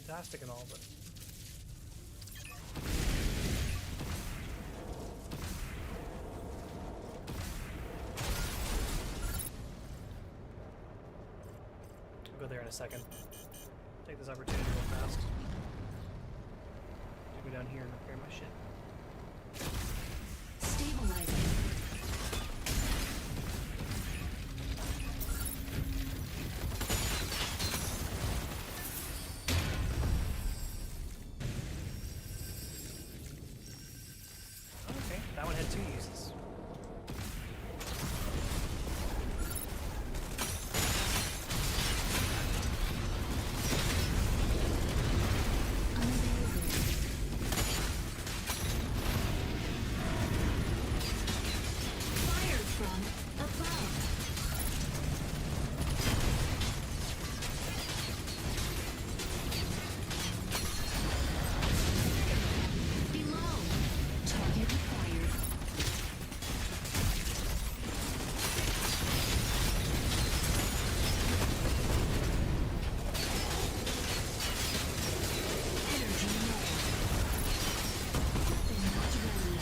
fantastic and all, but I'll go there in a second. Take this opportunity real fast. Go down here and repair my shit. Stabilizing. Okay, that one had 2 uses. Fired from above. Below. Target acquired. Energy low. Weapon not ready.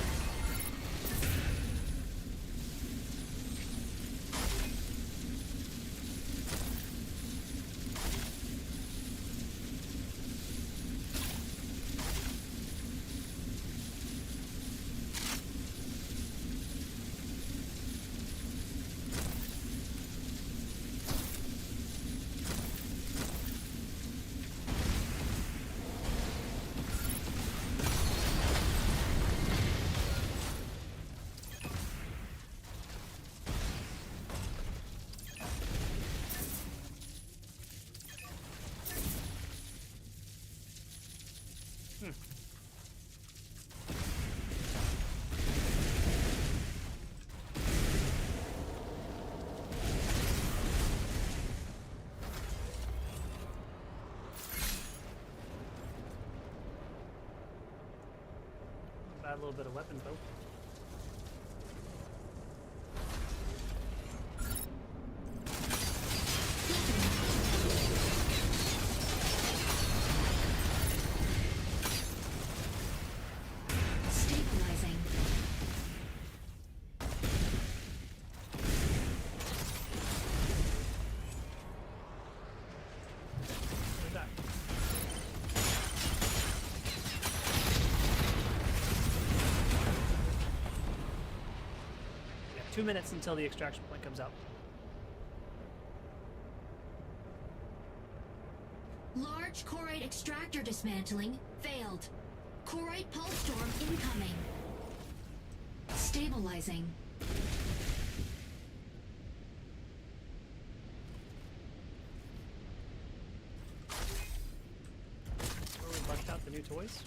Add a little bit of weapon poke. Stabilizing. Where's that? We have 2 minutes until the extraction point comes out. Large Corite extractor dismantling failed. Corite pulse storm incoming. Stabilizing. Where we bust out the new toys.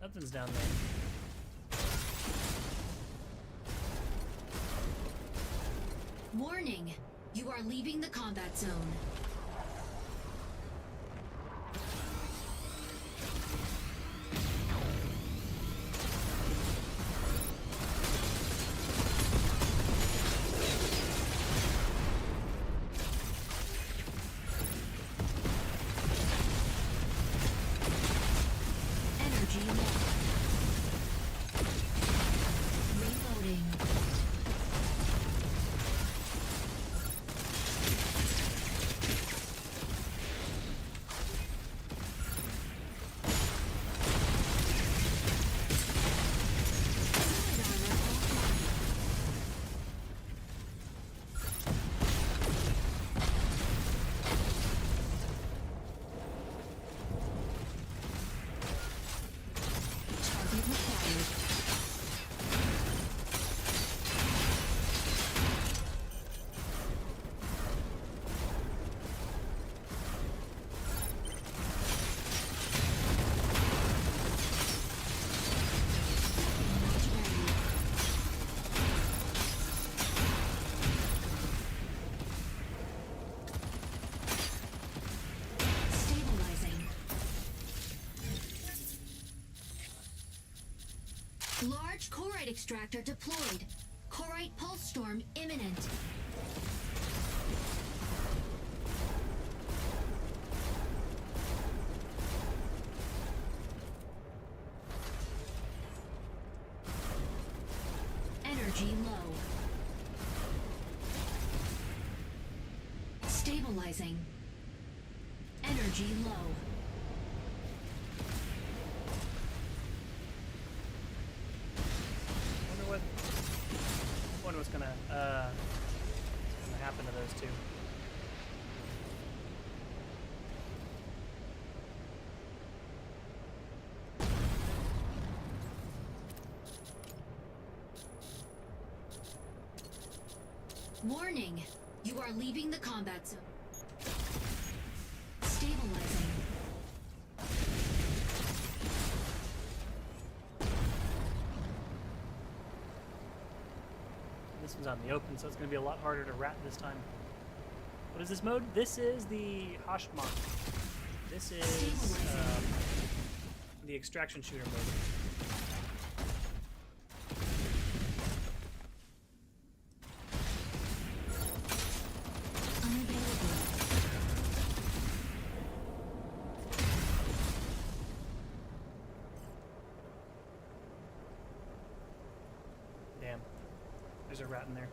Something's down there. Warning! You are leaving the combat zone. Energy low. Reloading. Corite extractor deployed. Corite pulse storm imminent. Energy low. Stabilizing. Energy low. Wonder what's gonna happen to those two. Warning! You are leaving the combat zone. Stabilizing. This one's on the open, so it's going to be a lot harder to rat this time. What is this mode? This is the Hashmach. This is the extraction shooter mode. Damn. There's a rat in there.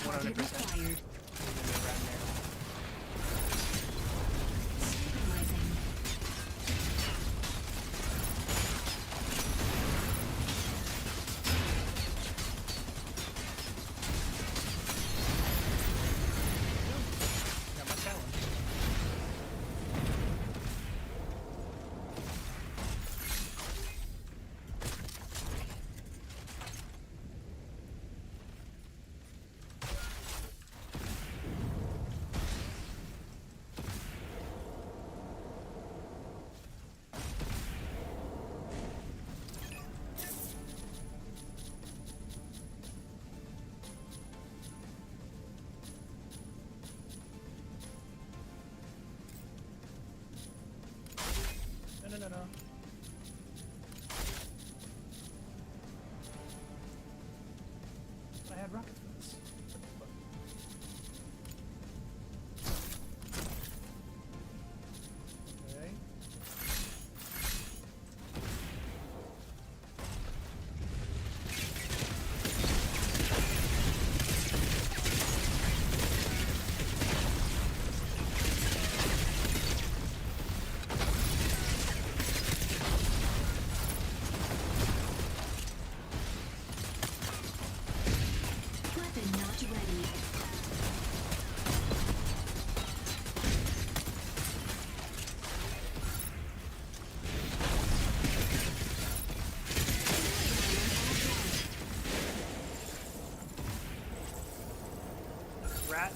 100%. There's gonna be a rat in there. Stabilizing. Got my challenge. No. I had rockets for this. Okay. Weapon not ready. Rat.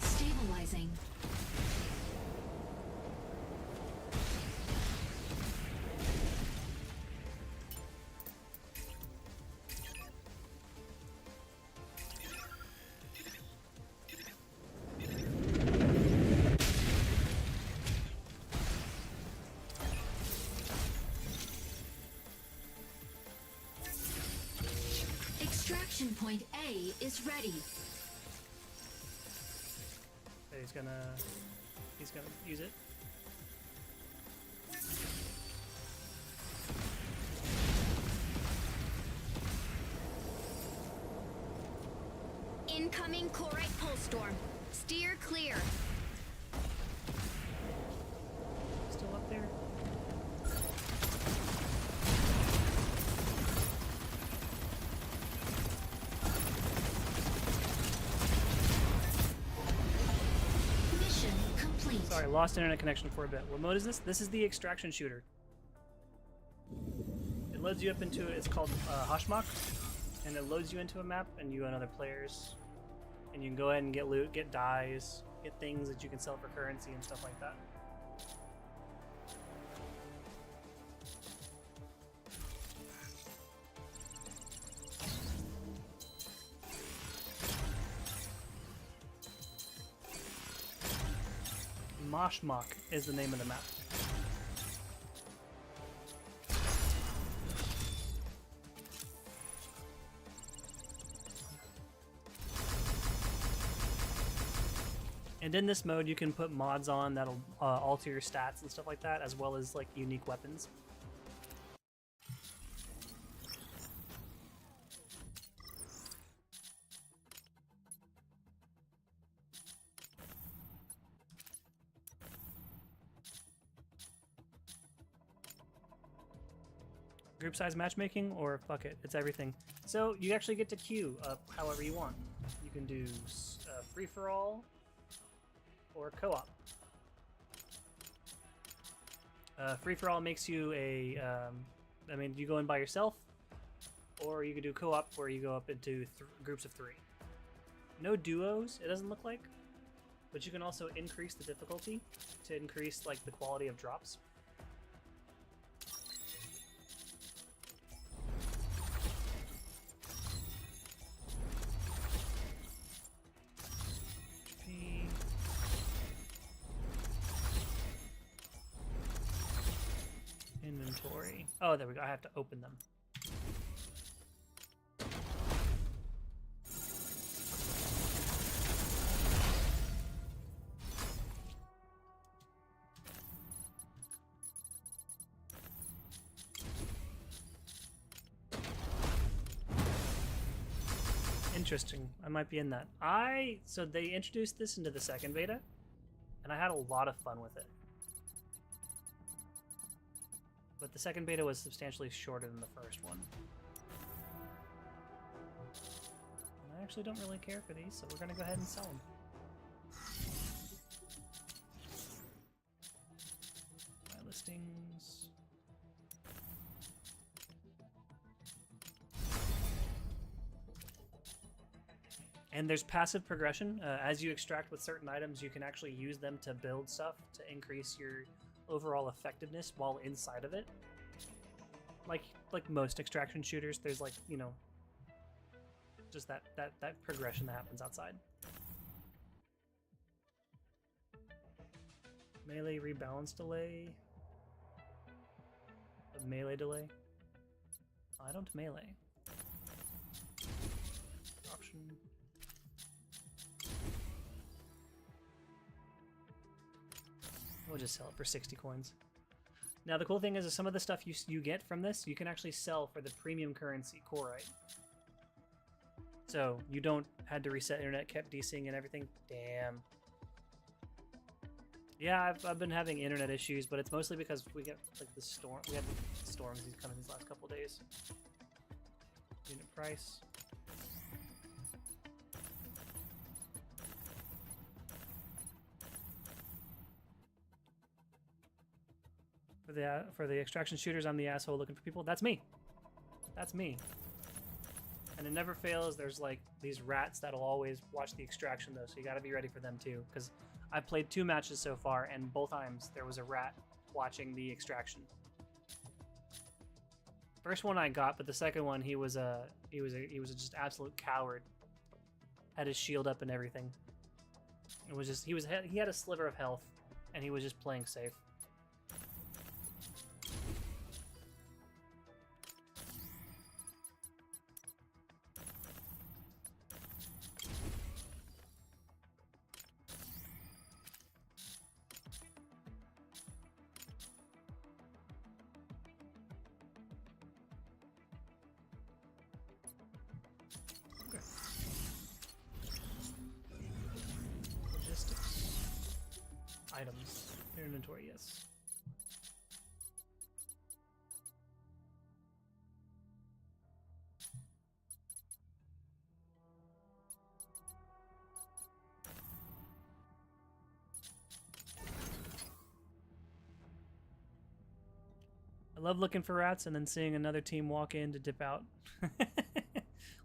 Stabilizing. Extraction point A is ready. He's gonna use it. Incoming Corite pulse storm. Steer clear. Still up there. Mission complete. Sorry, lost internet connection for a bit. What mode is this? This is the extraction shooter. It loads you up into, it's called Hashmach, and it loads you into a map and you and other players. And you can go ahead and get loot, get dyes, get things that you can sell for currency and stuff like that. Moshmok is the name of the map. And in this mode, you can put mods on that'll alter your stats and stuff like that, as well as like unique weapons. Group size matchmaking, or fuck it, it's everything. So you actually get to queue up however you want. You can do free for all or co-op. Free for all makes you a, I mean, you go in by yourself, or you can do co-op where you go up into groups of 3. No duos, it doesn't look like, but you can also increase the difficulty to increase like the quality of drops. Inventory. Oh, there we go. I have to open them. Interesting. I might be in that. So they introduced this into the second beta, and I had a lot of fun with it. But the second beta was substantially shorter than the first one. And I actually don't really care for these, so we're going to go ahead and sell them. My listings. And there's passive progression. As you extract with certain items, you can actually use them to build stuff to increase your overall effectiveness while inside of it. Like most extraction shooters, there's like, you know, just that progression that happens outside. Melee rebalance delay. A melee delay. Oh, I don't melee. Option. We'll just sell it for 60 coins. Now the cool thing is some of the stuff you get from this, you can actually sell for the premium currency, Corite. So you don't had to reset internet, kept desync and everything. Damn. Yeah, I've been having internet issues, but it's mostly because we get like the storm. We had the storms these coming these last couple of days. Unit price. For the extraction shooters, I'm the asshole looking for people. That's me. That's me. And it never fails. There's like these rats that'll always watch the extraction though, so you gotta be ready for them too. Because I've played 2 matches so far, and both times there was a rat watching the extraction. First one I got, but the second one he was just absolute coward. Had his shield up and everything. It was just he had a sliver of health, and he was just playing safe. Items. Your inventory, yes. I love looking for rats and then seeing another team walk in to dip out.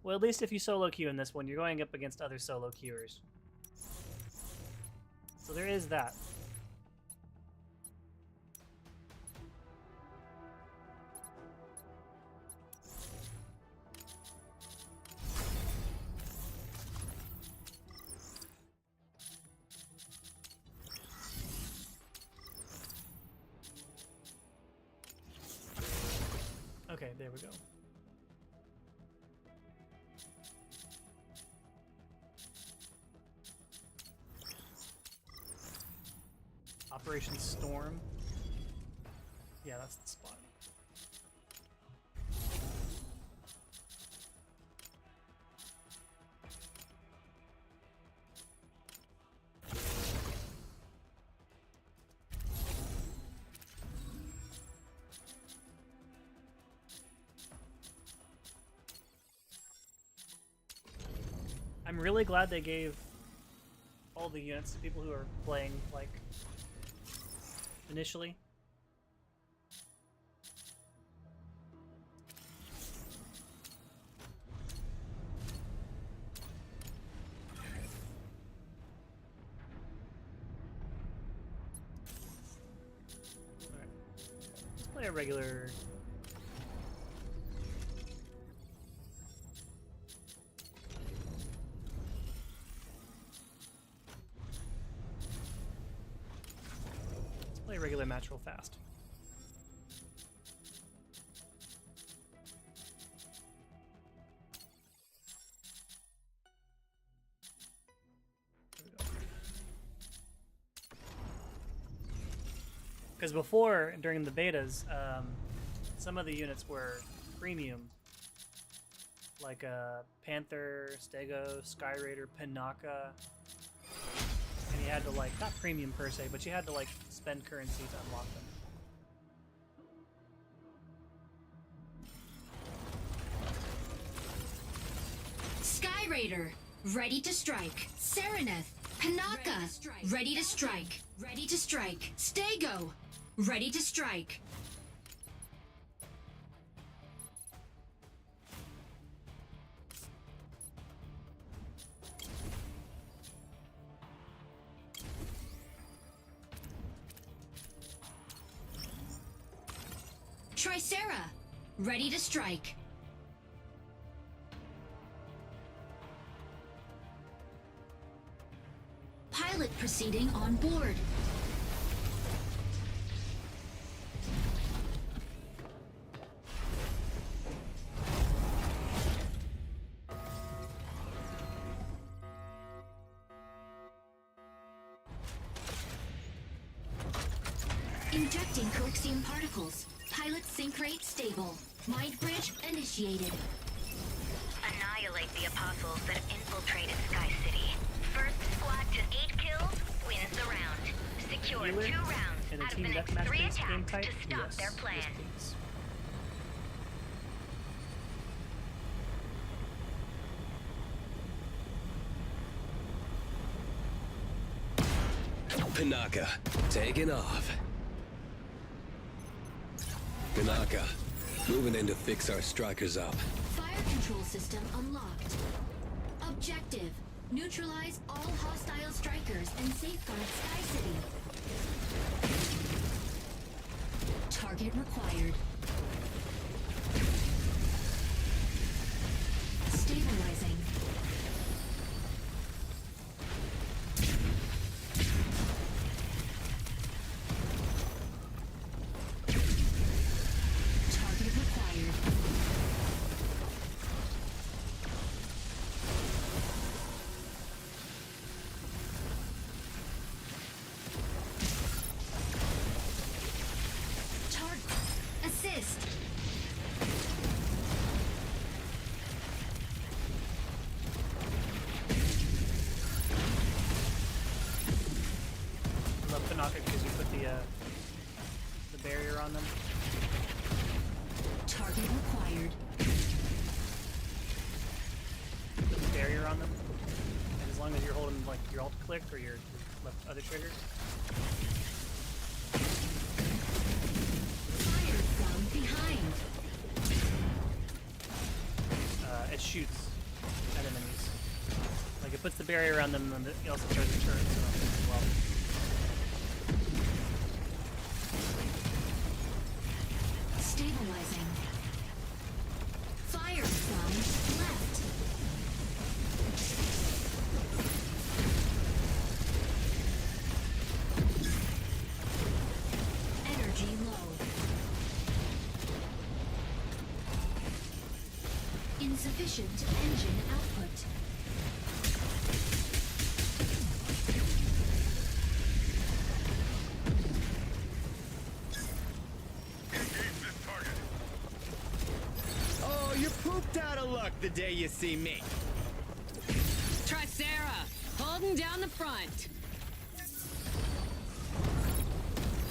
Well, at least if you solo queue in this one, you're going up against other solo queuers. So there is that. Alright, there we go. Operation Storm. Yeah, that's the spot. I'm really glad they gave all the units to people who are playing, like, initially. Alright. Let's play a regular... Play a regular match real fast. Because before, during the betas, some of the units were premium, like Panther, Stego, Sky Raider, Panaka, and you had to, like, not premium per se, but you had to, like, spend currency to unlock them. Sky Raider, ready to strike. Sereneth, Panaka, ready to strike. Ready to strike. Stego, ready to strike. Tricera, ready to strike. Pilot proceeding on board. Injecting Coaxium particles. Pilot sync rate stable. Mind bridge initiated. Annihilate the apostles that infiltrated Sky City. First squad to 8 kills wins the round. Secure Healer 2 rounds in a out of team the next deathmatch 3 based game attacks type? to stop Yes. their plan. Yes, please. Panaka, taking off. Panaka, moving in to fix our strikers up. Fire control system unlocked. Objective: neutralize all hostile strikers and safeguard Sky City. Target required. Stabilizing. Target required. Assist. I love Panaka because you put the barrier on them. Target required. Put the barrier on them, and as long as you're holding like your alt click or your left other trigger, Fire from behind. it shoots at enemies. Like it puts the barrier around them, and it also throws the turrets as well. Stabilizing. Fire from left. Energy low. Insufficient engine output. Oh, you're pooped out of luck the day you see me. Tricera, holding down the front.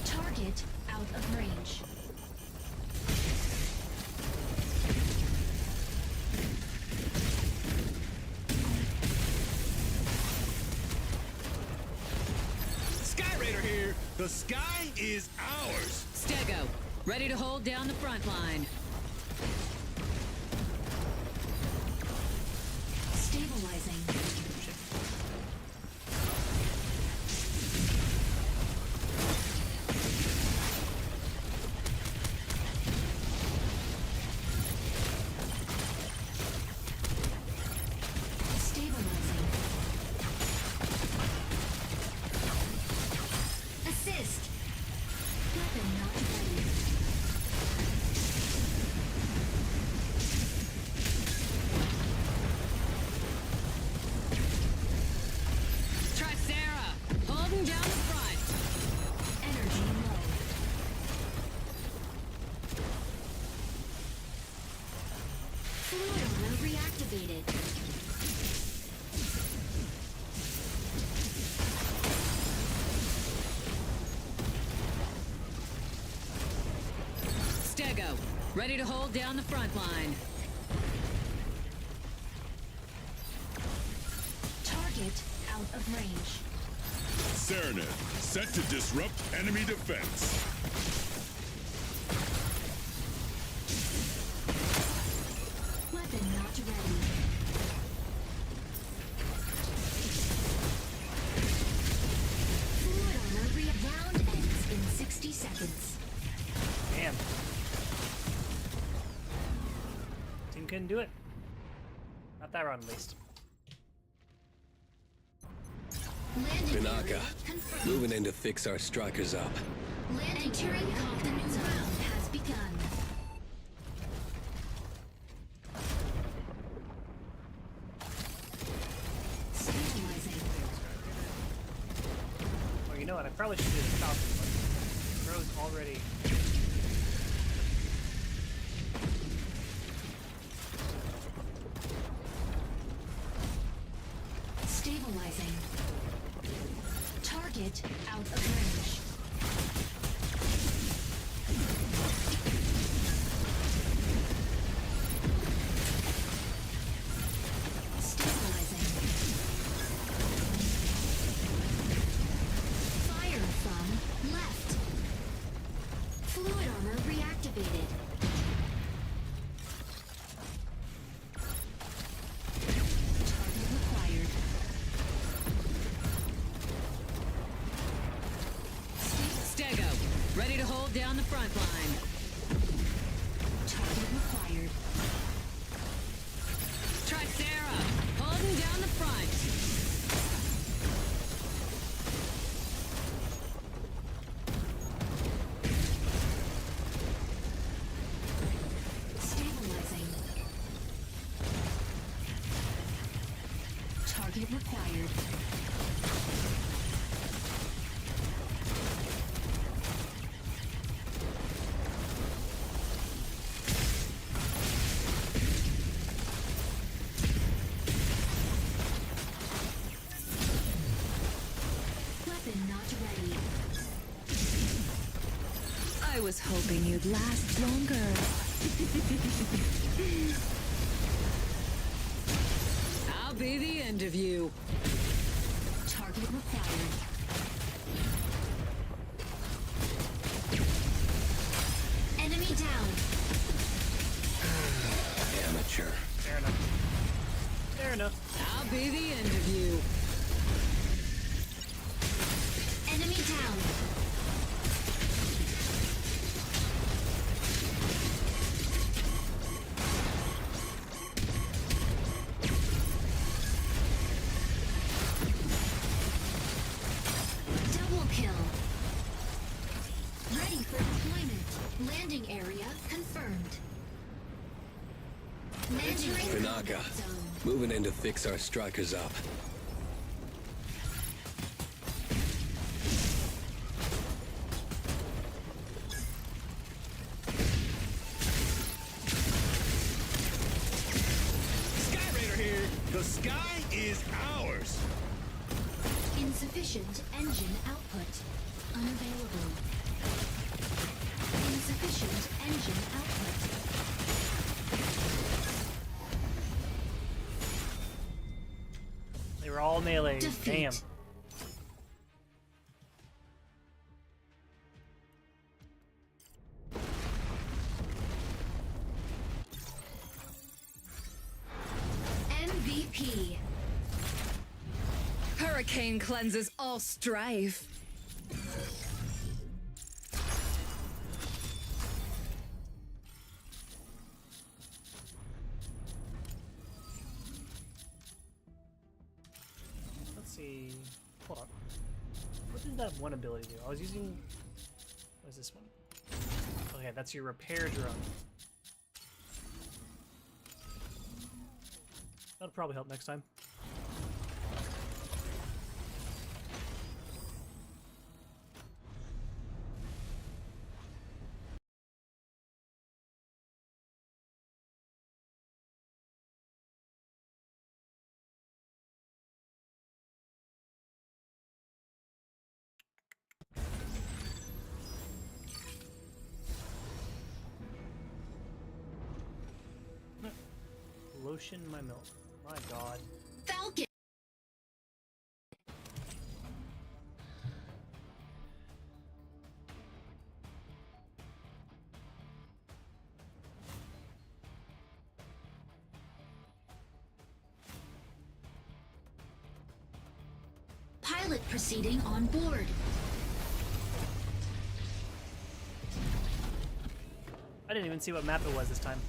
Target out of range. Sky Raider here. The sky is ours. Stego, ready to hold down the front line. Stabilizing. Stabilizing. Assist. Weapon not ready. Tricera, holding down the front. Energy low. Fluid armor reactivated. Stego, ready to hold down the front line. Target out of range. Serenade, set to disrupt enemy defense. Weapon not ready. Fluid armor round ends in 60 seconds. Damn. Team couldn't do it. Not that round, at least. Landing Pinaka, area confirmed. moving in to fix our strikers up. Landing area the new round has begun. Stabilizing. Or you know what? I probably should do the Falcon, but Rose already. Stabilizing. Target out of range. Stabilizing. Fire from left. Fluid armor reactivated. Target required. Stego, ready to hold down the front line. Target required. Tricera, holding down the front. Stabilizing. Target required. Weapon not ready. I was hoping you'd last longer. I'll be the end of you. Target required. Enemy down. Amateur. Fair enough. Fair enough. I'll be the end of you. Enemy down. Double kill. Ready for deployment. Landing area confirmed. Entering Pinaka, combat zone. moving in to fix our strikers up. Sky Raider here. The sky is ours. Insufficient engine output. Unavailable. Insufficient engine output. They were all melee. Defeat. Damn. MVP. Hurricane cleanses all strife. Let's see. Hold on. What did that one ability do? I was using. What is this one? Okay, that's your repair drone. That'll probably help next time. Lotion my milk. My god. Falcon. Pilot proceeding on board. I didn't even see what map it was this time.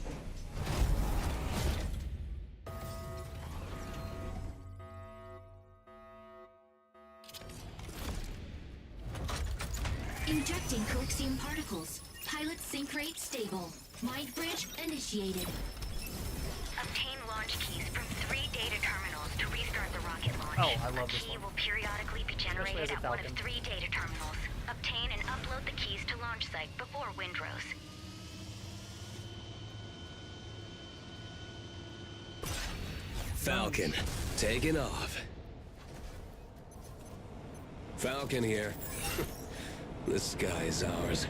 Injecting Coaxium particles. Pilot sync rate stable. Mind bridge initiated. Obtain launch keys from 3 data terminals to restart the rocket launch. Oh, I love a this key one. will periodically be generated as a at one of Falcon. 3 data terminals. Obtain and upload the keys to launch site before Windrose. Falcon, taking off. Falcon here. The sky is ours.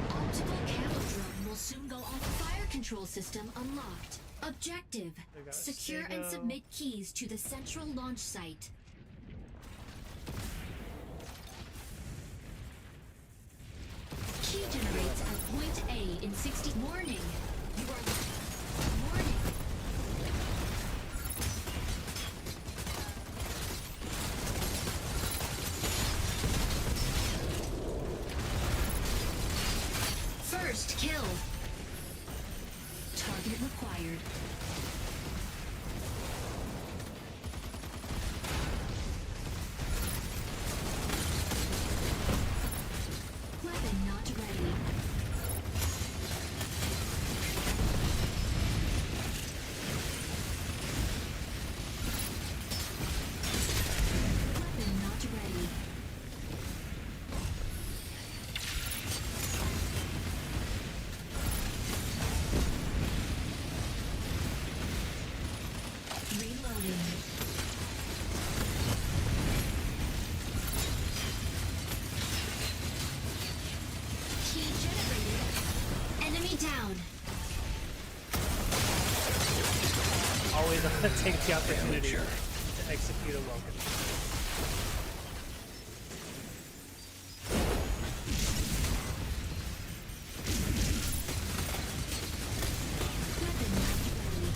Optical camo drone will soon go on. Fire control system unlocked. Objective. They got a Secure and Sego. submit keys to the central launch site. Key generates at point A in 60. Warning. You are. Warning. First kill. Target required. Weapon not ready. Weapon not ready. Reloading. Key generated. Enemy down. Always take the opportunity Amateur. to execute a welcome. Weapon not ready.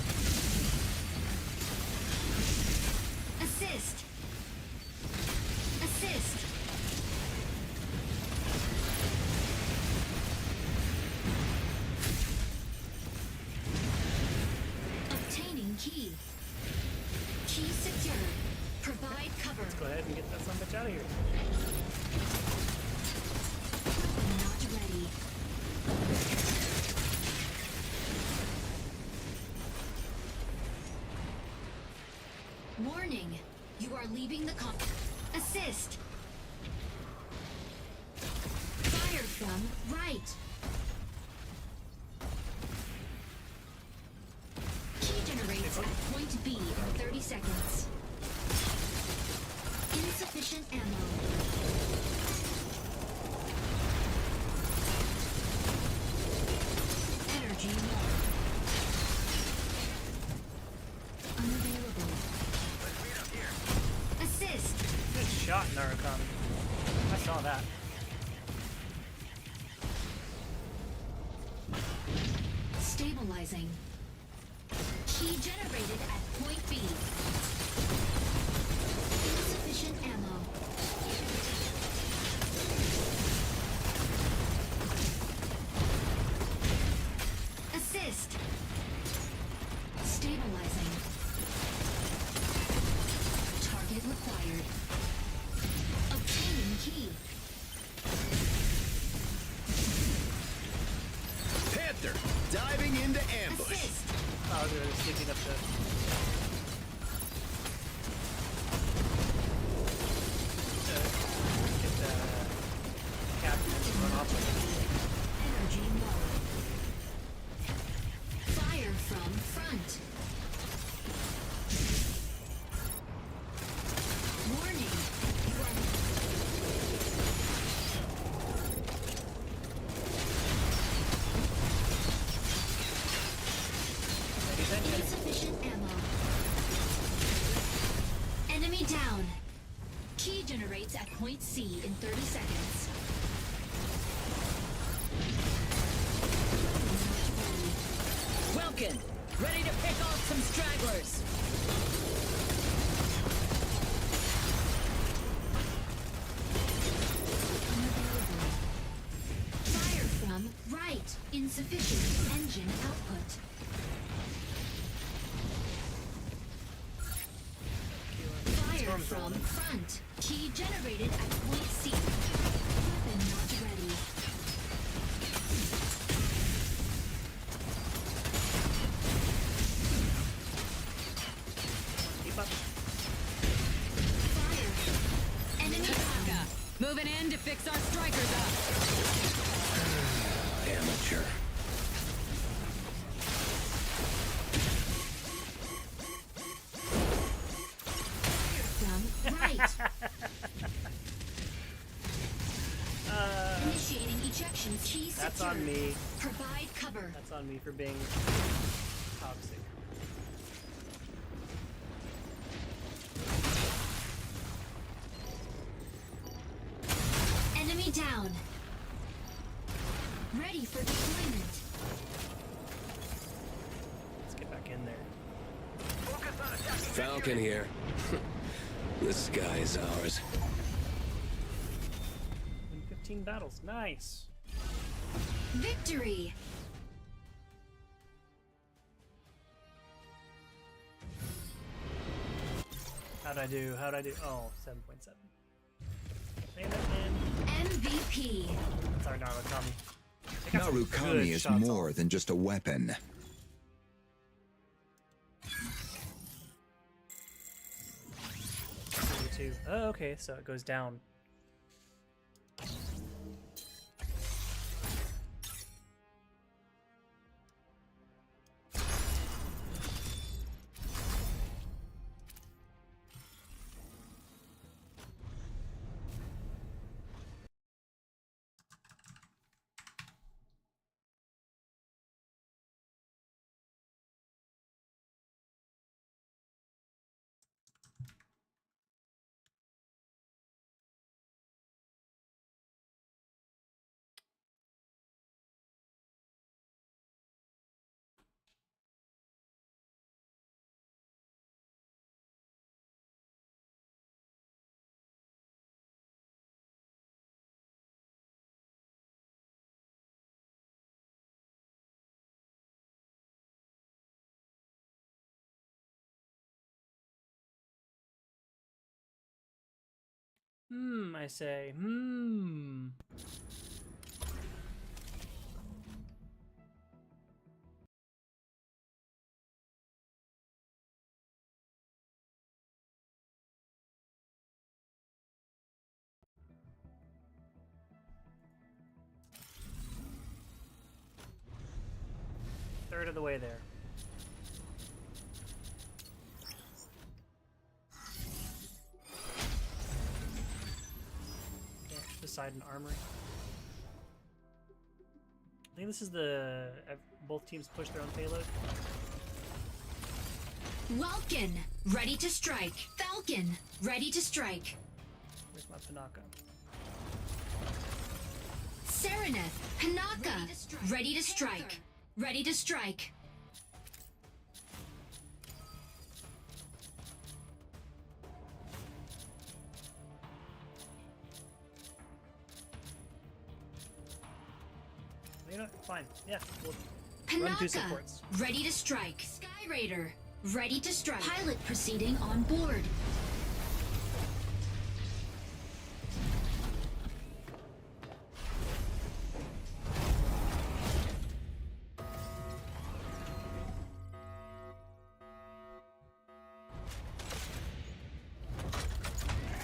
Assist. Assist. Obtaining key. Key secure. Provide cover. Go ahead and get that son of a bitch out of here. Weapon not ready. Warning, you are leaving the Assist. Fire from right. Key generates at point B in 30 seconds. Insufficient ammo. Energy low. Unavailable. Assist. Good shot, Narukami. I saw that. Stabilizing. Key generated at point B. Insufficient ammo. Assist. Stabilizing. Target required. Obtaining key. Panther, diving into ambush. Assist. Oh, they're sneaking up the. Get the captain to run off with it. Energy low. Fire from front. Warning. You are insufficient ammo. Enemy down. Key generates at point C in 30 seconds. Welkin, ready to pick off some stragglers. Unavailable. Fire from right. Insufficient engine output. Fire Storm's from rolling. front. Key generated at point C. Weapon not ready. Keep up. Fire. Enemy down. Moving in to fix our strikers up. Amateur. From right. Initiating ejection key That's secured. on me. Provide cover. That's on me for being toxic. Enemy down. Ready for deployment. Let's get back in there. Falcon here. The sky's ours. Win 15 battles. Nice. Victory. How'd I do? How'd I do? Oh, 7.7. Say that again. MVP. That's our Narukami. They got some Narukami good is shots more off. than just a weapon. 32. Oh, okay, so it goes down. I say. third of the way there. Okay, beside an armory. I think this is the both teams push their own payload. Vulcan, ready to strike. Falcon, ready to strike. Where's my Panaka? Sereneth, Panaka, ready to strike. Ready to strike. You know, fine. Yeah, we'll run two supports. Panaka, ready to strike. Sky Raider, ready to strike. Pilot proceeding on board.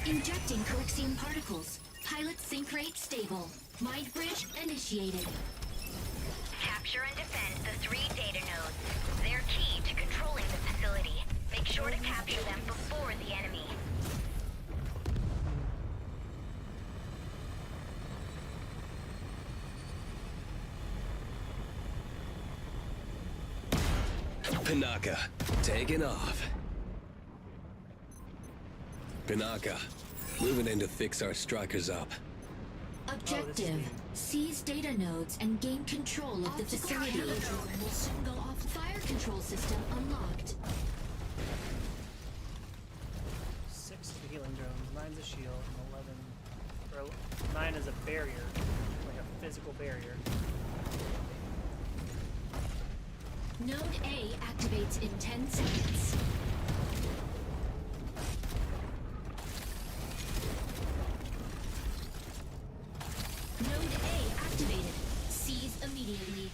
Injecting Coaxium particles. Pilot sync rate stable. Mind bridge initiated. Capture and defend the 3 data nodes. They're key to controlling the facility. Make sure to capture them before the enemy. Panaka, taking off. Panaka, moving in to fix our strikers up. Objective. Seize data nodes and gain control of the facility. Will soon go off. Fire control system unlocked. 6 to healing drones, 9's a shield, and 11. Or 9 is a barrier, like a physical barrier. Node A activates in 10 seconds. Node A activated. Seize immediately.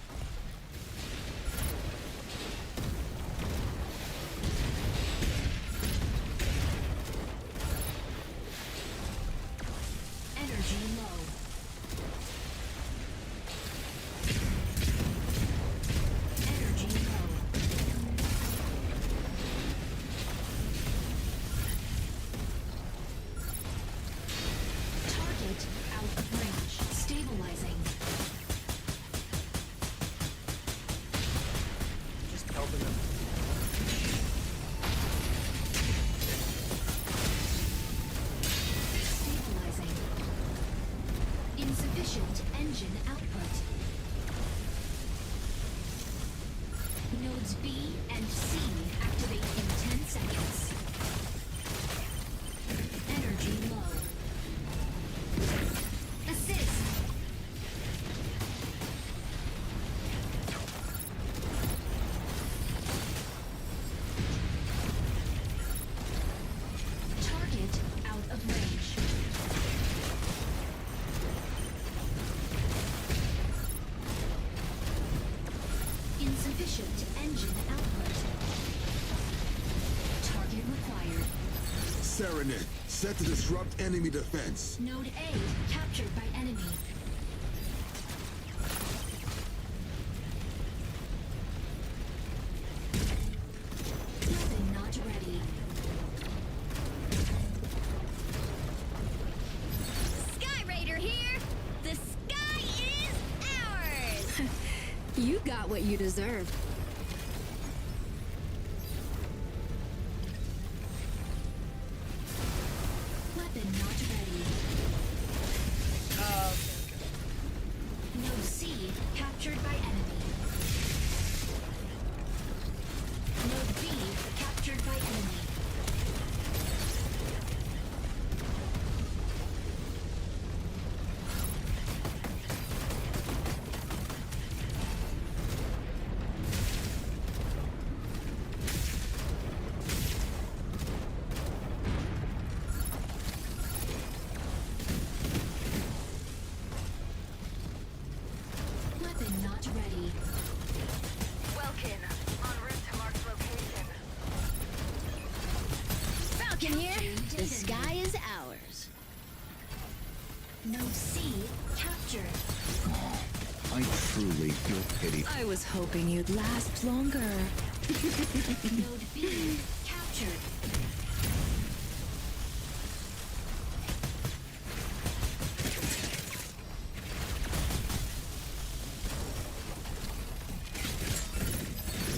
Energy low. Energy low. Target out of range. Stabilizing. Just helping them. Stabilizing. Insufficient engine output. Nodes B and C activate in 10 seconds. Energy low. Assist. Target out of range. Insufficient engine output. Target required. Serenade, set to disrupt enemy defense. Node A captured by enemy. Weapon not ready. Sky Raider here! The sky is ours! You got what you deserve. Weapon not ready. Node C captured by enemy. Node B captured by enemy. Weapon not ready. Welkin, en route to Mark's location. Falcon here! The sky is ours. Node C captured. I truly feel pity. I was hoping you'd last longer. Node B captured.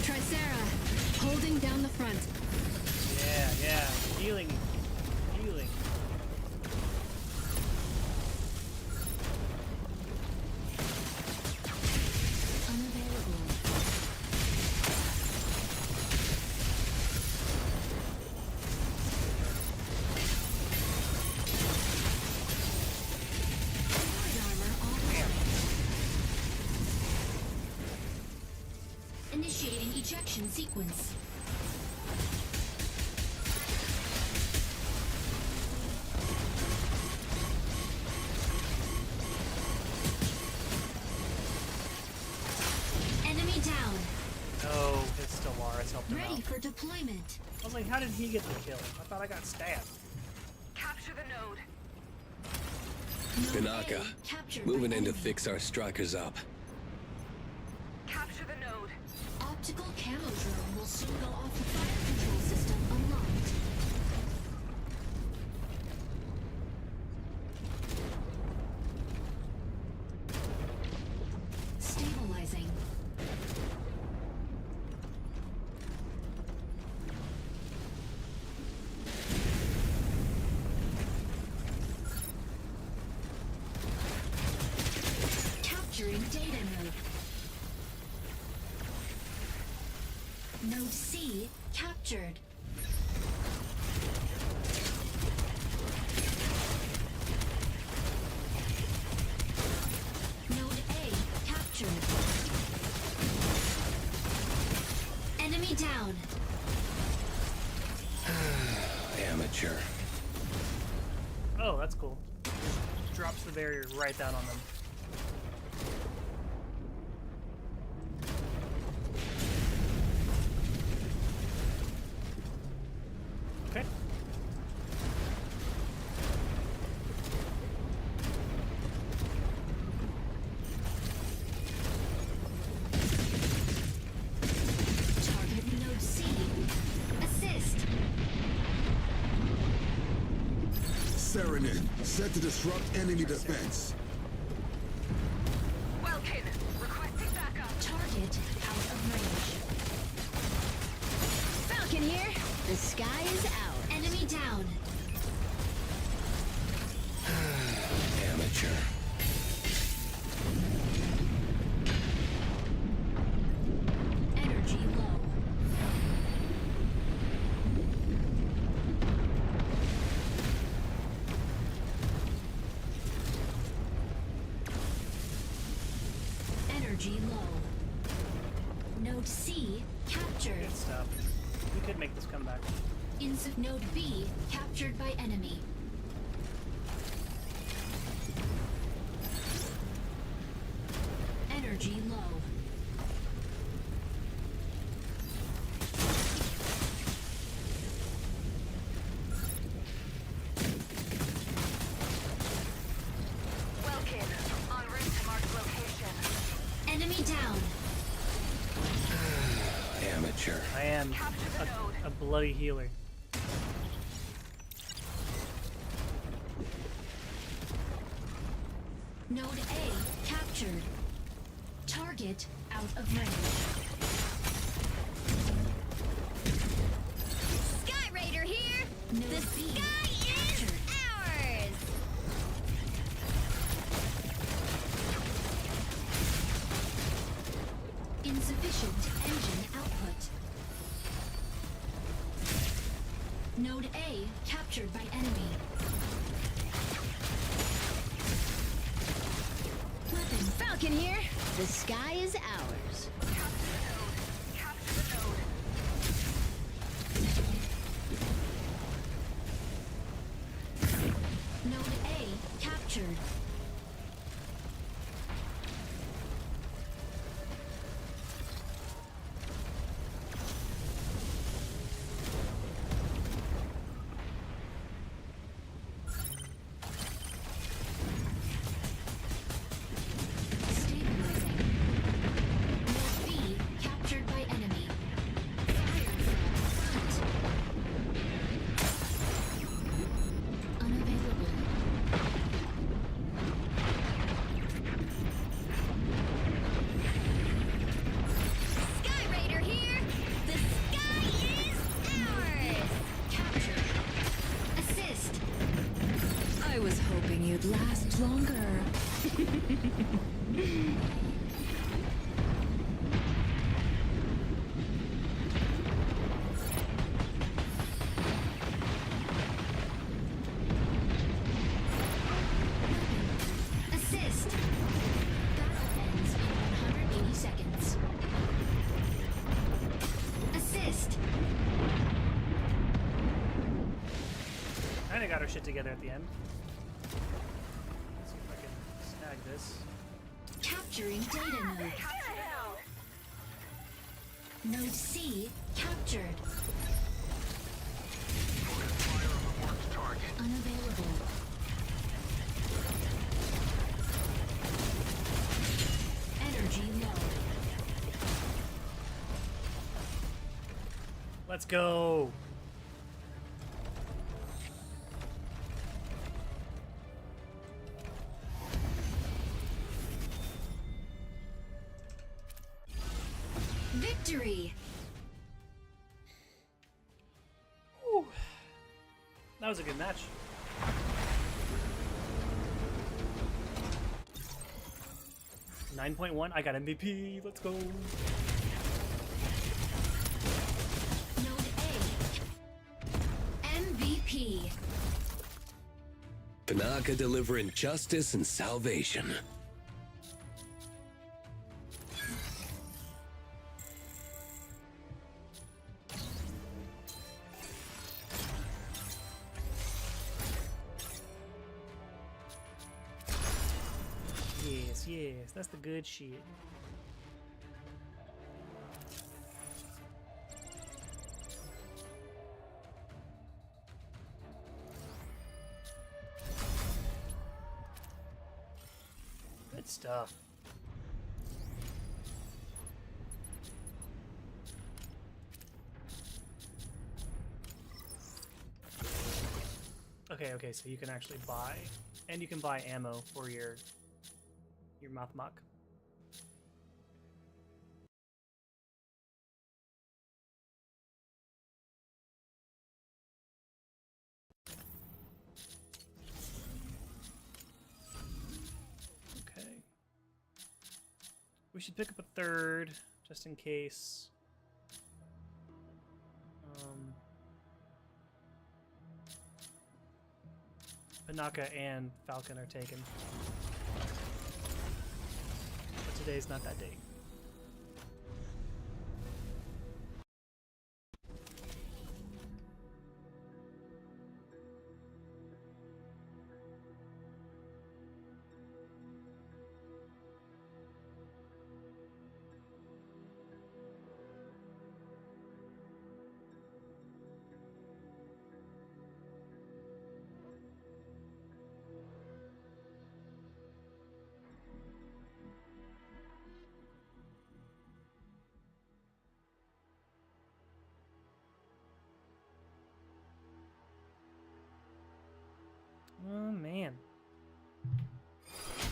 Tricera, holding down the front. Yeah. Healing. Unavailable. Guard armor online. Initiating ejection sequence. Enemy down. Oh, it's Stellaris helped him Ready out. for deployment. I was like, how did he get the kill? I thought I got stabbed. Capture the node. Tanaka, moving in to fix our strikers up. Capture the node. Optical camo drone will soon go off the fire control system unlocked. Stabilizing. Capturing data node. Node C captured. Node A captured. Enemy down. Amateur. Oh, that's cool. Drops the barrier right down on them. Okay. Target node C. Assist. Serenade, set to disrupt enemy defense. Welkin, requesting backup. Target out of range. Falcon here. The sky is ours. Enemy down. Amateur. Energy low. Energy low. Node C captured. Good stuff. We could make this comeback. Node B captured by enemy. Energy low. Welkin, en route to marked location. Enemy down. Amateur. I am a bloody healer. Node A captured. Target out of range. Sky Raider here. Node The B sky is captured. ours. Insufficient engine output. Node A captured by enemy. Weapon Falcon here. The sky is ours. Node A captured. Stabilizing. got our shit together at the end. Let's see if I can snag this. Capturing data node. Node C captured. Unavailable. Energy low. Let's go. Victory. Whew. That was a good match. .1. I got MVP. Let's go. Node A. MVP. Panaka delivering justice and salvation. Yes, that's the good shit. Good stuff. Okay, so you can actually buy, and you can buy ammo for your Mothmok. Okay. We should pick up a third, just in case. Panaka and Falcon are taken. But today's not that day. Oh man.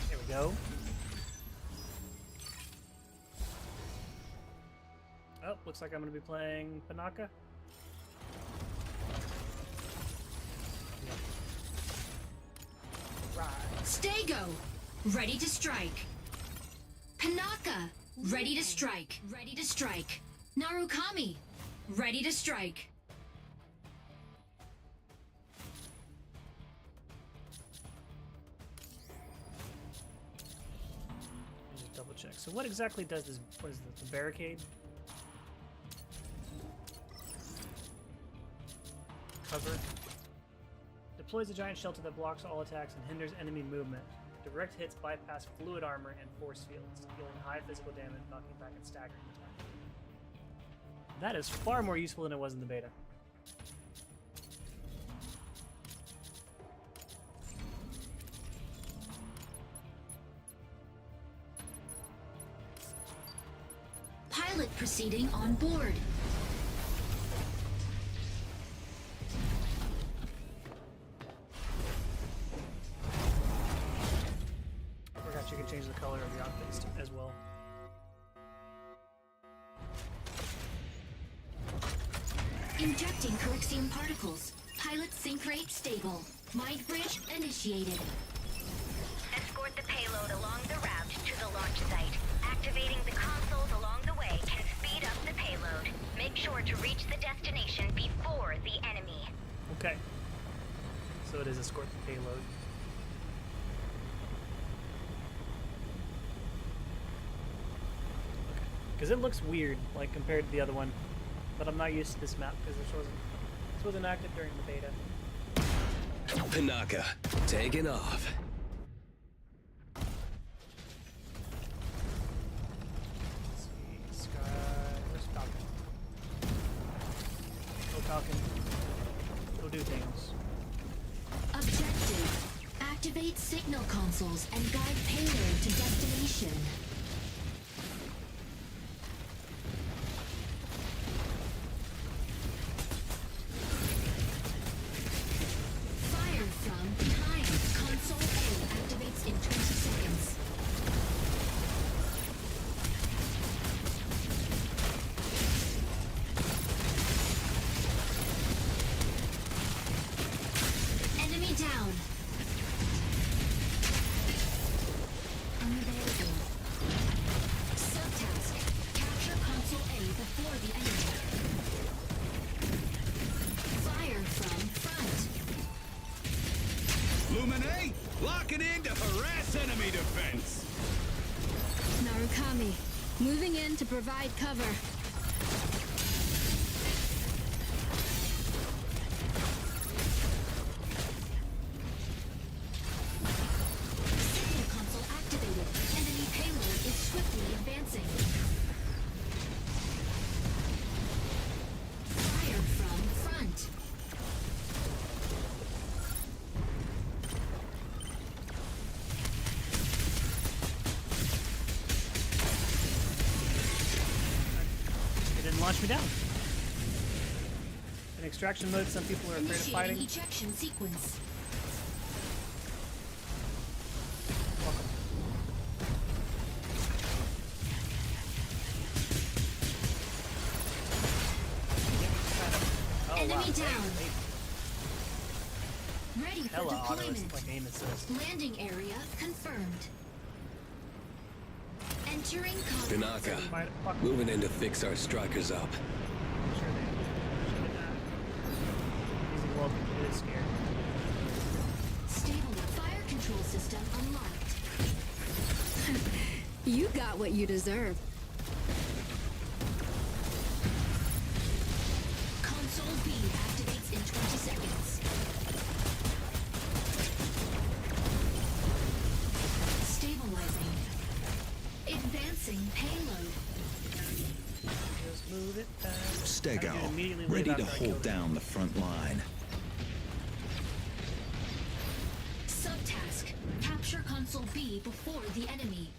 There we go. Oh, looks like I'm going to be playing Panaka. Right. Stego, ready to strike. Panaka, ready to strike. Ready to strike. Narukami, ready to strike. Just double check. So what exactly does this? What is this? The barricade? Cover. Deploys a giant shelter that blocks all attacks and hinders enemy movement. Direct hits bypass fluid armor and force fields, dealing high physical damage, knocking back and staggering the target. That is far more useful than it was in the beta. Pilot proceeding on board. I forgot you can change the color of the outfits as well. Injecting Corexium particles. Pilot sync rate stable. Mind bridge initiated. Escort the payload along the route to the launch site. Activating the consoles along the way can speed up the payload. Make sure to reach the destination before the enemy. Okay. So it is escort the payload. Because it looks weird, like compared to the other one, but I'm not used to this map because this wasn't active during the beta. Panaka, taking off. Let's see, Sky. Where's Falcon? Go Falcon. Go do things. Objective. Activate signal consoles and guide payload to destination. Fire from behind. Console A activates in 20 seconds. Enemy down. Unavailable. Subtask. Capture console A before the enemy. Fire from front. Lumine, locking in to harass enemy defense. Narukami, moving in to provide cover. Signal console activated. Enemy payload is swiftly advancing. Fire from front. It didn't launch me down. In extraction mode, some people are afraid of Initiating fighting. ejection sequence. Welcome. Oh, Enemy wow. down. Hey, Ready for hella auto deployment. like aim assist. Landing area confirmed. Entering combat. Panaka, Fight- fuck. moving in to fix our strikers up. Sure they should have done. Using Logan, it is scared. Stable fire control system unlocked. You got what you deserve. Console B activates in 20 seconds. Stabilizing. Advancing payload. Just move it back. I would Stego, immediately leave ready to after I hold killed it. down the front line. Subtask. Capture console B before the enemy.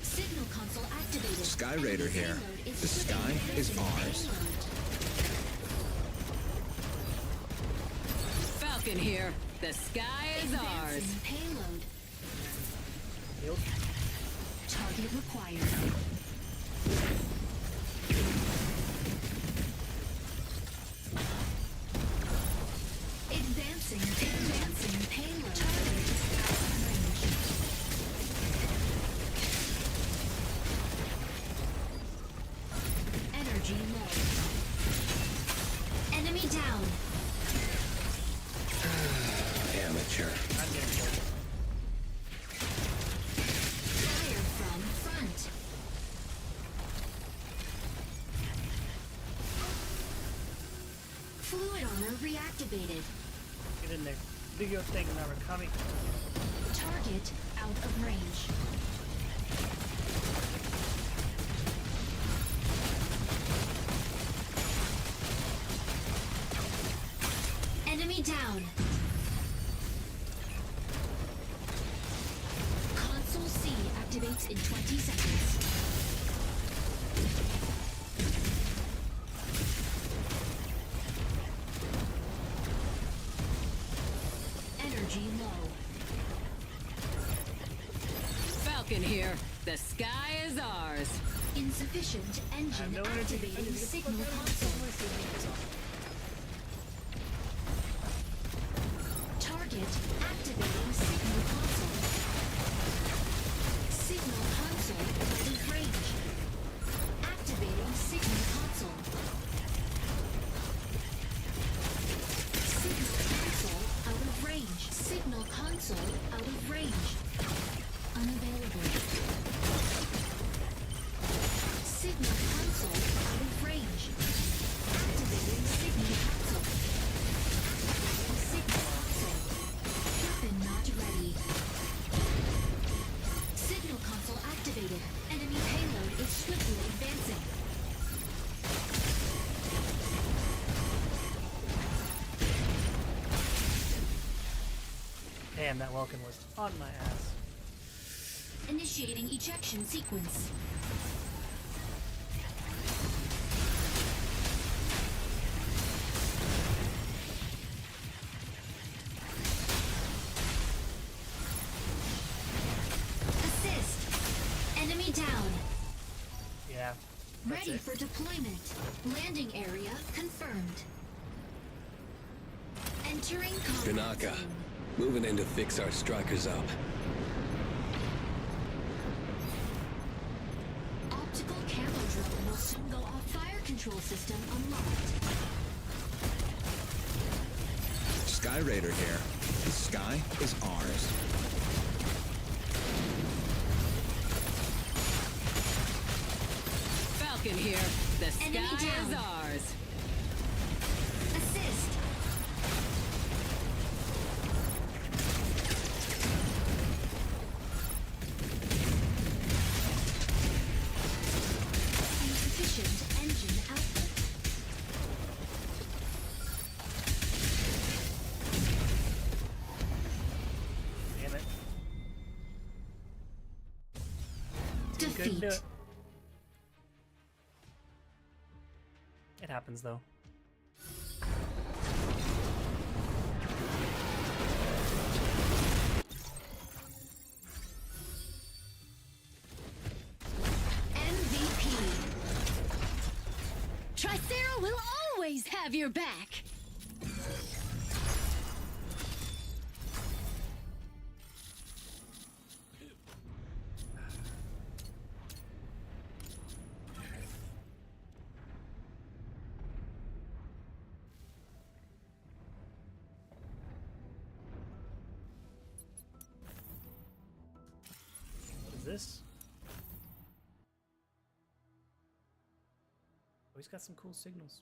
Signal console activated. Sky Raider Enemy here. payload The sky is swiftly ours. advancing Falcon here. The sky is payload. ours. Advancing payload. Healed. Target required. Advancing payload. Target out of range. Energy low. Enemy down. Amateur. I'm getting killed. Fire from front. Fluid armor reactivated. Get in there. Do your thing, Narukami. Target out of range. Enemy down. Console C activates in 20 seconds. Energy low. Falcon here. The sky is ours. Insufficient I have engine no energy. I need activating to get the signal fuck out of console. this. Target activating signal console. Signal console out of range. Activating signal console. Signal console out of range. Signal console out of range. Unavailable. Damn, that Welkin was on my ass. Initiating ejection sequence. Assist. Enemy down. Yeah. Ready it. for deployment. Landing area confirmed. Entering combat Tanaka, zone. moving in to fix our strikers up. Optical camo drone will soon go off. Fire control system unlocked. Sky Raider here. The sky is ours. Falcon here. The Enemy sky down. is ours. Assist. Insufficient engine output. Damn it. Couldn't Defeat. do it. It happens though. MVP. Tricera will always have your back. What is this? Oh, he's got some cool signals.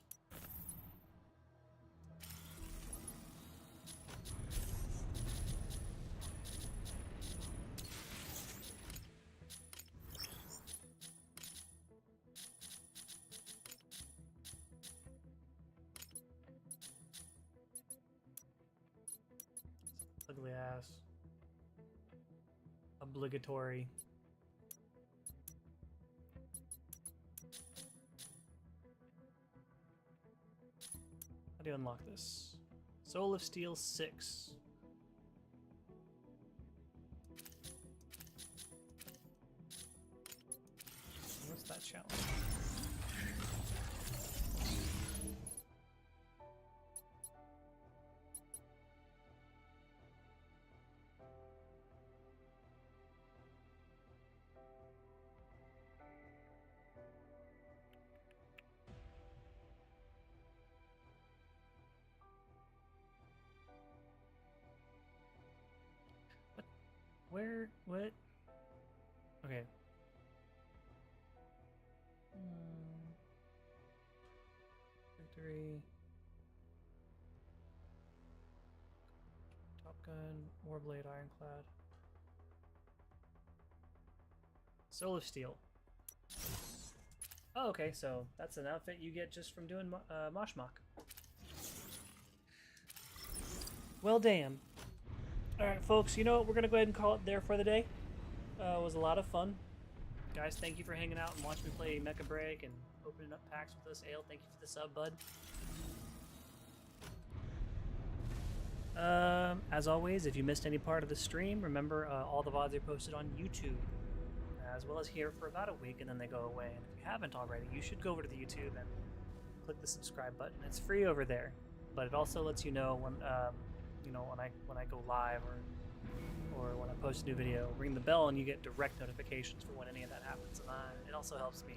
Ugly ass. Obligatory. How do you unlock this? Soul of Steel 6. What's that challenge? Where? What? Okay. Victory. Top Gun, Warblade, Ironclad. Soul of Steel. Oh, okay, so that's an outfit you get just from doing Moshmok. Well, damn. Alright, folks, you know what? We're going to go ahead and call it there for the day. It was a lot of fun. Guys, thank you for hanging out and watching me play Mecha Break and opening up packs with us. Ale, thank you for the sub, bud. As always, if you missed any part of the stream, remember all the VODs are posted on YouTube, as well as here for about a week, and then they go away. And if you haven't already, you should go over to the YouTube and click the subscribe button. It's free over there, but it also lets you know when when I go live or when I post a new video. Ring the bell and you get direct notifications for when any of that happens. And it also helps me.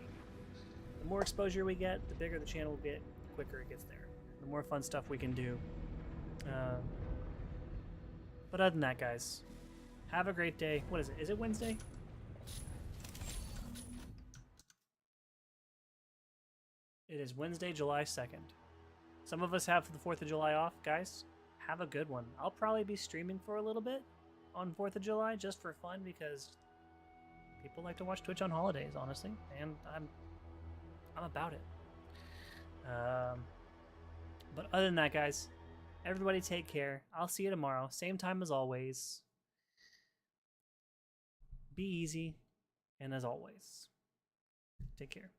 The more exposure we get, the bigger the channel will get, the quicker it gets there. The more fun stuff we can do. But other than that, guys, have a great day. What is it? Is it Wednesday? It is Wednesday, July 2nd. Some of us have the 4th of July off, guys. Have a good one. I'll probably be streaming for a little bit on 4th of July just for fun because people like to watch Twitch on holidays, honestly, and I'm about it. But other than that, guys, Everybody take care. I'll see you tomorrow. Same time as always. Be easy. And as always, take care.